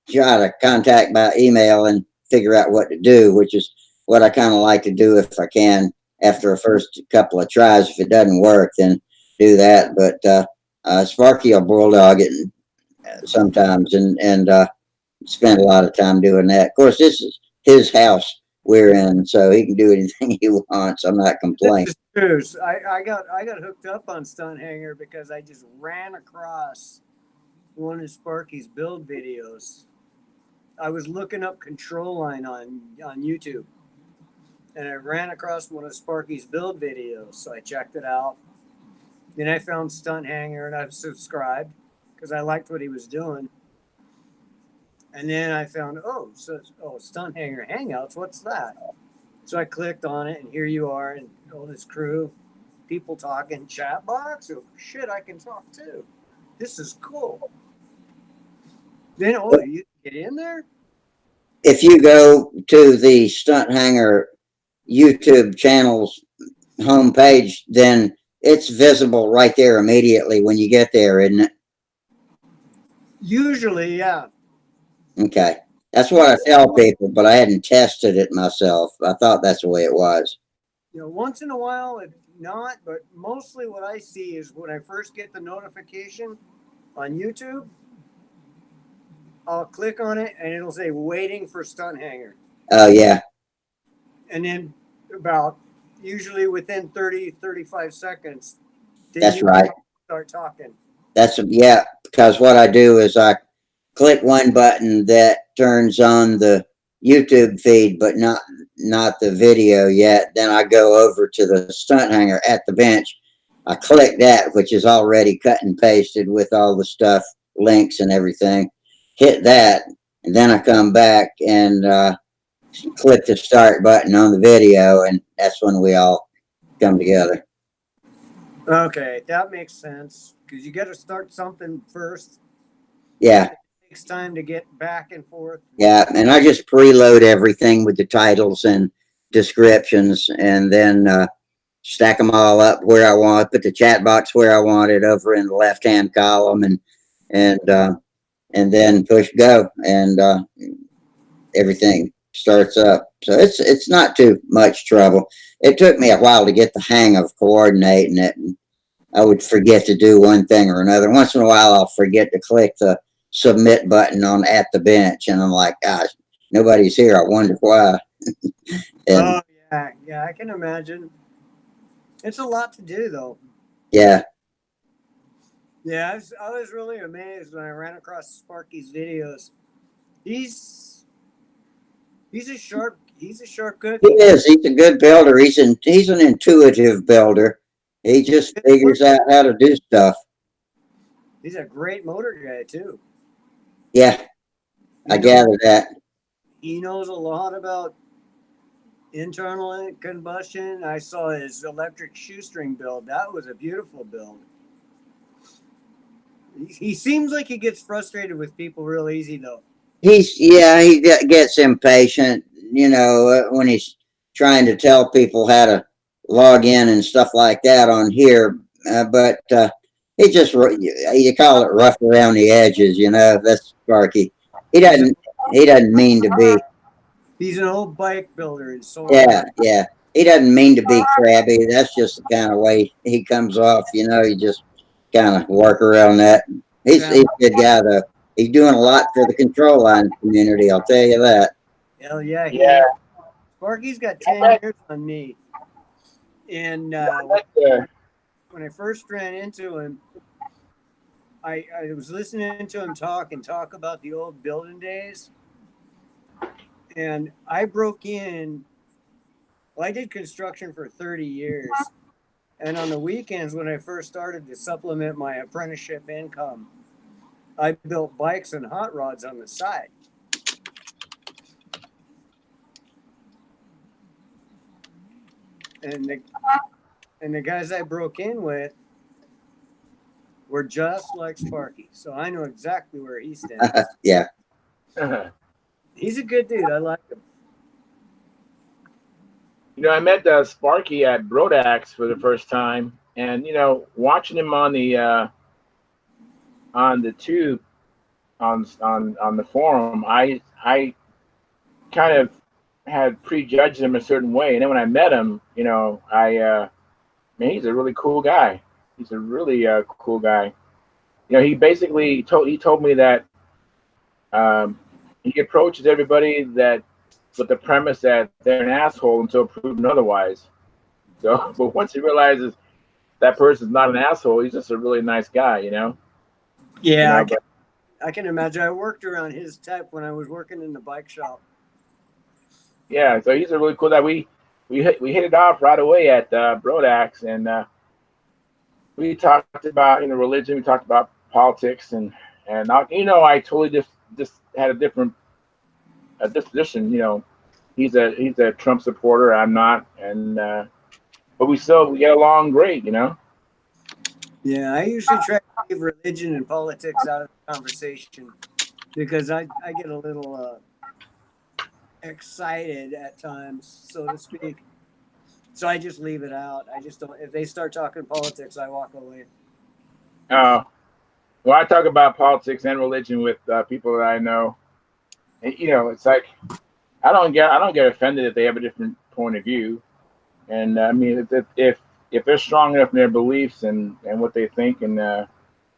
S1: try to contact by email and figure out what to do, which is what I kind of like to do if I can after a first couple of tries. If it doesn't work, then do that. But Sparky will bulldog it sometimes and spend a lot of time doing that. Of course, this is his house we're in, so he can do anything he wants. I'm not complaining.
S7: This is true. I got hooked up on Stunthangar because I just ran across one of Sparky's build videos. I was looking up control line on YouTube, and I ran across one of Sparky's build videos. So I checked it out. Then I found Stunthangar, and I've subscribed because I liked what he was doing. And then I found Stunthangar Hangouts. What's that? So I clicked on it, and here you are, and all this crew, people talking, chat box. Oh, shit, I can talk too. This is cool. Then, you get in there?
S1: If you go to the Stunthangar YouTube channel's homepage, then it's visible right there immediately when you get there, isn't it?
S7: Usually, yeah.
S1: Okay. That's what I tell people, but I hadn't tested it myself. I thought that's the way it was.
S7: Once in a while, it's not, but mostly what I see is when I first get the notification on YouTube, I'll click on it and it'll say waiting for Stunthangar.
S1: Oh, yeah.
S7: And then about usually within 35 seconds,
S1: That's right.
S7: Start talking.
S1: Yeah, because what I do is I click one button that turns on the YouTube feed, but not the video yet. Then I go over to the Stunthangar at the bench. I click that, which is already cut and pasted with all the stuff, links and everything. Hit that, and then I come back and click the start button on the video, and that's when we all come together.
S7: Okay, that makes sense because you got to start something first.
S1: Yeah.
S7: It takes time to get back and forth.
S1: Yeah, and I just preload everything with the titles and descriptions, and then stack them all up where I want. Put the chat box where I want it, over in the left-hand column, and then push go, and everything starts up. So it's not too much trouble. It took me a while to get the hang of coordinating it, and I would forget to do one thing or another. Once in a while, I'll forget to click the submit button on at the bench, and I'm like, gosh, nobody's here. I wonder why.
S7: Oh yeah, I can imagine. It's a lot to do though.
S1: Yeah.
S7: Yeah, I was really amazed when I ran across Sparky's videos. He's a sharp cookie.
S1: He is. He's a good builder. He's an intuitive builder. He just figures out how to do stuff.
S7: He's a great motor guy too.
S1: Yeah, I gather that.
S7: He knows a lot about internal combustion. I saw his electric shoestring build. That was a beautiful build. He seems like he gets frustrated with people real easy though.
S1: He gets impatient, when he's trying to tell people how to log in and stuff like that on here. But he just, you call it rough around the edges, that's Sparky. He doesn't mean to be.
S7: He's an old bike builder. And so
S1: yeah. He doesn't mean to be crabby. That's just the kind of way he comes off, you just kind of work around that. He's a good guy though. He's doing a lot for the control line community, I'll tell you that.
S7: Hell yeah. Yeah. Sparky's got 10 years on me. And when I first ran into him, I was listening to him talk about the old building days. And I broke in. Well, I did construction for 30 years. And on the weekends, when I first started to supplement my apprenticeship income, I built bikes and hot rods on the side. And the guys I broke in with were just like Sparky. So I know exactly where he stands.
S1: Yeah.
S7: He's a good dude. I like him.
S6: I met Sparky at Brodax for the first time, and watching him on the tube on the forum, I kind of had prejudged him a certain way, and then when I met him, man, he's a really cool guy. He's a really cool guy. He basically told me that he approaches everybody that with the premise that they're an asshole until proven otherwise. So, but once he realizes that person's not an asshole, he's just a really nice guy, you know.
S7: Yeah,
S6: You know,
S7: I can imagine. I worked around his type when I was working in the bike shop.
S6: yeah, so he's a really cool guy. We hit it off right away at Brodax, and we talked about religion. We talked about politics, and I totally just had a different disposition. You know, he's a Trump supporter. I'm not, and but we get along great. You know.
S7: Yeah, I usually try to leave religion and politics out of the conversation because I get a little excited at times, so to speak. So I just leave it out. I just don't. If they start talking politics, I walk away.
S6: Well, I talk about politics and religion with people that I know. And, it's like I don't get offended if they have a different point of view. And I mean, if they're strong enough in their beliefs and what they think, and as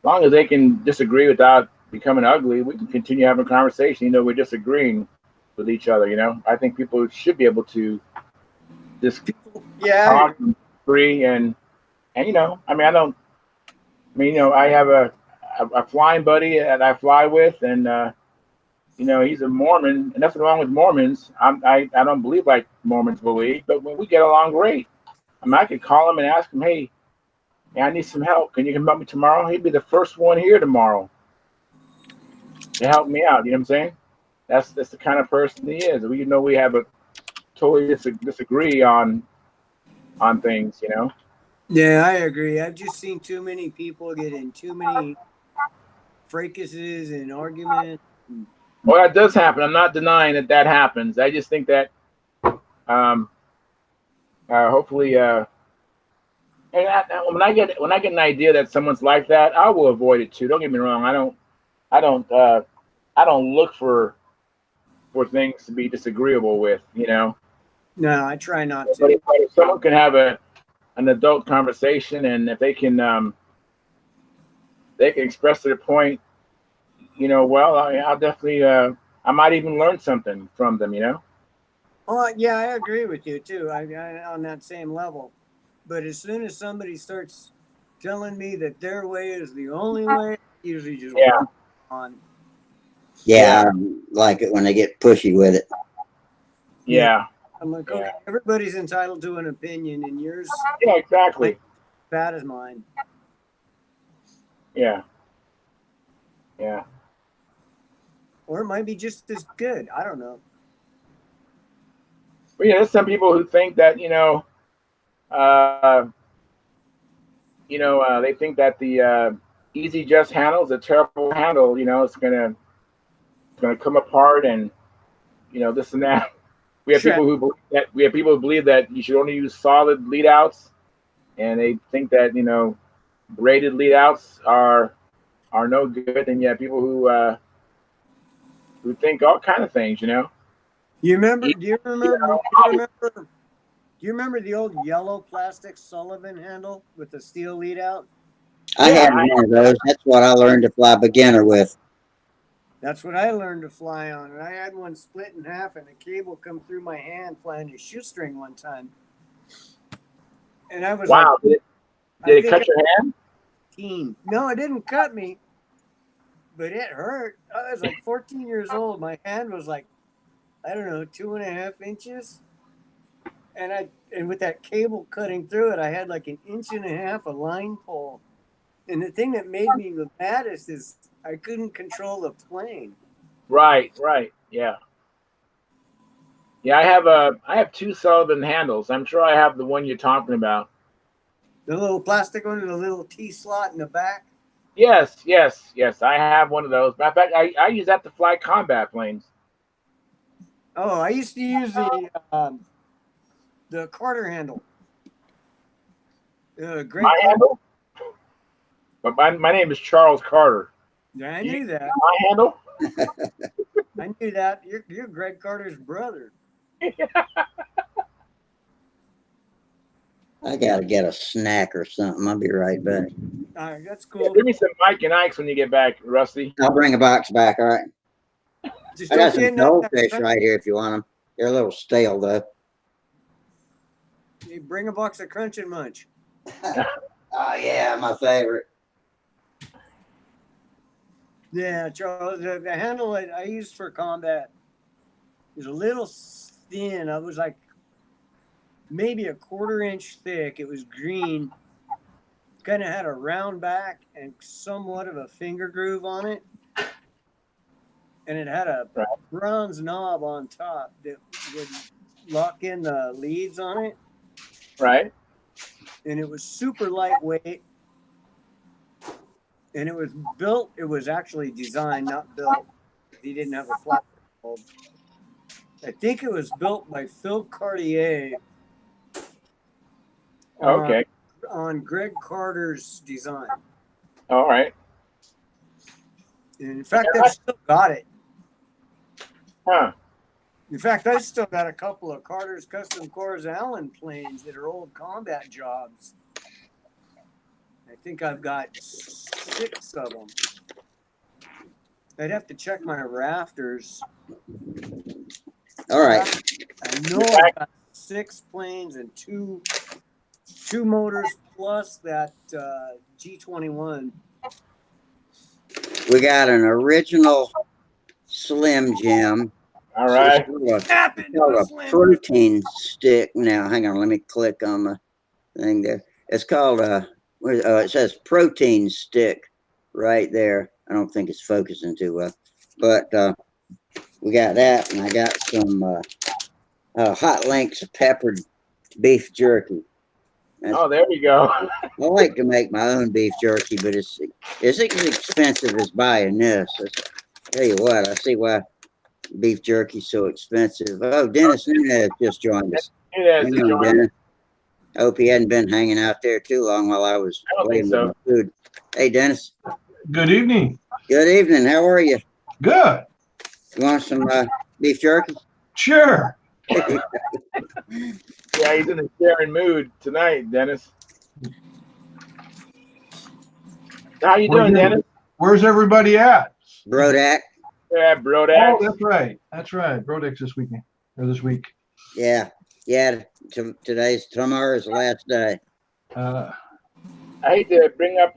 S6: long as they can disagree without becoming ugly, we can continue having a conversation. We're disagreeing with each other. I think people should be able to just talk and agree, and I mean, I have a flying buddy that I fly with, and he's a Mormon, and nothing wrong with Mormons. I don't believe like Mormons believe, but when we get along great. I mean, I could call him and ask him, hey, I need some help. Can you come help me tomorrow? He'd be the first one here tomorrow to help me out. You know what I'm saying? That's the kind of person he is. We have a totally disagree on things.
S7: Yeah, I agree. I've just seen too many people get in too many fracases and arguments.
S6: Well, that does happen. I'm not denying that happens. I just think that hopefully, and when I get an idea that someone's like that, I will avoid it too. Don't get me wrong. I don't look for things to be disagreeable with.
S7: No, I try not to.
S6: But if someone can have an adult conversation, and if they can express their point, well, I'll definitely I might even learn something from them.
S7: Oh, yeah, I agree with you too. I on that same level. But as soon as somebody starts telling me that their way is the only way, I usually just walk on.
S1: Yeah, I don't like it when they get pushy with it.
S6: Yeah.
S7: I'm like, okay, everybody's entitled to an opinion, and yours,
S6: yeah, exactly,
S7: like, bad as mine.
S6: Yeah.
S7: Or it might be just as good. I don't know.
S6: But there's some people who think that they think that the easy just handle is a terrible handle. It's gonna come apart, and this and that. We have people who believe that you should only use solid lead outs, and they think that braided lead outs are no good. And yet people who think all kind of things.
S7: Do you remember the old yellow plastic Sullivan handle with the steel lead out?
S1: I had one of those. That's what I learned to fly beginner with.
S7: That's what I learned to fly on. And I had one split in half, and a cable come through my hand flying a shoestring one time. And I was
S6: wow.
S7: like,
S6: did it cut your hand?
S7: No, it didn't cut me, but it hurt. I was like 14 years old. My hand was like, I don't know, 2.5 inches. And with that cable cutting through it, I had like 1.5 inches of line pole. And the thing that made me the maddest is I couldn't control the plane.
S6: Right. Yeah. Yeah, I have 2 Sullivan handles. I'm sure I have the one you're talking about.
S7: The little plastic one with a little T slot in the back?
S6: Yes. I have one of those. Matter of fact, I use that to fly combat planes.
S7: Oh, I used to use the Carter handle. Great
S6: my handle? But my name is Charles Carter.
S7: Yeah, I knew that.
S6: My handle?
S7: I knew that. You're Greg Carter's brother.
S1: I gotta get a snack or something. I'll be right back.
S7: All right, that's cool.
S6: Give me some Mike and Ike's when you get back, Rusty.
S1: I'll bring a box back. All right.
S7: Just
S1: I got some goldfish right here if you want them. They're a little stale though.
S7: You bring a box of Crunch and Munch.
S1: Oh yeah, my favorite.
S7: Yeah, Charles, the handle that I used for combat was a little thin. I was like maybe a 1/4 inch thick. It was green. Kind of had a round back and somewhat of a finger groove on it. And it had a bronze knob on top that would lock in the leads on it.
S6: Right.
S7: And it was super lightweight. And it was built, it was actually designed, not built. He didn't have a platform. I think it was built by Phil Cartier.
S6: Okay.
S7: On Greg Carter's design.
S6: All right.
S7: And in fact, I've still got it.
S6: Huh.
S7: In fact, I still got a couple of Carter's Custom Cores Allen planes that are old combat jobs. I think I've got 6 of them. I'd have to check my rafters.
S1: All right.
S7: I know I've got 6 planes and two motors plus that G21.
S1: We got an original Slim Jim.
S6: All right.
S1: It's called a protein stick. Now, hang on. Let me click on the thing there. It's called it says protein stick right there. I don't think it's focusing too well, but we got that, and I got some Hot Links peppered beef jerky.
S6: Oh, there we go.
S1: I like to make my own beef jerky, but it's as expensive as buying this. Tell you what, I see why beef jerky's so expensive. Oh, Dennis Nunez just joined us.
S6: Dennis.
S1: I hope he hadn't been hanging out there too long while I was waiting with my food. Hey, Dennis.
S9: Good evening.
S1: Good evening. How are you?
S9: Good.
S1: You want some beef jerky?
S9: Sure.
S6: Yeah, he's in a sharing mood tonight, Dennis. How you doing, Dennis?
S9: Where's everybody at?
S1: Brodak.
S6: Yeah, Brodak.
S9: Oh, that's right. That's right. Brodak's this weekend or this week.
S1: Yeah. Yeah. Tomorrow's the last day.
S6: I hate to bring up.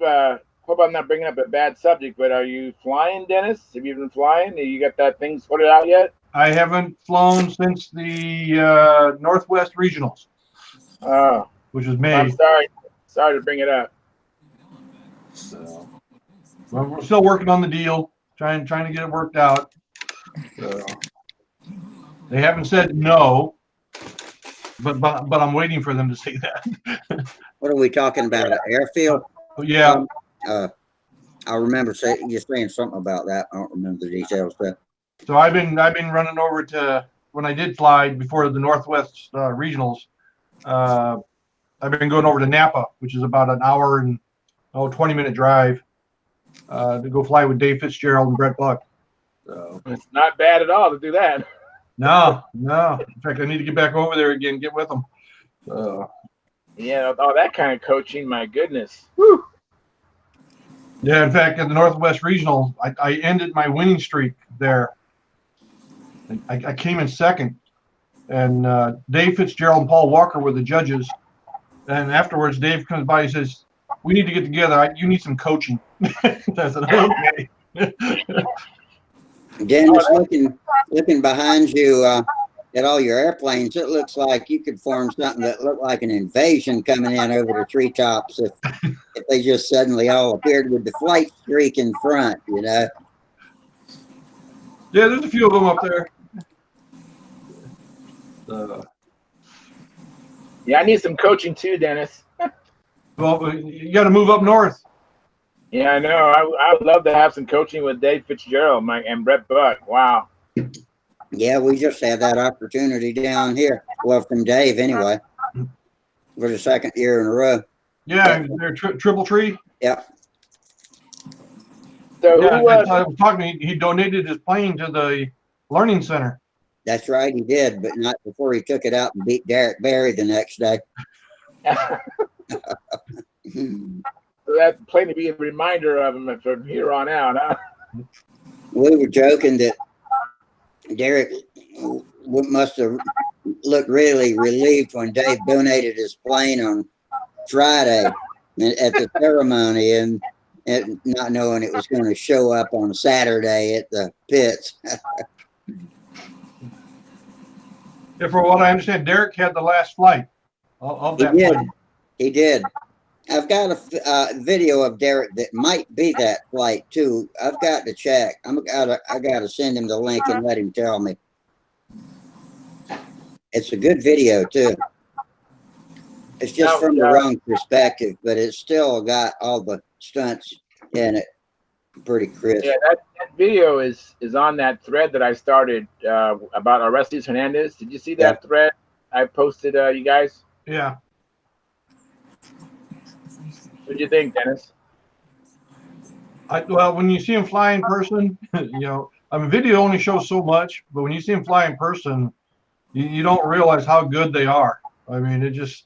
S6: Hope I'm not bringing up a bad subject, but are you flying, Dennis? Have you been flying? You got that thing sorted out yet?
S9: I haven't flown since the Northwest Regionals.
S6: Oh,
S9: which is May.
S6: I'm sorry to bring it up.
S9: So, well, we're still working on the deal, trying to get it worked out. So, they haven't said no, but I'm waiting for them to say that.
S1: What are we talking about? An airfield?
S9: Yeah.
S1: I remember you saying something about that. I don't remember the details, but.
S9: So I've been running over to, when I did fly before the Northwest Regionals. I've been going over to Napa, which is about an hour and 20-minute drive to go fly with Dave Fitzgerald and Brett Buck. So
S6: it's not bad at all to do that.
S9: No. In fact, I need to get back over there again, get with them.
S6: Yeah, all that kind of coaching, my goodness. Whew.
S9: Yeah, in fact, at the Northwest Regional, I ended my winning streak there. I came in second, and Dave Fitzgerald and Paul Walker were the judges. And afterwards, Dave comes by and says, "We need to get together. You need some coaching." I said, "Okay."
S1: Dennis, looking behind you at all your airplanes, it looks like you could form something that looked like an invasion coming in over the treetops if they just suddenly all appeared with the flight streak in front, you know.
S9: Yeah, there's a few of them up there.
S6: Yeah, I need some coaching too, Dennis.
S9: Well, you got to move up north.
S6: Yeah, I know. I would love to have some coaching with Dave Fitzgerald and Brett Buck. Wow.
S1: Yeah, we just had that opportunity down here. Well, from Dave anyway, for the second year in a row.
S9: Yeah, they're Triple Tree.
S1: Yeah.
S6: So
S9: yeah, I was talking. He donated his plane to the Learning Center.
S1: That's right, he did, but not before he took it out and beat Derek Barry the next day.
S6: So that's playing to be a reminder of him from here on out, huh?
S1: We were joking that Derek must have looked really relieved when Dave donated his plane on Friday at the ceremony, and not knowing it was going to show up on Saturday at the pits.
S9: Yeah, for what I understand, Derek had the last flight of
S1: He
S9: that
S1: did.
S9: plane.
S1: He did. I've got a video of Derek that might be that flight too. I've got to check. I got to send him the link and let him tell me. It's a good video too. It's just from the wrong perspective, but it's still got all the stunts in it. Pretty crisp.
S6: Yeah, that video is on that thread that I started about Orestes Hernandez. Did you see that thread I posted, you guys?
S9: Yeah.
S6: What do you think, Dennis?
S9: Well, when you see him fly in person, I mean, video only shows so much, but when you see him fly in person, you don't realize how good they are. I mean, he's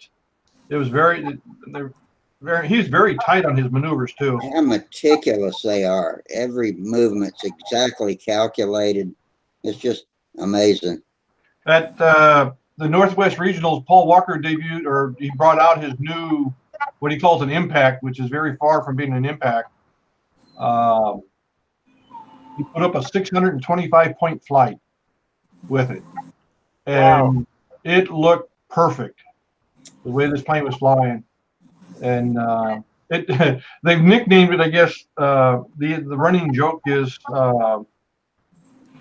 S9: very tight on his maneuvers too.
S1: How meticulous they are. Every movement's exactly calculated. It's just amazing.
S9: At the Northwest Regionals, Paul Walker debuted, or he brought out his new, what he calls an impact, which is very far from being an impact. He put up a 625-point flight with it, and it looked perfect the way this plane was flying. And they've nicknamed it, I guess. The running joke is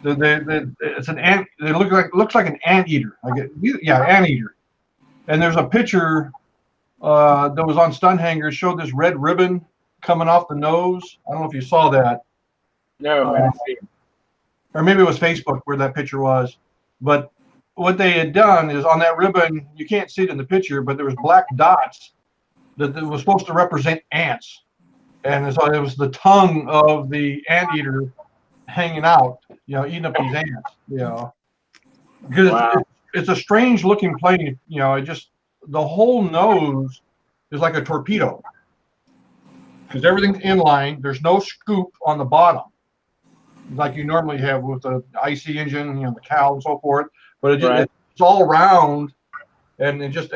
S9: it's an ant. It looks like an anteater. Anteater. And there's a picture that was on Stunthangar, showed this red ribbon coming off the nose. I don't know if you saw that.
S6: No, I didn't see it.
S9: Or maybe it was Facebook where that picture was. But what they had done is on that ribbon, you can't see it in the picture, but there was black dots that was supposed to represent ants. And so it was the tongue of the anteater hanging out, eating up these ants, because it's a strange looking plane, the whole nose is like a torpedo because everything's inline. There's no scoop on the bottom like you normally have with the IC engine, the cowl and so forth, but it's all round, and it just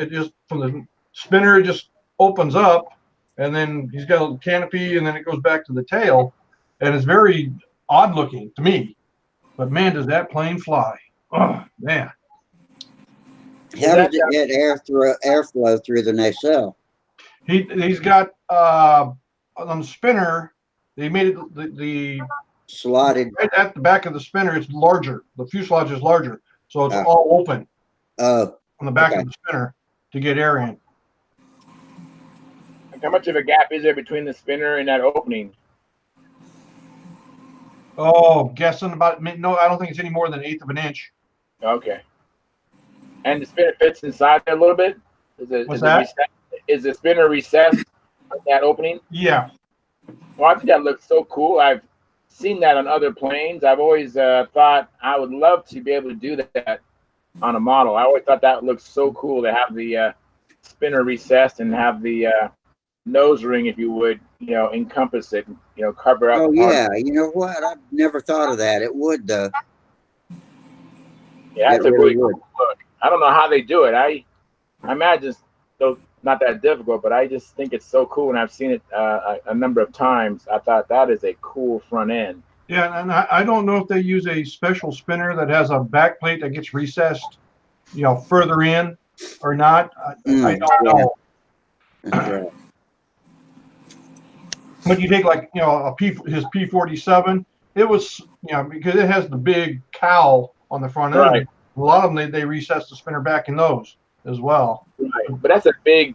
S9: from the spinner, it just opens up, and then he's got a canopy, and then it goes back to the tail, and it's very odd looking to me, but man, does that plane fly! Oh man!
S1: How does it get airflow through the nacelle?
S9: He's got on the spinner. They made it the
S1: slotted
S9: right at the back of the spinner. It's larger. The fuselage is larger, so it's all open on the back of the spinner to get air in.
S6: How much of a gap is there between the spinner and that opening?
S9: Oh, guessing about, no, I don't think it's any more than 1/8 of an inch.
S6: Okay. And the spinner fits inside there a little bit? Is the spinner recessed at that opening?
S9: Yeah.
S6: Well, I think that looks so cool. I've seen that on other planes. I've always thought I would love to be able to do that on a model. I always thought that looks so cool to have the spinner recessed and have the nose ring, if you would, encompass it, cover up.
S1: Oh yeah, you know what? I've never thought of that. It would though.
S6: Yeah, that's a really cool look. I don't know how they do it. I imagine it's not that difficult, but I just think it's so cool, and I've seen it a number of times. I thought that is a cool front end.
S9: Yeah, and I don't know if they use a special spinner that has a back plate that gets recessed, further in or not. I don't know.
S1: Right.
S9: But you take his P-47, it was, because it has the big cowl on the front end.
S6: Right.
S9: A lot of them, they recess the spinner back in those as well.
S6: Right. But that's a big,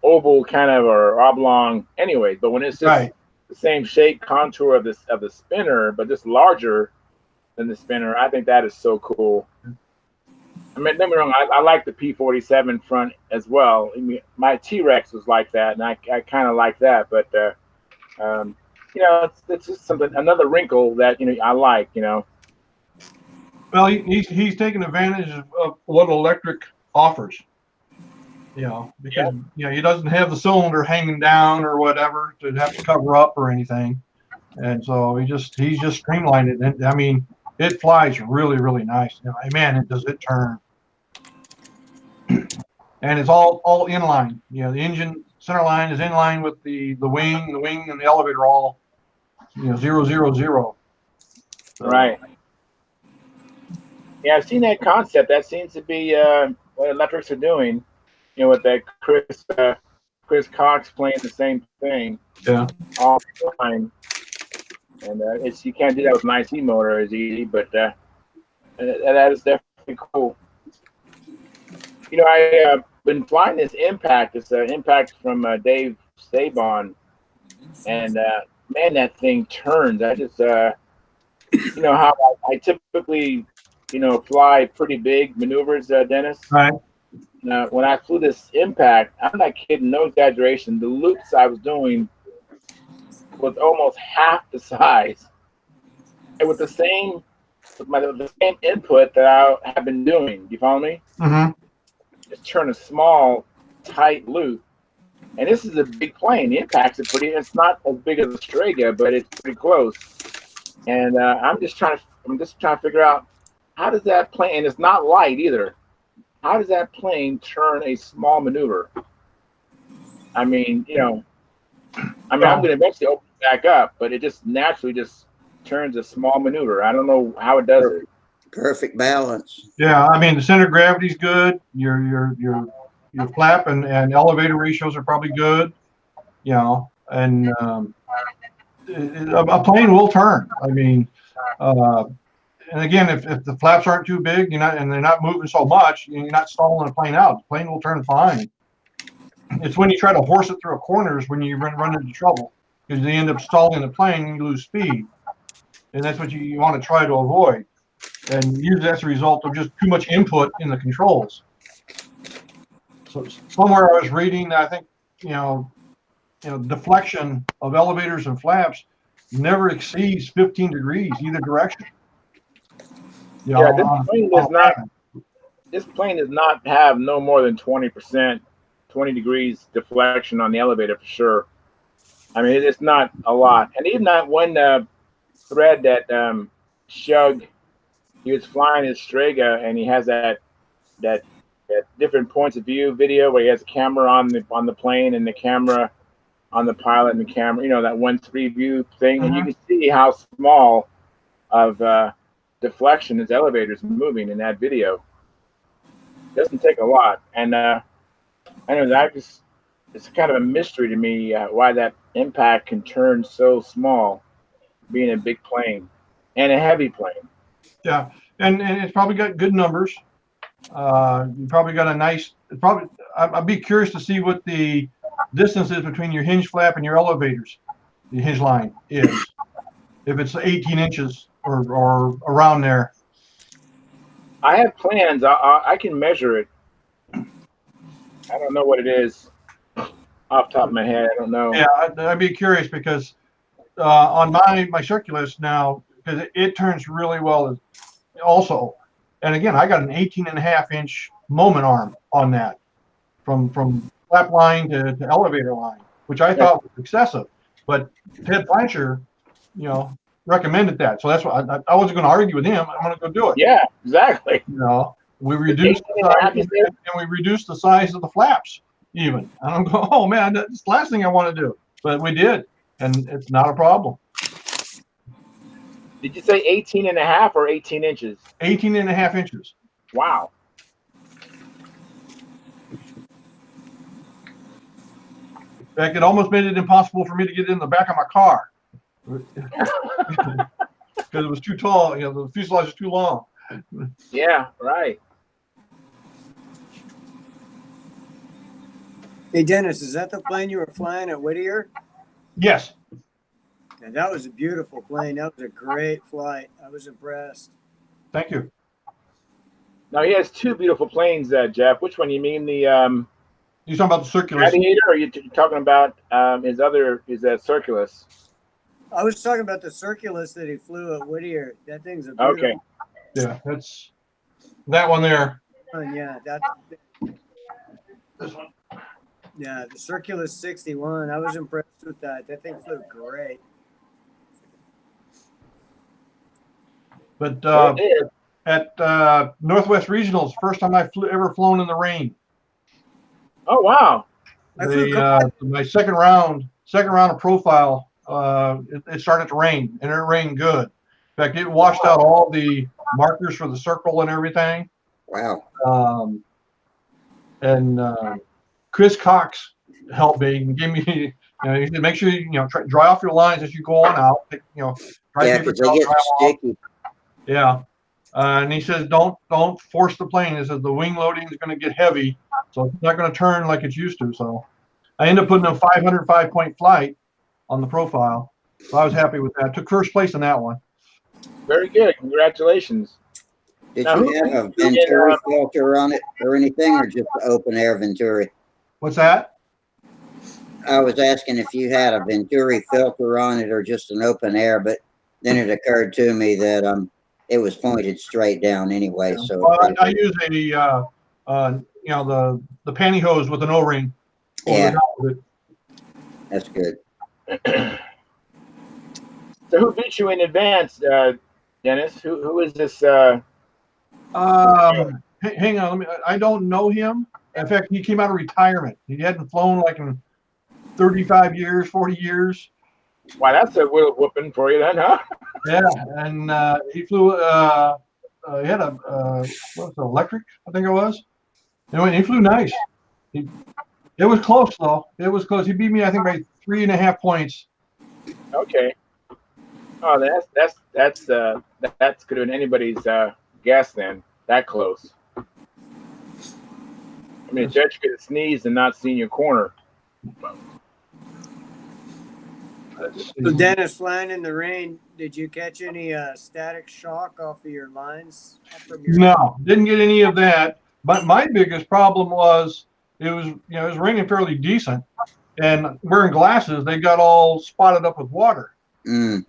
S6: oval kind of or oblong anyway. But when it's just the same shape contour of the spinner, but just larger than the spinner, I think that is so cool. I mean, don't get me wrong, I like the P-47 front as well. I mean, my T-Rex was like that, and I kind of like that. But it's just another wrinkle that I like.
S9: Well, he's taking advantage of what electric offers. Because he doesn't have the cylinder hanging down or whatever to have to cover up or anything, and so he's just streamlined it. And I mean, it flies really, really nice. You know, man, does it turn. And it's all inline. You know, the engine center line is in line with the wing and the elevator all, 0, 0, 0. So,
S6: Right. Yeah, I've seen that concept. That seems to be what electrics are doing. You know, with that Chris Cox playing the same thing
S9: yeah.
S6: all the time, and it's you can't do that with an IC motor as easy, but that is definitely cool. You know, I been flying this Impact. It's an Impact from Dave Sabon, and man, that thing turns. I just you know how I typically fly pretty big maneuvers, Dennis.
S9: Right.
S6: When I flew this Impact, I'm not kidding, no exaggeration. The loops I was doing was almost half the size, and with the same input that I have been doing. Do you follow me?
S9: Mm-hmm.
S6: Just turn a small, tight loop, and this is a big plane. The Impact's it's not as big as the Strega, but it's pretty close. And I'm just trying to figure out how does that plane, and it's not light either. How does that plane turn a small maneuver? I mean, I'm going to eventually open it back up, but it just naturally just turns a small maneuver. I don't know how it does it.
S1: Perfect balance.
S9: Yeah, I mean the center of gravity's good. Your flap and elevator ratios are probably good. And a plane will turn. I mean, and again, if the flaps aren't too big, and they're not moving so much, you're not stalling the plane out. The plane will turn fine. It's when you try to horse it through corners when you run into trouble, because you end up stalling the plane and you lose speed, and that's what you want to try to avoid. And usually that's a result of just too much input in the controls. So somewhere I was reading, I think, deflection of elevators and flaps never exceeds 15 degrees either direction.
S6: Yeah, this plane does not have no more than 20%, 20 degrees deflection on the elevator for sure. I mean, it's not a lot. And even that one thread that Shug, he was flying his Strega, and he has that different points of view video where he has a camera on the plane and the camera on the pilot and the camera, that 1-3 view thing, and you can see how small of deflection his elevator is moving in that video. It doesn't take a lot, and I know that it's kind of a mystery to me why that Impact can turn so small, being a big plane and a heavy plane.
S9: Yeah, and it's probably got good numbers. You probably got a nice. I'd be curious to see what the distance is between your hinge flap and your elevators. The hinge line is, if it's 18 inches or around there.
S6: I have plans. I can measure it. I don't know what it is off the top of my head. I don't know.
S9: Yeah, I'd be curious because on my Circulus now, because it turns really well also. And again, I got an 18.5-inch moment arm on that from flap line to elevator line, which I thought was excessive. But Ted Blanchard, recommended that. So that's why I wasn't going to argue with him. I'm going to go do it.
S6: Yeah, exactly.
S9: We reduced the size, and we reduced the size of the flaps even. And I'm going, oh man, that's the last thing I want to do. But we did, and it's not a problem.
S6: Did you say 18.5 or 18 inches?
S9: 18.5 inches.
S6: Wow.
S9: In fact, it almost made it impossible for me to get in the back of my car because it was too tall. The fuselage was too long.
S6: Yeah, right.
S7: Hey, Dennis, is that the plane you were flying at Whittier?
S9: Yes.
S7: Yeah, that was a beautiful plane. That was a great flight. I was impressed.
S9: Thank you.
S6: Now he has two beautiful planes, Jeff. Which one? You mean the
S9: You're talking about the Circulus?
S6: Gladiator, or are you talking about his Circulus?
S7: I was talking about the Circulus that he flew at Whittier. That thing's a beautiful.
S6: Okay.
S9: Yeah, that's that one there.
S7: Yeah,
S9: This one.
S7: Yeah, the Circulus 61. I was impressed with that. That thing flew great.
S9: But
S6: Very good.
S9: at Northwest Regionals, first time I ever flown in the rain.
S6: Oh wow.
S9: My second round of profile, it started to rain, and it rained good. In fact, it washed out all the markers for the circle and everything.
S1: Wow.
S9: And Chris Cox helped me and gave me, he said, make sure you dry off your lines as you go on out. Dry
S1: Yeah,
S9: paper
S1: because they
S9: towel,
S1: get
S9: dry 'em off.
S1: sticky.
S9: Yeah. And he says, don't force the plane. He says the wing loading is going to get heavy, so it's not going to turn like it's used to. So I ended up putting a 505-point flight on the profile. So I was happy with that. Took first place in that one.
S6: Very good. Congratulations.
S1: Did
S6: Now,
S1: you have a Venturi filter on it or anything, or just the open air Venturi?
S9: What's that?
S1: I was asking if you had a Venturi filter on it or just an open air, but then it occurred to me that it was pointed straight down anyway.
S9: Yeah.
S1: So
S9: Well, I use the pantyhose with an O-ring over
S1: yeah,
S9: the top of it.
S1: that's good.
S6: So who beat you in advance, Dennis? Who is this?
S9: Hang on, I don't know him. In fact, he came out of retirement. He hadn't flown like in 35 years, 40 years.
S6: Wow, that's a little whooping for you then, huh?
S9: Yeah, and he flew. He had a what's it, electric, I think it was. Anyway, he flew nice. It was close though. It was close. He beat me, I think, by 3.5 points.
S6: Okay. Oh, that's could have been anybody's guess then. That close. I mean, a judge could have sneezed and not seen your corner.
S7: So Dennis, flying in the rain, did you catch any static shock off of your lines?
S9: No, didn't get any of that. But my biggest problem was it was raining fairly decent, and wearing glasses, they got all spotted up with water.
S1: Mm.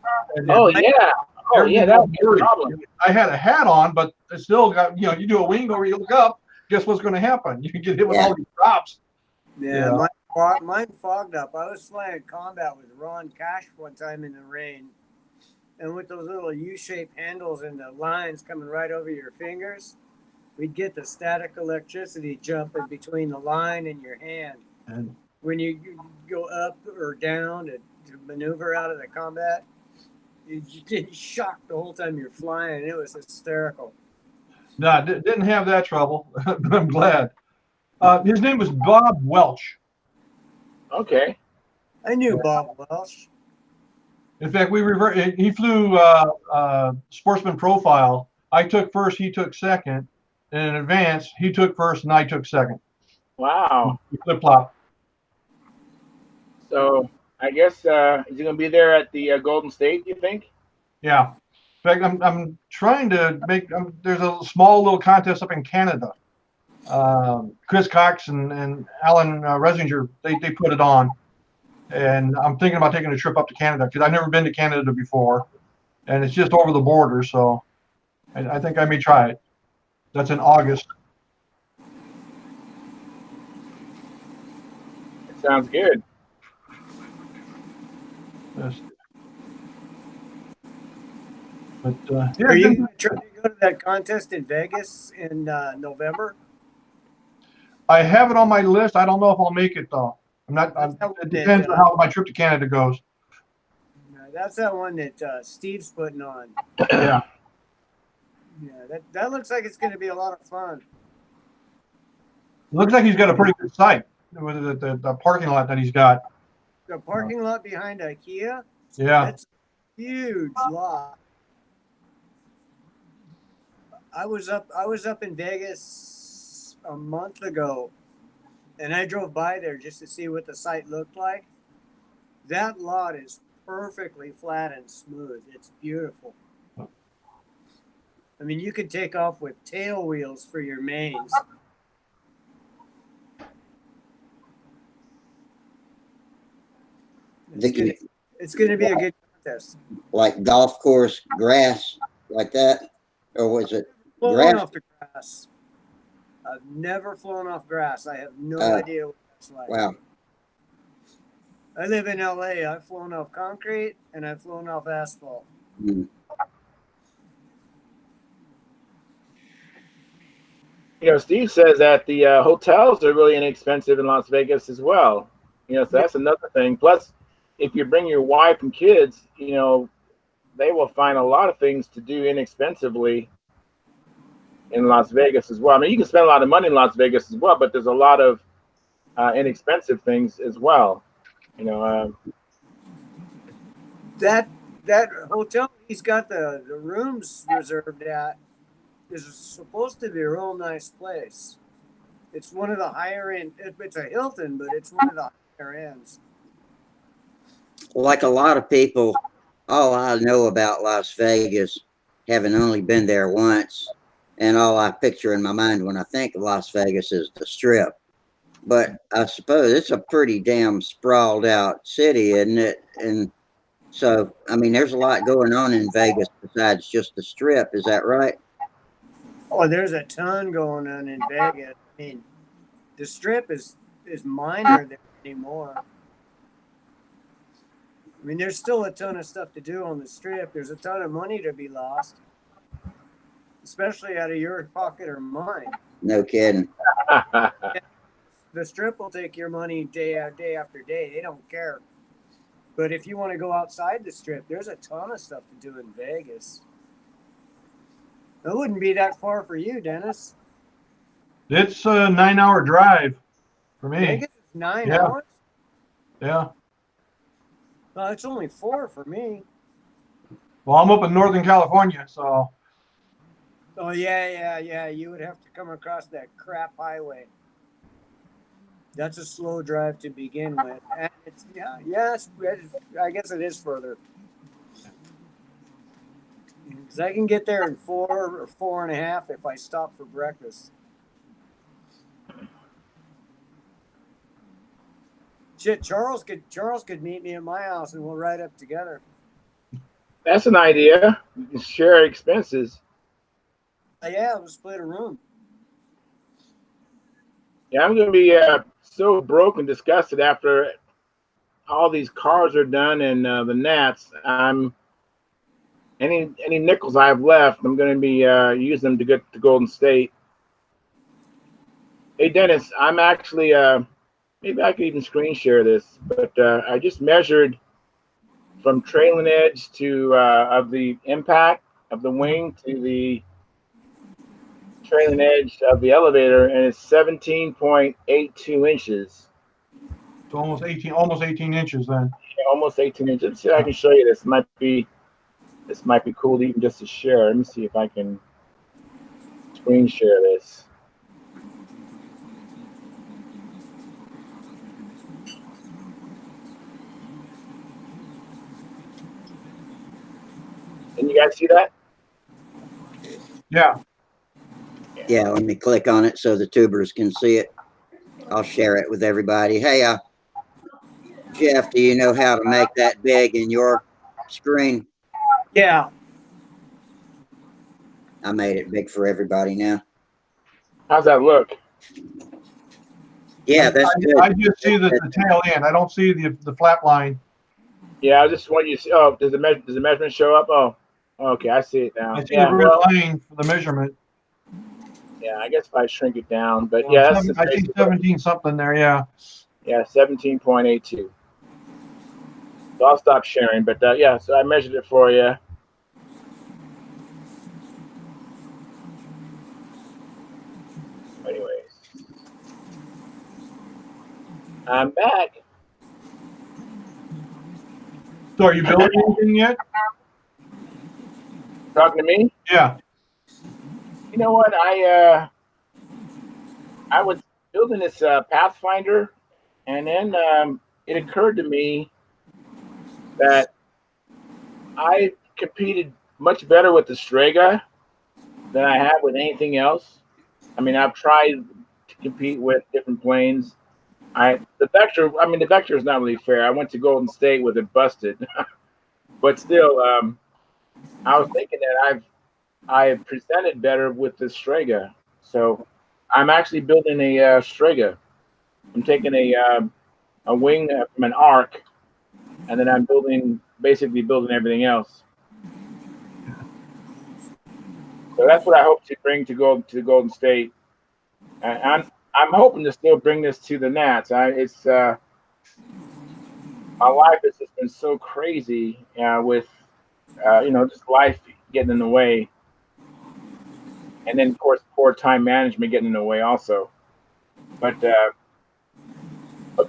S6: Oh yeah. Oh yeah, that was a problem.
S9: I had a hat on, but it still got, you do a wing over, you look up, guess what's going to happen? You can get hit with all these drops.
S7: Yeah, mine fogged up. I was flying combat with Ron Cash one time in the rain, and with those little U-shaped handles and the lines coming right over your fingers, we'd get the static electricity jumping between the line and your hand. And when you go up or down to maneuver out of the combat, you get shocked the whole time you're flying. It was hysterical.
S9: No, didn't have that trouble, but I'm glad. His name was Bob Welch.
S6: Okay.
S7: I knew Bob Welch.
S9: In fact, he flew sportsman profile. I took first, he took second. And in advance, he took first and I took second.
S6: Wow.
S9: Flip flop.
S6: So I guess is he going to be there at the Golden State? You think?
S9: Yeah. In fact, I'm trying to make. There's a small little contest up in Canada. Chris Cox and Alan Resinger, they put it on, and I'm thinking about taking a trip up to Canada because I've never been to Canada before, and it's just over the border, so I think I may try it. That's in August.
S6: It sounds good.
S9: Yes. But
S7: Are you trying to go to that contest in Vegas in November?
S9: I have it on my list. I don't know if I'll make it though. It depends on how my trip to Canada goes.
S7: That's that one that Steve's putting on.
S9: Yeah.
S7: Yeah, that looks like it's going to be a lot of fun.
S9: Looks like he's got a pretty good site with the parking lot that he's got.
S7: The parking lot behind IKEA?
S9: Yeah.
S7: That's a huge lot. I was up in Vegas a month ago, and I drove by there just to see what the site looked like. That lot is perfectly flat and smooth. It's beautiful. I mean, you could take off with tail wheels for your mains. It's going to be a good contest.
S1: Like golf course grass, like that, or was it
S7: grass? Off the grass. I've never flown off grass. I have no idea what that's like.
S1: Wow.
S7: I live in LA. I've flown off concrete and I've flown off asphalt.
S1: Mm.
S6: Steve says that the hotels are really inexpensive in Las Vegas as well. So that's another thing. Plus, if you bring your wife and kids, they will find a lot of things to do inexpensively in Las Vegas as well. I mean, you can spend a lot of money in Las Vegas as well, but there's a lot of inexpensive things as well.
S7: That hotel he's got the rooms reserved at is supposed to be a real nice place. It's one of the higher end. It's a Hilton, but it's one of the higher ends.
S1: Like a lot of people, all I know about Las Vegas, having only been there once, and all I picture in my mind when I think of Las Vegas is the Strip. But I suppose it's a pretty damn sprawled out city, isn't it? And so, I mean, there's a lot going on in Vegas besides just the Strip. Is that right?
S7: Oh, there's a ton going on in Vegas. I mean, the Strip is minor there anymore. I mean, there's still a ton of stuff to do on the Strip. There's a ton of money to be lost, especially out of your pocket or mine.
S1: No kidding.
S7: The Strip will take your money day after day. They don't care. But if you want to go outside the Strip, there's a ton of stuff to do in Vegas. It wouldn't be that far for you, Dennis.
S9: It's a 9-hour drive for me.
S7: Vegas is 9 hours?
S9: Yeah.
S7: It's only 4 for me.
S9: Well, I'm up in Northern California, so.
S7: Oh, yeah. You would have to come across that crap highway. That's a slow drive to begin with. And it's, I guess it is further. Because I can get there in 4 or 4.5 if I stop for breakfast. Shit, Charles could meet me at my house and we'll ride up together.
S6: That's an idea. You can share expenses.
S7: Yeah, we'll split a room.
S6: Yeah, I'm going to be so broke and disgusted after all these cars are done and the Nats. Any nickels I have left, I'm going to be using them to get to Golden State. Hey, Dennis, I'm actually maybe I could even screen share this, but I just measured from trailing edge to of the impact of the wing to the trailing edge of the elevator, and it's 17.82 inches.
S9: It's almost 18 inches then.
S6: Yeah, almost 18 inches. Let's see if I can show you this. This might be cool to even just to share. Let me see if I can screen share this. Can you guys see that?
S9: Yeah.
S1: Yeah, let me click on it so the tubers can see it. I'll share it with everybody. Hey, Jeff, do you know how to make that big in your screen?
S7: Yeah.
S1: I made it big for everybody now.
S6: How's that look?
S1: Yeah, that's good.
S9: I just see the tail end. I don't see the flap line.
S6: Yeah, I just want you to see. Oh, does the measurement show up? Oh, okay, I see it now.
S9: I see the red line for the measurement.
S6: Yeah, I guess if I shrink it down, but yeah, that's
S9: I see 17 something there. Yeah.
S6: Yeah, 17.82. So I'll stop sharing, but yeah, so I measured it for you. Anyways, I'm back.
S9: So are you building anything yet?
S6: Talking to me?
S9: Yeah.
S6: You know what? I was building this Pathfinder, and then it occurred to me that I competed much better with the Strega than I have with anything else. I mean, I've tried to compete with different planes. The Vector is not really fair. I went to Golden State with it busted, but still, I was thinking that I have presented better with the Strega. So I'm actually building a Strega. I'm taking a wing from an arc, and then I'm basically building everything else. So that's what I hope to bring to Golden State. I'm hoping to still bring this to the Nats. It's my life has just been so crazy with just life getting in the way, and then of course poor time management getting in the way also. But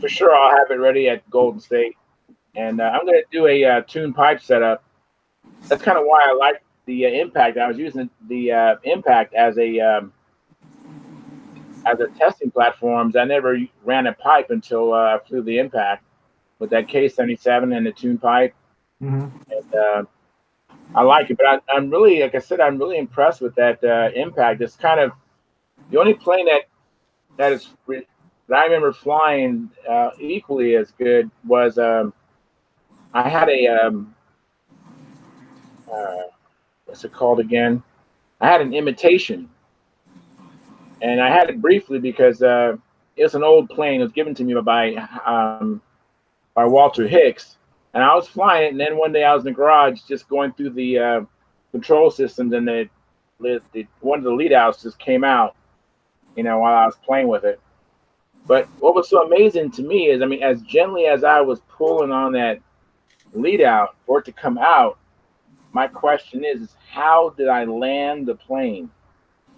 S6: for sure I'll have it ready at Golden State, and I'm going to do a tune pipe setup. That's kind of why I like the Impact. I was using the Impact as a testing platforms. I never ran a pipe until I flew the Impact with that K77 and the tune pipe.
S9: Mm-hmm.
S6: And I like it, but I'm really, like I said, I'm really impressed with that Impact. It's kind of the only plane that I remember flying equally as good was I had a what's it called again? I had an Imitation, and I had it briefly because it's an old plane. It was given to me by Walter Hicks, and I was flying it. And then one day I was in the garage just going through the control systems, and one of the lead outs just came out, while I was playing with it. But what was so amazing to me is, I mean, as gently as I was pulling on that lead out for it to come out, my question is how did I land the plane?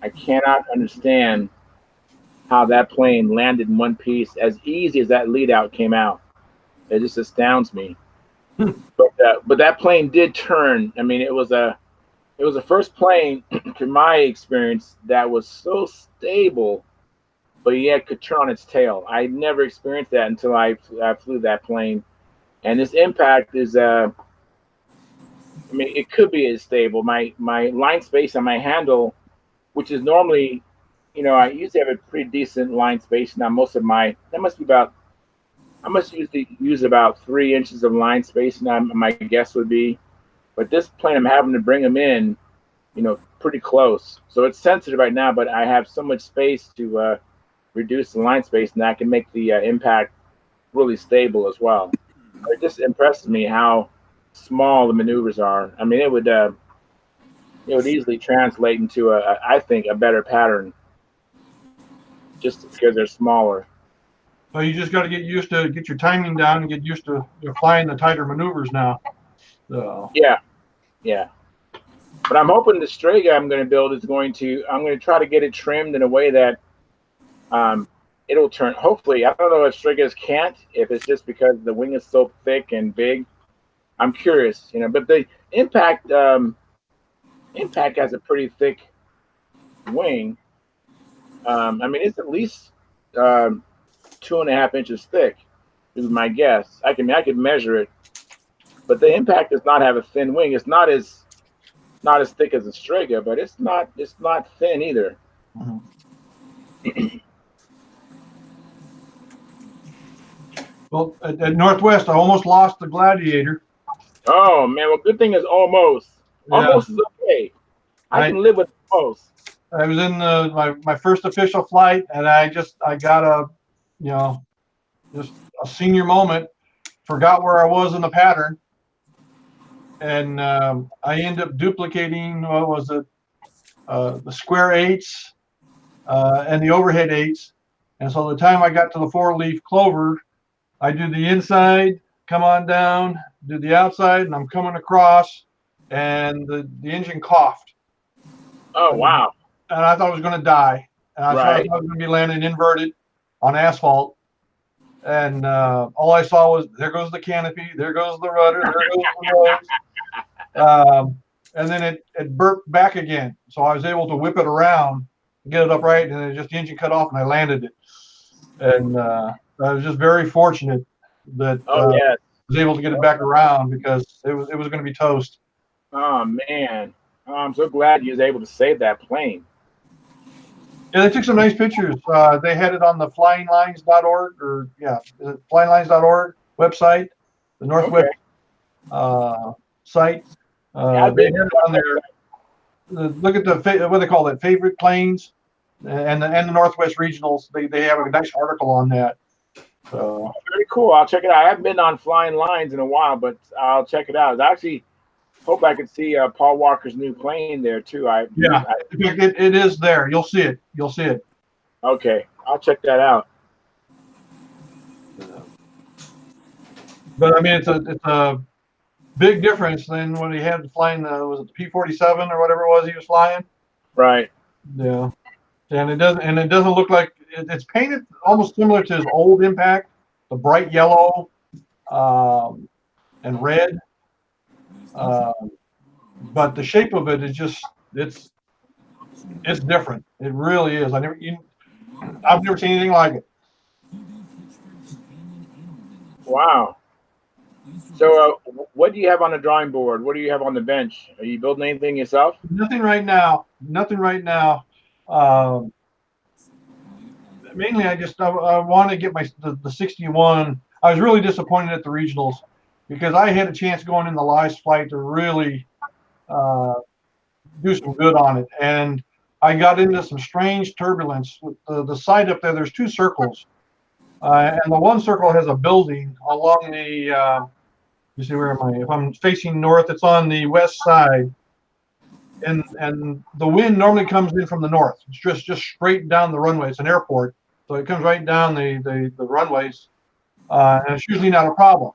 S6: I cannot understand how that plane landed in one piece as easy as that lead out came out. It just astounds me. But that plane did turn. I mean, it was the first plane, to my experience, that was so stable, but yet could turn on its tail. I never experienced that until I flew that plane. And this Impact is, I mean, it could be as stable. My line space on my handle, which is normally, I usually have a pretty decent line space. Now, I must usually use about 3 inches of line space. Now, my guess would be, but this plane, I'm having to bring them in, pretty close. So it's sensitive right now, but I have so much space to reduce the line space, and that can make the Impact really stable as well. It just impresses me how small the maneuvers are. I mean, it would easily translate into I think, a better pattern just because they're smaller.
S9: Well, you just got to get your timing down and get used to flying the tighter maneuvers now. So.
S6: Yeah. But I'm hoping the Strega I'm going to build I'm going to try to get it trimmed in a way that it'll turn. Hopefully, I don't know if Strigas can't, if it's just because the wing is so thick and big. I'm curious, but the Impact has a pretty thick wing. I mean, it's at least 2.5 inches thick, is my guess. I could measure it, but the Impact does not have a thin wing. It's not as thick as a Strega, but it's not thin either.
S9: Mm-hmm. Well, at Northwest, I almost lost the Gladiator.
S6: Oh man, well, good thing is almost.
S9: Yeah.
S6: Almost is okay. I can live with almost.
S9: I was in my first official flight, and I got just a senior moment, forgot where I was in the pattern, and I ended up duplicating what was it, the square eights and the overhead eights, and so the time I got to the 4-leaf clover, I do the inside, come on down, do the outside, and I'm coming across, and the engine coughed.
S6: Oh, wow.
S9: And I thought I was going to die. And I thought I was going to be landing inverted on asphalt. And all I saw was, there goes the canopy, there goes the rudder, there goes the nose. And then it burped back again. So I was able to whip it around, get it upright, and then just the engine cut off, and I landed it. And I was just very fortunate that I was able to get it back around, because it was going to be toast.
S6: Oh man, I'm so glad you was able to save that plane.
S9: Yeah, they took some nice pictures. They had it on the flyinglines.org flyinglines.org website, the Northwest site. They had it on there. Look at what they call it, favorite planes, and the Northwest regionals. They have a nice article on that. So
S6: very cool. I'll check it out. I haven't been on Flying Lines in a while, but I'll check it out. I actually hope I could see Paul Walker's new plane there too.
S9: In fact, it is there. You'll see it.
S6: Okay, I'll check that out.
S9: But I mean, it's a big difference than when he had flying was it the P-47 or whatever it was he was flying.
S6: Right.
S9: Yeah, and it doesn't look like it's painted almost similar to his old Impact, the bright yellow and red. But the shape of it is just it's different. It really is. I've never seen anything like it.
S6: Wow. So, what do you have on the drawing board? What do you have on the bench? Are you building anything yourself?
S9: Nothing right now. Nothing right now. Um, Mainly, I want to get the 61. I was really disappointed at the regionals because I had a chance going in the last flight to really do some good on it, and I got into some strange turbulence with the side up there. There's two circles, and the one circle has a building along the. You see, where am I? If I'm facing north, it's on the west side, and the wind normally comes in from the north. It's just straight down the runway. It's an airport, so it comes right down the runways, and it's usually not a problem.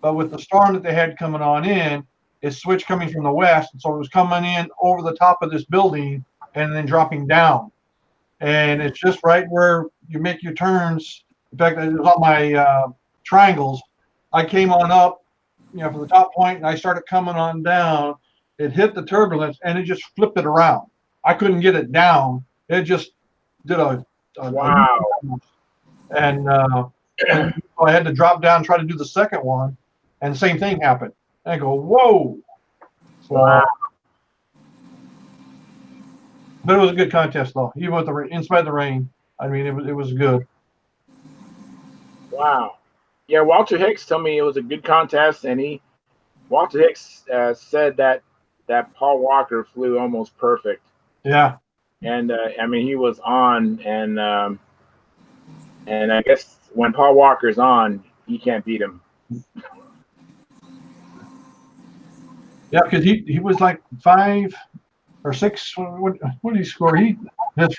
S9: But with the storm that they had coming on in, it switched coming from the west, and so it was coming in over the top of this building and then dropping down. And it's just right where you make your turns. In fact, it was on my triangles. I came on up, from the top point, and I started coming on down. It hit the turbulence, and it just flipped it around. I couldn't get it down. It just did a
S6: Wow.
S9: and I had to drop down, try to do the second one, and the same thing happened. And I go, whoa! So,
S6: Wow.
S9: but it was a good contest, though. Even with in spite of the rain, I mean, it was good.
S6: Wow. Yeah, Walter Hicks told me it was a good contest, and Walter Hicks said that Paul Walker flew almost perfect.
S9: Yeah.
S6: And I mean, he was on, and I guess when Paul Walker's on, you can't beat him.
S9: Yeah, because he was like 5 or 6. What did he score? His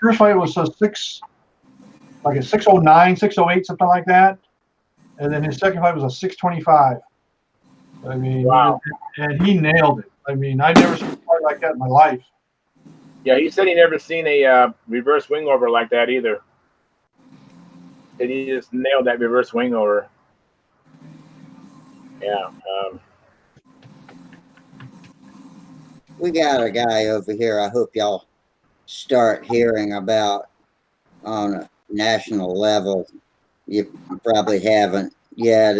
S9: first fight was a 609, 608, something like that. And then his second fight was a 625. I mean,
S6: Wow.
S9: and he nailed it. I mean, I never seen a fight like that in my life.
S6: Yeah, he said he never seen a reverse wing over like that either. And he just nailed that reverse wing over. Yeah.
S1: We got a guy over here I hope y'all start hearing about on a national level. You probably haven't yet.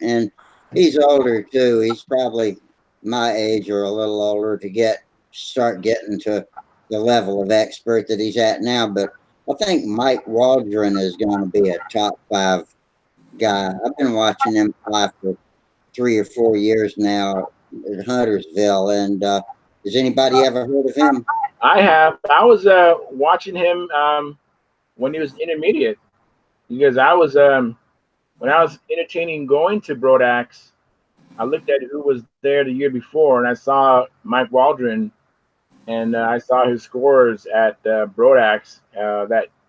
S1: And he's older too. He's probably my age or a little older to start getting to the level of expert that he's at now. But I think Mike Waldron is going to be a top 5 guy. I've been watching him fly for 3 or 4 years now at Huntersville. And has anybody ever heard of him?
S6: I have. I was watching him when he was intermediate, because I was when I was entertaining going to Brodax, I looked at who was there the year before, and I saw Mike Waldron, and I saw his scores at Brodax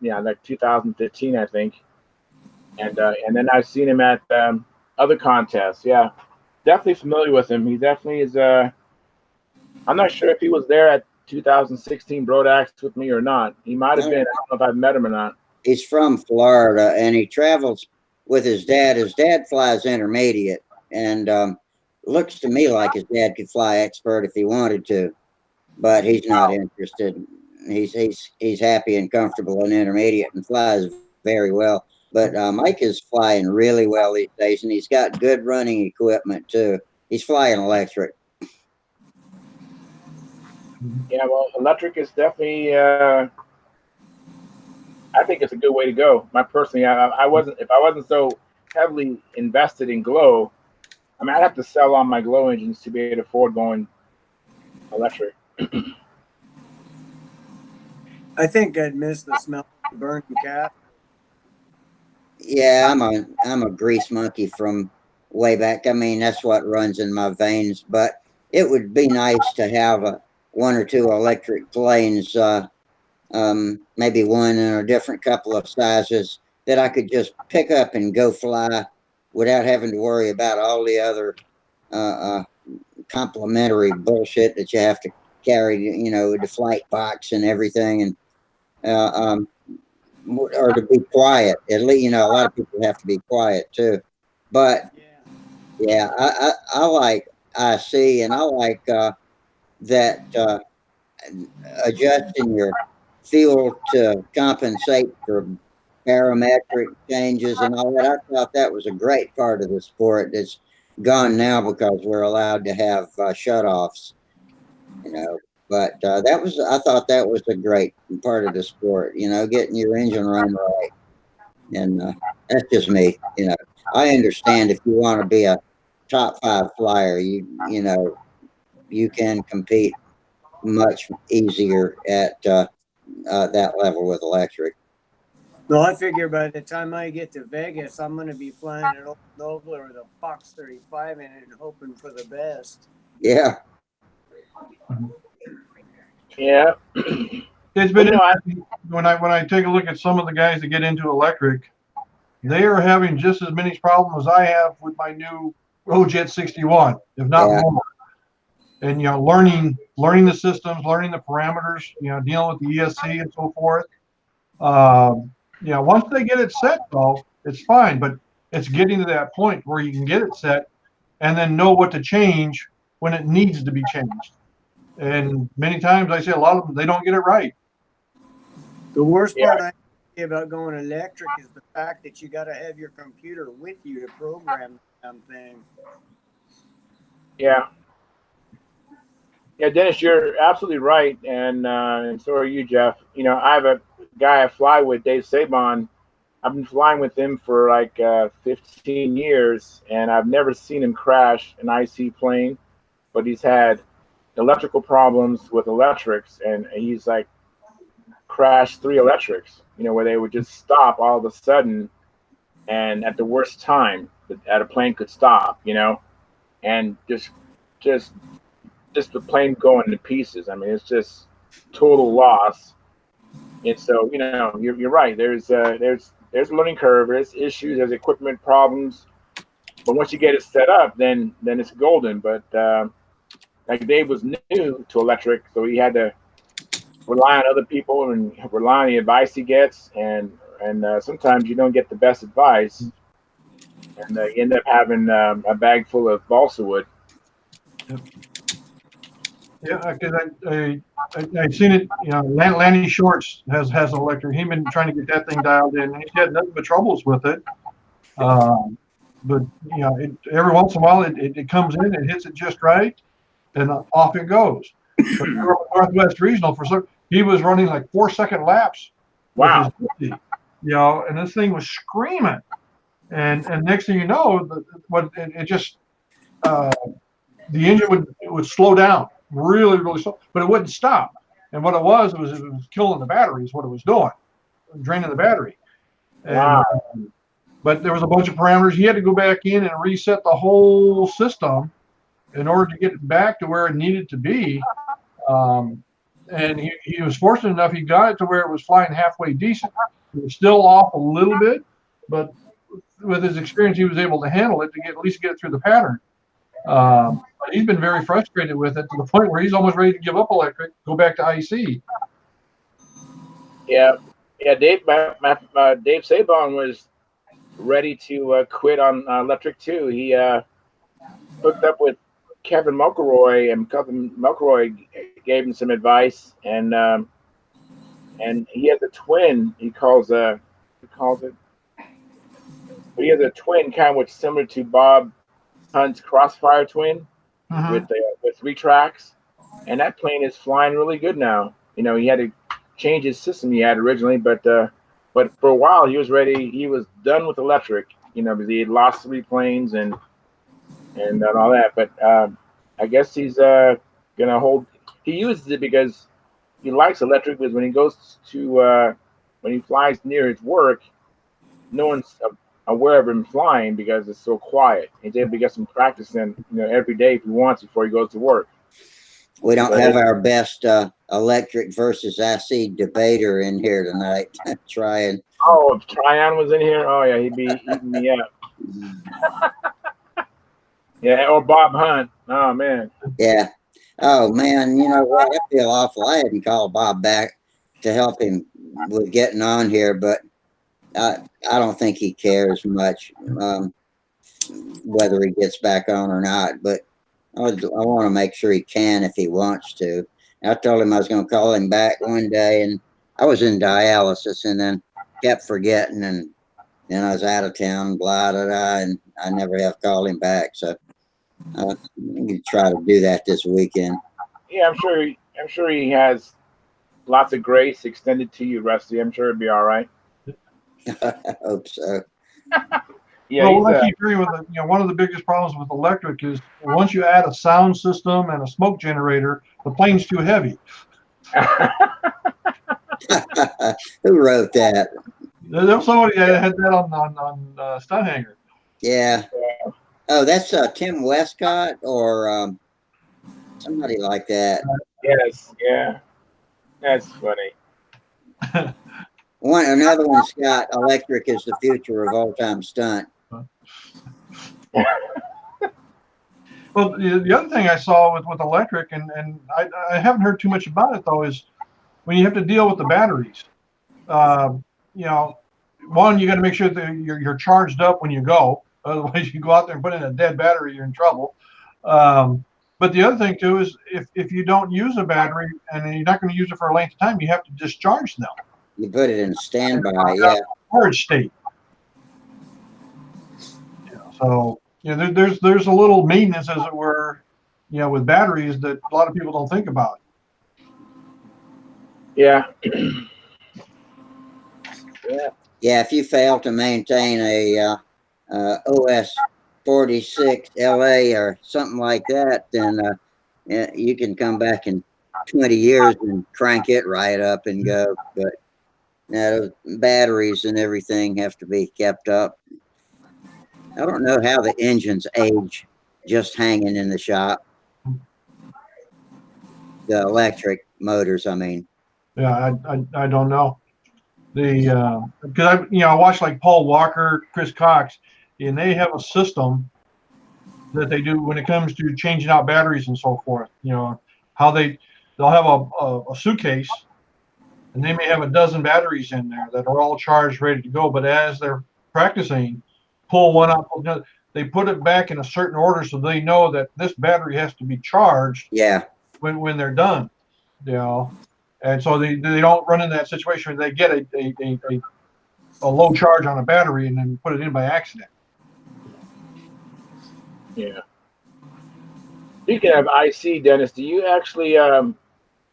S6: like 2015, I think, and then I've seen him at other contests. Yeah, definitely familiar with him. He definitely is. I'm not sure if he was there at 2016 Brodax with me or not. He might have been. I don't know if I've met him or not.
S1: He's from Florida, and he travels with his dad. His dad flies intermediate, and looks to me like his dad could fly expert if he wanted to, but he's not interested. He's happy and comfortable in intermediate and flies very well. But Mike is flying really well these days, and he's got good running equipment too. He's flying electric.
S6: Yeah, well, electric is definitely. I think it's a good way to go. Personally, I wasn't. If I wasn't so heavily invested in glow, I mean, I'd have to sell on my glow engines to be able to afford going electric.
S7: I think I'd miss the smell of burning cat.
S1: Yeah, I'm a grease monkey from way back. I mean, that's what runs in my veins. But it would be nice to have 1 or 2 electric planes maybe one in a different couple of sizes that I could just pick up and go fly without having to worry about all the other complimentary bullshit that you have to carry, you know, the flight box and everything, and or to be quiet. At least, you know, a lot of people have to be quiet too. But yeah, I like IC, and I like that adjusting your fuel to compensate for barometric changes and all that. I thought that was a great part of the sport. It's gone now because we're allowed to have shutoffs, you know. But I thought that was a great part of the sport, you know, getting your engine run right. And that's just me, you know. I understand if you want to be a top 5 flyer, you know, you can compete much easier at that level with electric.
S7: No, I figure by the time I get to Vegas, I'm going to be flying an old Nobler with a Fox 35 in it and hoping for the best.
S1: Yeah.
S6: Yeah.
S9: It's been interesting when I take a look at some of the guys that get into electric, they are having just as many problems as I have with my new Rojet 61, if not more. And you know, learning the systems, learning the parameters, you know, dealing with the ESC and so forth. You know, once they get it set, though, it's fine. But it's getting to that point where you can get it set and then know what to change when it needs to be changed. And many times I say a lot of them, they don't get it right.
S7: The worst part I see about going electric is the fact that you got to have your computer with you to program the damn thing.
S6: Yeah. Yeah, Dennis, you're absolutely right, and so are you, Jeff. You know, I have a guy I fly with, Dave Sabon. I've been flying with him for like 15 years, and I've never seen him crash an IC plane, but he's had electrical problems with electrics, and he's like crashed 3 electrics, you know, where they would just stop all of a sudden, and at the worst time that a plane could stop, you know, and just the plane going to pieces. I mean, it's just total loss. And so, you know, you're right. There's a learning curve. There's issues. There's equipment problems. But once you get it set up, then it's golden. But like Dave was new to electric, so he had to rely on other people and rely on the advice he gets. And sometimes you don't get the best advice, and you end up having a bag full of balsa wood.
S9: Yep. Yeah, because I've seen it. You know, Lanny Shorts has an electric. He's been trying to get that thing dialed in, and he's had nothing but troubles with it. But you know, every once in a while it comes in and hits it just right, and off it goes. But Northwest Regional, he was running like 4-second laps with his 50, you know, and this thing was screaming. And next thing you know, it just the engine would slow down really, really slow, but it wouldn't stop. And what it was killing the battery is what it was doing, draining the battery. And, but there was a bunch of parameters. He had to go back in and reset the whole system in order to get it back to where it needed to be. And he was fortunate enough, he got it to where it was flying halfway decent. It was still off a little bit, but with his experience, he was able to handle it to at least get it through the pattern. But he's been very frustrated with it to the point where he's almost ready to give up electric, go back to IC.
S6: Yeah, Dave Sabon was ready to quit on electric too. He hooked up with Kevin Mulcaroy, and Kevin Mulcaroy gave him some advice, and he has a twin. He calls it. But he has a twin, kind of what's similar to Bob Hunt's Crossfire twin, with 3 tracks, and that plane is flying really good now. You know, he had to change his system he had originally, but for a while he was ready. He was done with electric, you know, because he had lost 3 planes and all that. But I guess he's gonna hold. He uses it because he likes electric. Because when he goes to when he flies near his work, no one's aware of him flying because it's so quiet. He's able to get some practice in, you know, every day if he wants before he goes to work.
S1: We don't have our best electric versus IC debater in here tonight. Trying.
S6: Oh, if Tryon was in here, oh yeah, he'd be eating me up. Yeah, or Bob Hunt. Oh man.
S1: Yeah. Oh man, you know what? I feel awful. I hadn't called Bob back to help him with getting on here, but I don't think he cares much whether he gets back on or not. But I want to make sure he can if he wants to. I told him I was going to call him back one day, and I was in dialysis, and then kept forgetting, and then I was out of town, blah blah blah, and I never have called him back. So I'm going to try to do that this weekend.
S6: Yeah, I'm sure he has lots of grace extended to you, Rusty. I'm sure it'd be all right.
S1: I hope so.
S6: Yeah,
S9: well, what I keep hearing with one of the biggest problems with electric is once you add a sound system and a smoke generator, the plane's too heavy.
S1: Who wrote that?
S9: There was somebody that had that on Stunthangar.
S1: Yeah. Oh, that's Tim Westcott or somebody like that.
S6: Yes, yeah. That's funny.
S1: Another one, Scott. Electric is the future of all-time stunt.
S9: Well, the other thing I saw with electric, and I haven't heard too much about it though, is when you have to deal with the batteries. One, you got to make sure that you're charged up when you go. Otherwise, you go out there and put in a dead battery, you're in trouble. But the other thing too is if you don't use a battery and you're not going to use it for a length of time, you have to discharge them.
S1: You put it in standby, yeah.
S9: Storage state. So there's a little maintenance, as it were, with batteries that a lot of people don't think about.
S6: Yeah.
S1: Yeah, if you fail to maintain a OS 46 LA or something like that, then you can come back in 20 years and crank it right up and go. But batteries and everything have to be kept up. I don't know how the engines age just hanging in the shop. The electric motors, I mean.
S9: Yeah, I don't know. Because I watch like Paul Walker, Chris Cox, and they have a system that they do when it comes to changing out batteries and so forth. How they'll have a suitcase, and they may have a dozen batteries in there that are all charged, ready to go. But as they're practicing, pull one out, they put it back in a certain order so they know that this battery has to be charged.
S1: Yeah.
S9: When they're done, and so they don't run into that situation where they get a low charge on a battery and then put it in by accident.
S6: Yeah. Speaking of IC, Dennis, do you actually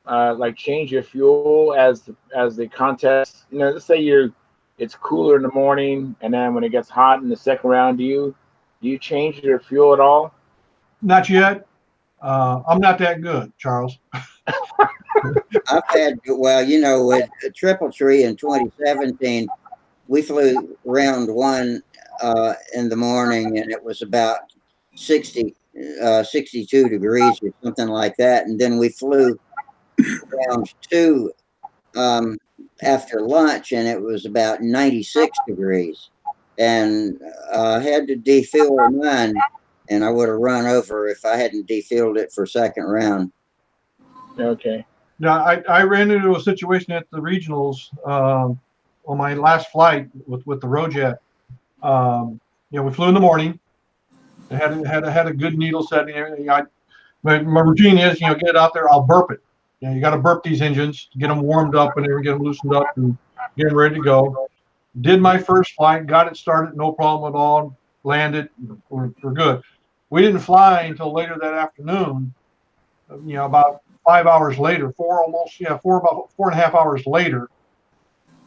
S6: like change your fuel as the contest? Let's say it's cooler in the morning, and then when it gets hot in the second round, do you change your fuel at all?
S9: Not yet. I'm not that good, Charles.
S1: I've had, with Triple Tree in 2017, we flew round one in the morning, and it was about 62 degrees or something like that. And then we flew round two after lunch, and it was about 96 degrees. And I had to defuel mine, and I would have run over if I hadn't defueled it for second round.
S6: Okay.
S9: Now, I ran into a situation at the regionals on my last flight with the Rojet. We flew in the morning. I had a good needle setting. Everything. My routine is, get it out there. I'll burp it. You got to burp these engines to get them warmed up and get them loosened up and get them ready to go. Did my first flight, got it started, no problem at all. Landed, we're good. We didn't fly until later that afternoon. About 5 hours later, about 4.5 hours later,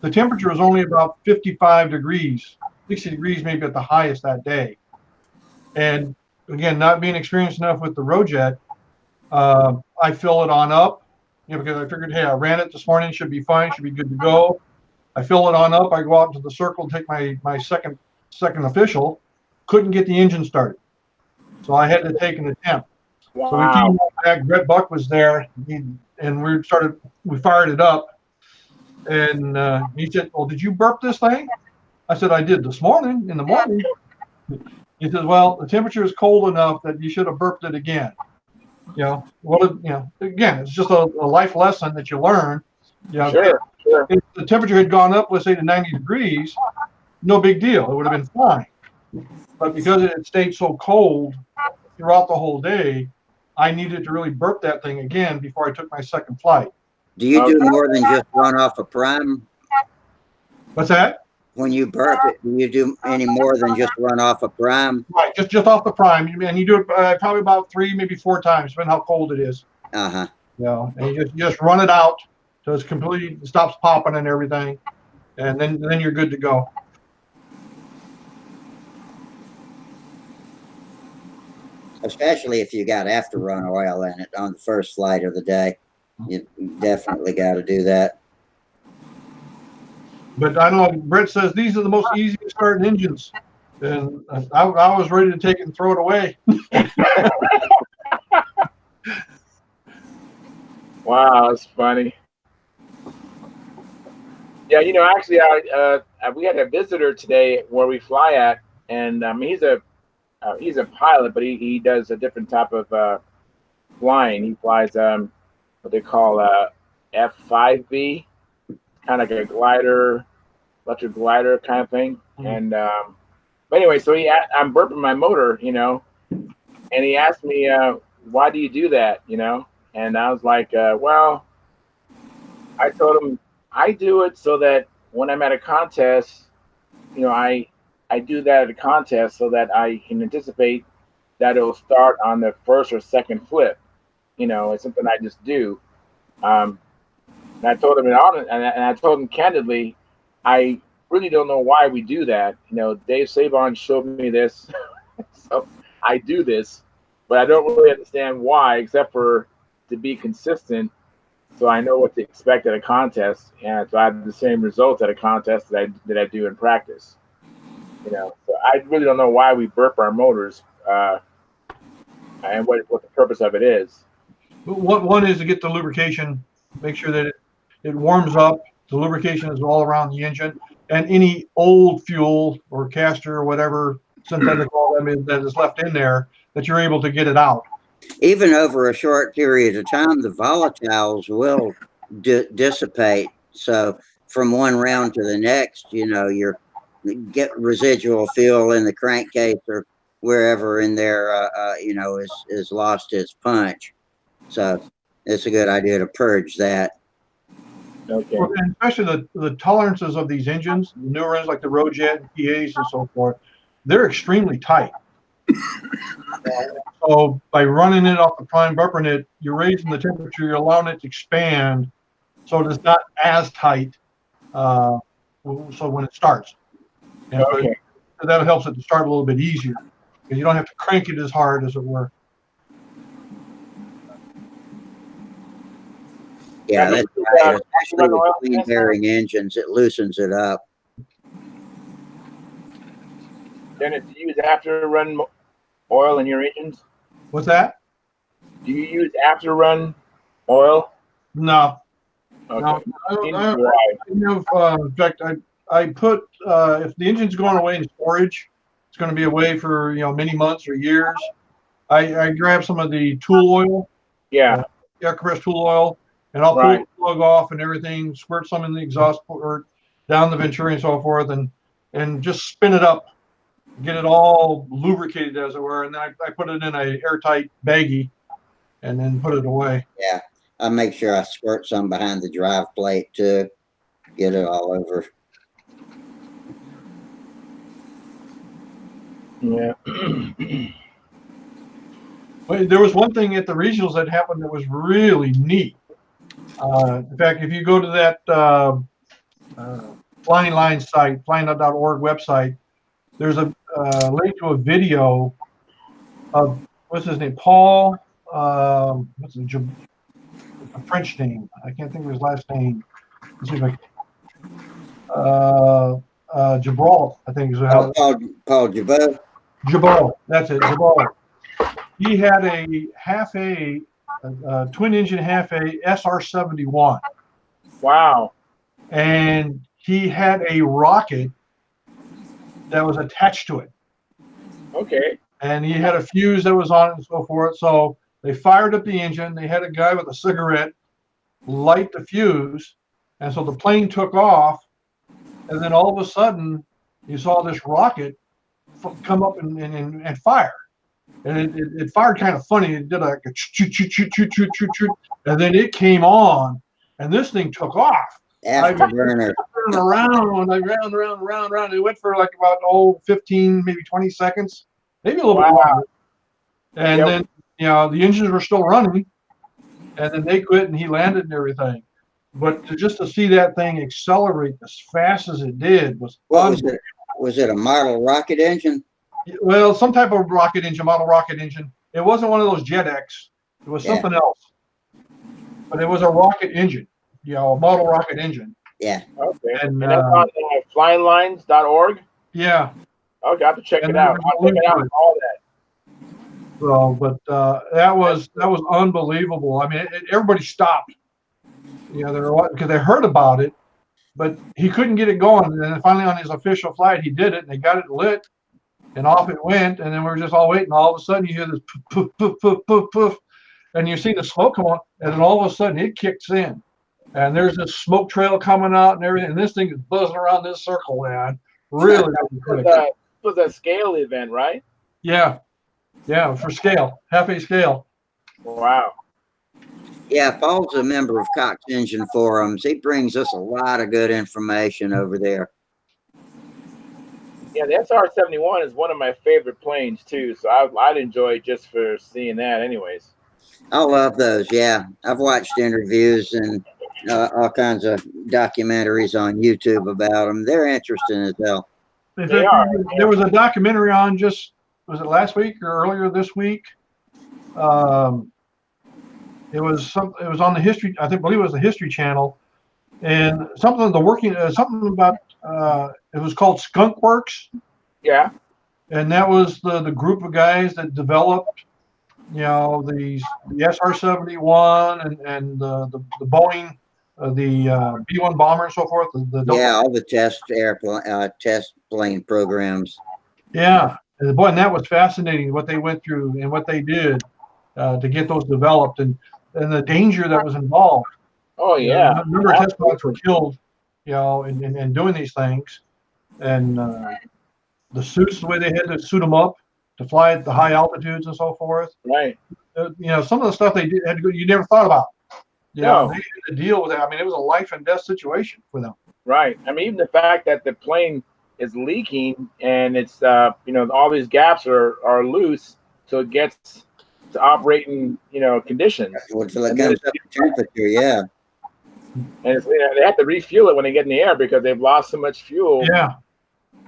S9: the temperature was only about 55 degrees, 60 degrees maybe at the highest that day. And again, not being experienced enough with the Rojet, I fill it on up, because I figured, hey, I ran it this morning, should be fine, should be good to go. I fill it on up, I go out into the circle, take my second official, couldn't get the engine started. So I had to take an attempt.
S6: Wow.
S9: So we came back. Brett Buck was there, and we fired it up. And he said, "Well, did you burp this thing?" I said, "I did this morning, in the morning." He says, "Well, the temperature is cold enough that you should have burped it again." Again, it's just a life lesson that you learn.
S6: Sure.
S9: If the temperature had gone up, let's say to 90 degrees, no big deal. It would have been fine. But because it had stayed so cold throughout the whole day, I needed to really burp that thing again before I took my second flight.
S1: Do you do more than just run off a prime?
S9: What's that?
S1: When you burp it, do you do any more than just run off a prime?
S9: Right, just off the prime, and you do it probably about 3, maybe 4 times, depending how cold it is.
S1: Uh-huh.
S9: And you just run it out so it's completely stops popping and everything, and then you're good to go.
S1: Especially if you got after run oil in it on the first flight of the day. You definitely got to do that.
S9: But I know Brett says these are the most easy to start engines, and I was ready to take it and throw it away.
S6: Wow, that's funny. Yeah, actually, we had a visitor today where we fly at, and he's a pilot, but he does a different type of flying. He flies what they call F5B, kind of like a glider, electric glider kind of thing. And but anyway, so I'm burping my motor, and he asked me, "Why do you do that?" And I was like, "Well," I told him, "I do it so that when I'm at a contest, I do that at a contest so that I can anticipate that it'll start on the first or second flip. It's something I just do." And I told him, and I told him candidly, I really don't know why we do that. Dave Sabon showed me this, so I do this, but I don't really understand why, except for to be consistent, so I know what to expect at a contest, and so I have the same results at a contest that I do in practice. So I really don't know why we burp our motors, and what the purpose of it is.
S9: One is to get the lubrication, make sure that it warms up. The lubrication is all around the engine, and any old fuel or castor or whatever synthetic oil that is left in there, that you're able to get it out.
S1: Even over a short period of time, the volatiles will dissipate. So from one round to the next, you get residual fuel in the crankcase or wherever in there, is lost its punch. So it's a good idea to purge that.
S6: Okay.
S9: Well, and especially the tolerances of these engines, the newer ones like the Rojet and PAs and so forth, they're extremely tight. So by running it off the prime, burping it, you're raising the temperature, you're allowing it to expand, so it's not as tight. So when it starts, and
S6: Okay.
S9: so that helps it to start a little bit easier, because you don't have to crank it as hard, as it were.
S1: Yeah, that's right. Especially with clean bearing engines, it loosens it up.
S6: Dennis, do you use after run oil in your engines?
S9: What's that?
S6: Do you use after run oil?
S9: No.
S6: Okay.
S9: No, in fact, I put if the engine's going away in storage, it's going to be away for many months or years. I grab some of the tool oil, air compressed tool oil, and I'll pull the plug off and everything, squirt some in the exhaust port, down the venturi and so forth, and just spin it up, get it all lubricated, as it were, and then I put it in a airtight baggie, and then put it away.
S1: Yeah, I make sure I squirt some behind the drive plate to get it all over.
S6: Yeah.
S9: But there was one thing at the regionals that happened that was really neat. In fact, if you go to that Flying Line site, flying.org website, there's a link to a video of, what's his name, Paul, what's a French name? I can't think of his last name. Let's see if Jabral, I think is how.
S1: Paul Jabot.
S9: Jabal, that's it, Jabal. he had a twin engine half A SR-71,
S6: Wow.
S9: and he had a rocket that was attached to it.
S6: Okay.
S9: And he had a fuse that was on it and so forth. So they fired up the engine. They had a guy with a cigarette light the fuse. And so the plane took off. And then all of a sudden, you saw this rocket come up and fire. And it fired kind of funny. It did like a choo choo choo choo choo choo choo, and then it came on, and this thing took off.
S1: Afterburner.
S9: Around. It went for like about 15, maybe 20 seconds, maybe a little bit longer. And then the engines were still running, and then they quit, and he landed and everything. But just to see that thing accelerate as fast as it did was unbelievable.
S1: Was it a model rocket engine?
S9: Well, some type of rocket engine, model rocket engine. It wasn't one of those JetX. It was something else. But it was a rocket engine, a model rocket engine.
S1: Yeah.
S6: Okay. And that's on flyinglines.org?
S9: Yeah.
S6: Okay, I have to check it out. I'll check it out and all that.
S9: So, but that was unbelievable. I mean, everybody stopped. Because they heard about it, but he couldn't get it going. And then finally, on his official flight, he did it, and they got it lit, and off it went. And then we were just all waiting. All of a sudden, you hear this poof, poof, poof, poof, poof, and you see the smoke come on, and then all of a sudden, it kicks in, and there's this smoke trail coming out and everything. And this thing is buzzing around this circle, man. Really quick.
S6: It was a scale event, right?
S9: Yeah, for scale, half A scale.
S6: Wow.
S1: Yeah, Paul's a member of Cox Engine Forums. He brings us a lot of good information over there.
S6: Yeah, the SR-71 is one of my favorite planes too, so I'd enjoy it just for seeing that anyways.
S1: I love those, yeah. I've watched interviews and all kinds of documentaries on YouTube about them. They're interesting as hell.
S9: There was a documentary on was it last week or earlier this week? It was on the History, I believe it was the History Channel, and something about it was called Skunk Works.
S6: Yeah.
S9: And that was the group of guys that developed, the SR-71 and the Boeing, the B-1 bomber and so forth.
S1: All the test plane programs.
S9: Yeah, and that was fascinating what they went through and what they did to get those developed and the danger that was involved.
S6: Oh yeah,
S9: a number of test pilots were killed, in doing these things, and the suits, the way they had to suit them up to fly at the high altitudes and so forth.
S6: Right.
S9: Some of the stuff they did had to go, you never thought about. They had to deal with it. I mean, it was a life and death situation for them.
S6: Right. I mean, even the fact that the plane is leaking and it's all these gaps are loose, so it gets to operating conditions.
S1: Until it comes up to temperature, yeah.
S6: And they have to refuel it when they get in the air because they've lost so much fuel.
S9: Yeah.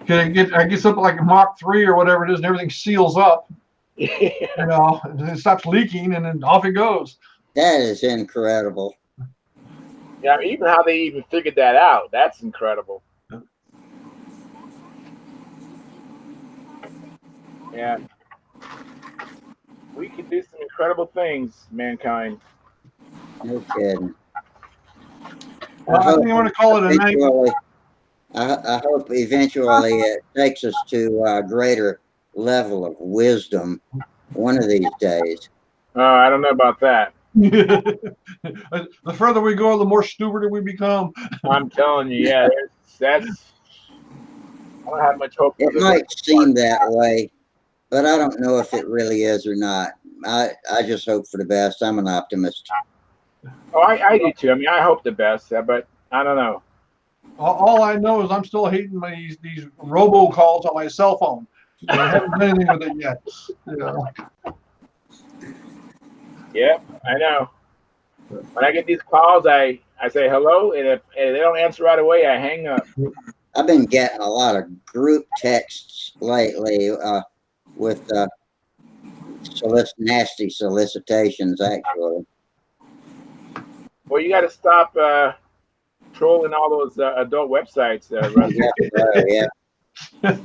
S9: I get something like a Mach 3 or whatever it is, and everything seals up. And it stops leaking, and then off it goes.
S1: That is incredible.
S6: Yeah, even how they even figured that out, that's incredible. Yeah. We can do some incredible things, mankind.
S1: No kidding.
S9: Well, I think I want to call it a night.
S1: I hope eventually it takes us to a greater level of wisdom one of these days.
S6: I don't know about that.
S9: The further we go, the more stupider we become.
S6: I'm telling you, yeah, I don't have much hope.
S1: It might seem that way, but I don't know if it really is or not. I just hope for the best. I'm an optimist.
S6: Oh, I do too. I mean, I hope the best, but I don't know.
S9: All I know is I'm still hating these robocalls on my cell phone. I haven't done anything with it yet.
S6: Yeah, I know. When I get these calls, I say hello, and if they don't answer right away, I hang up.
S1: I've been getting a lot of group texts lately with nasty solicitations, actually.
S6: Well, you got to stop trolling all those adult websites.
S1: Yeah. But,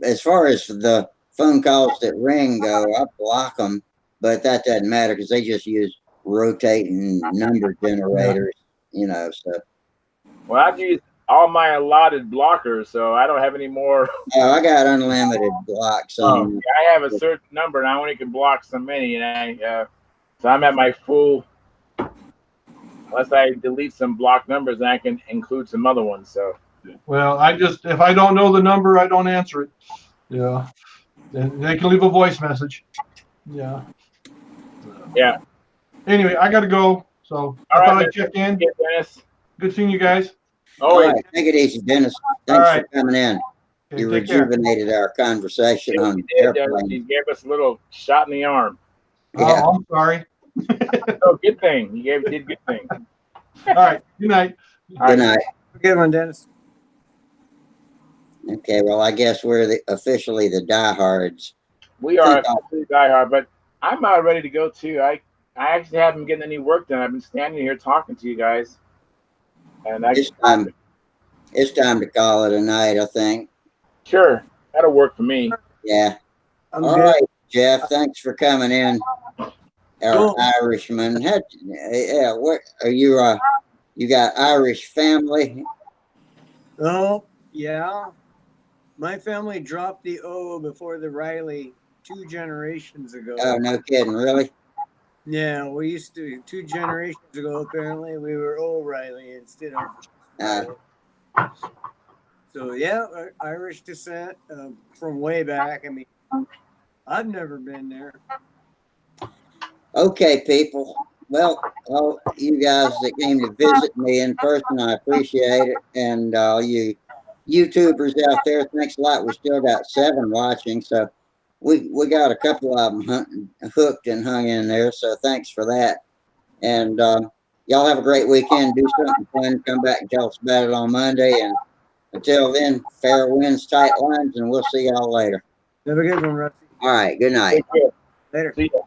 S1: as far as the phone calls that ring go, I block them, but that doesn't matter because they just use rotating number generators, you know. So
S6: Well, I've used all my allotted blockers, so I don't have any more.
S1: I got unlimited blocks on.
S6: I have a certain number, and I only can block so many, and so I'm at my full. Unless I delete some block numbers, and I can include some other ones. So.
S9: Well, if I don't know the number, I don't answer it. Yeah. And they can leave a voice message. Yeah.
S6: Yeah.
S9: Anyway, I got to go. So I thought I'd check in.
S6: Yeah, Dennis.
S9: Good seeing you guys.
S1: All right, take it easy, Dennis. Thanks for coming in.
S9: Okay,
S1: You
S9: take care.
S1: rejuvenated our conversation on
S6: He
S1: airplanes.
S6: gave us a little shot in the arm.
S1: Yeah.
S9: Oh, I'm sorry.
S6: Oh, good thing. He did good thing.
S9: All right. Good night.
S1: Good night.
S7: Good one, Dennis.
S1: Okay, well, I guess we're officially the diehards.
S6: We are officially diehard, but I'm not ready to go too. I actually haven't getting any work done. I've been standing here talking to you guys, and
S1: it's time to call it a night, I think.
S6: Sure, that'll work for me.
S1: Yeah. All right, Jeff. Thanks for coming in. Our Irishman. Yeah. What are you? You got Irish family?
S7: Oh, yeah. My family dropped the O before the Riley 2 generations ago.
S1: Oh, no kidding, really?
S7: Yeah, we used to 2 generations ago. Apparently, we were O'Reilly instead of. So yeah, Irish descent from way back. I mean, I've never been there.
S1: Okay, people. Well, all you guys that came to visit me in person, I appreciate it. And you YouTubers out there, thanks a lot. We still got 7 watching, so we got a couple of them hooked and hung in there. So thanks for that. And y'all have a great weekend. Do something fun. Come back and tell us about it on Monday. And until then, fair winds, tight lines, and we'll see y'all later.
S7: Have a good one, Rusty.
S1: All right. Good night.
S6: Take care.
S7: Later.
S6: See ya.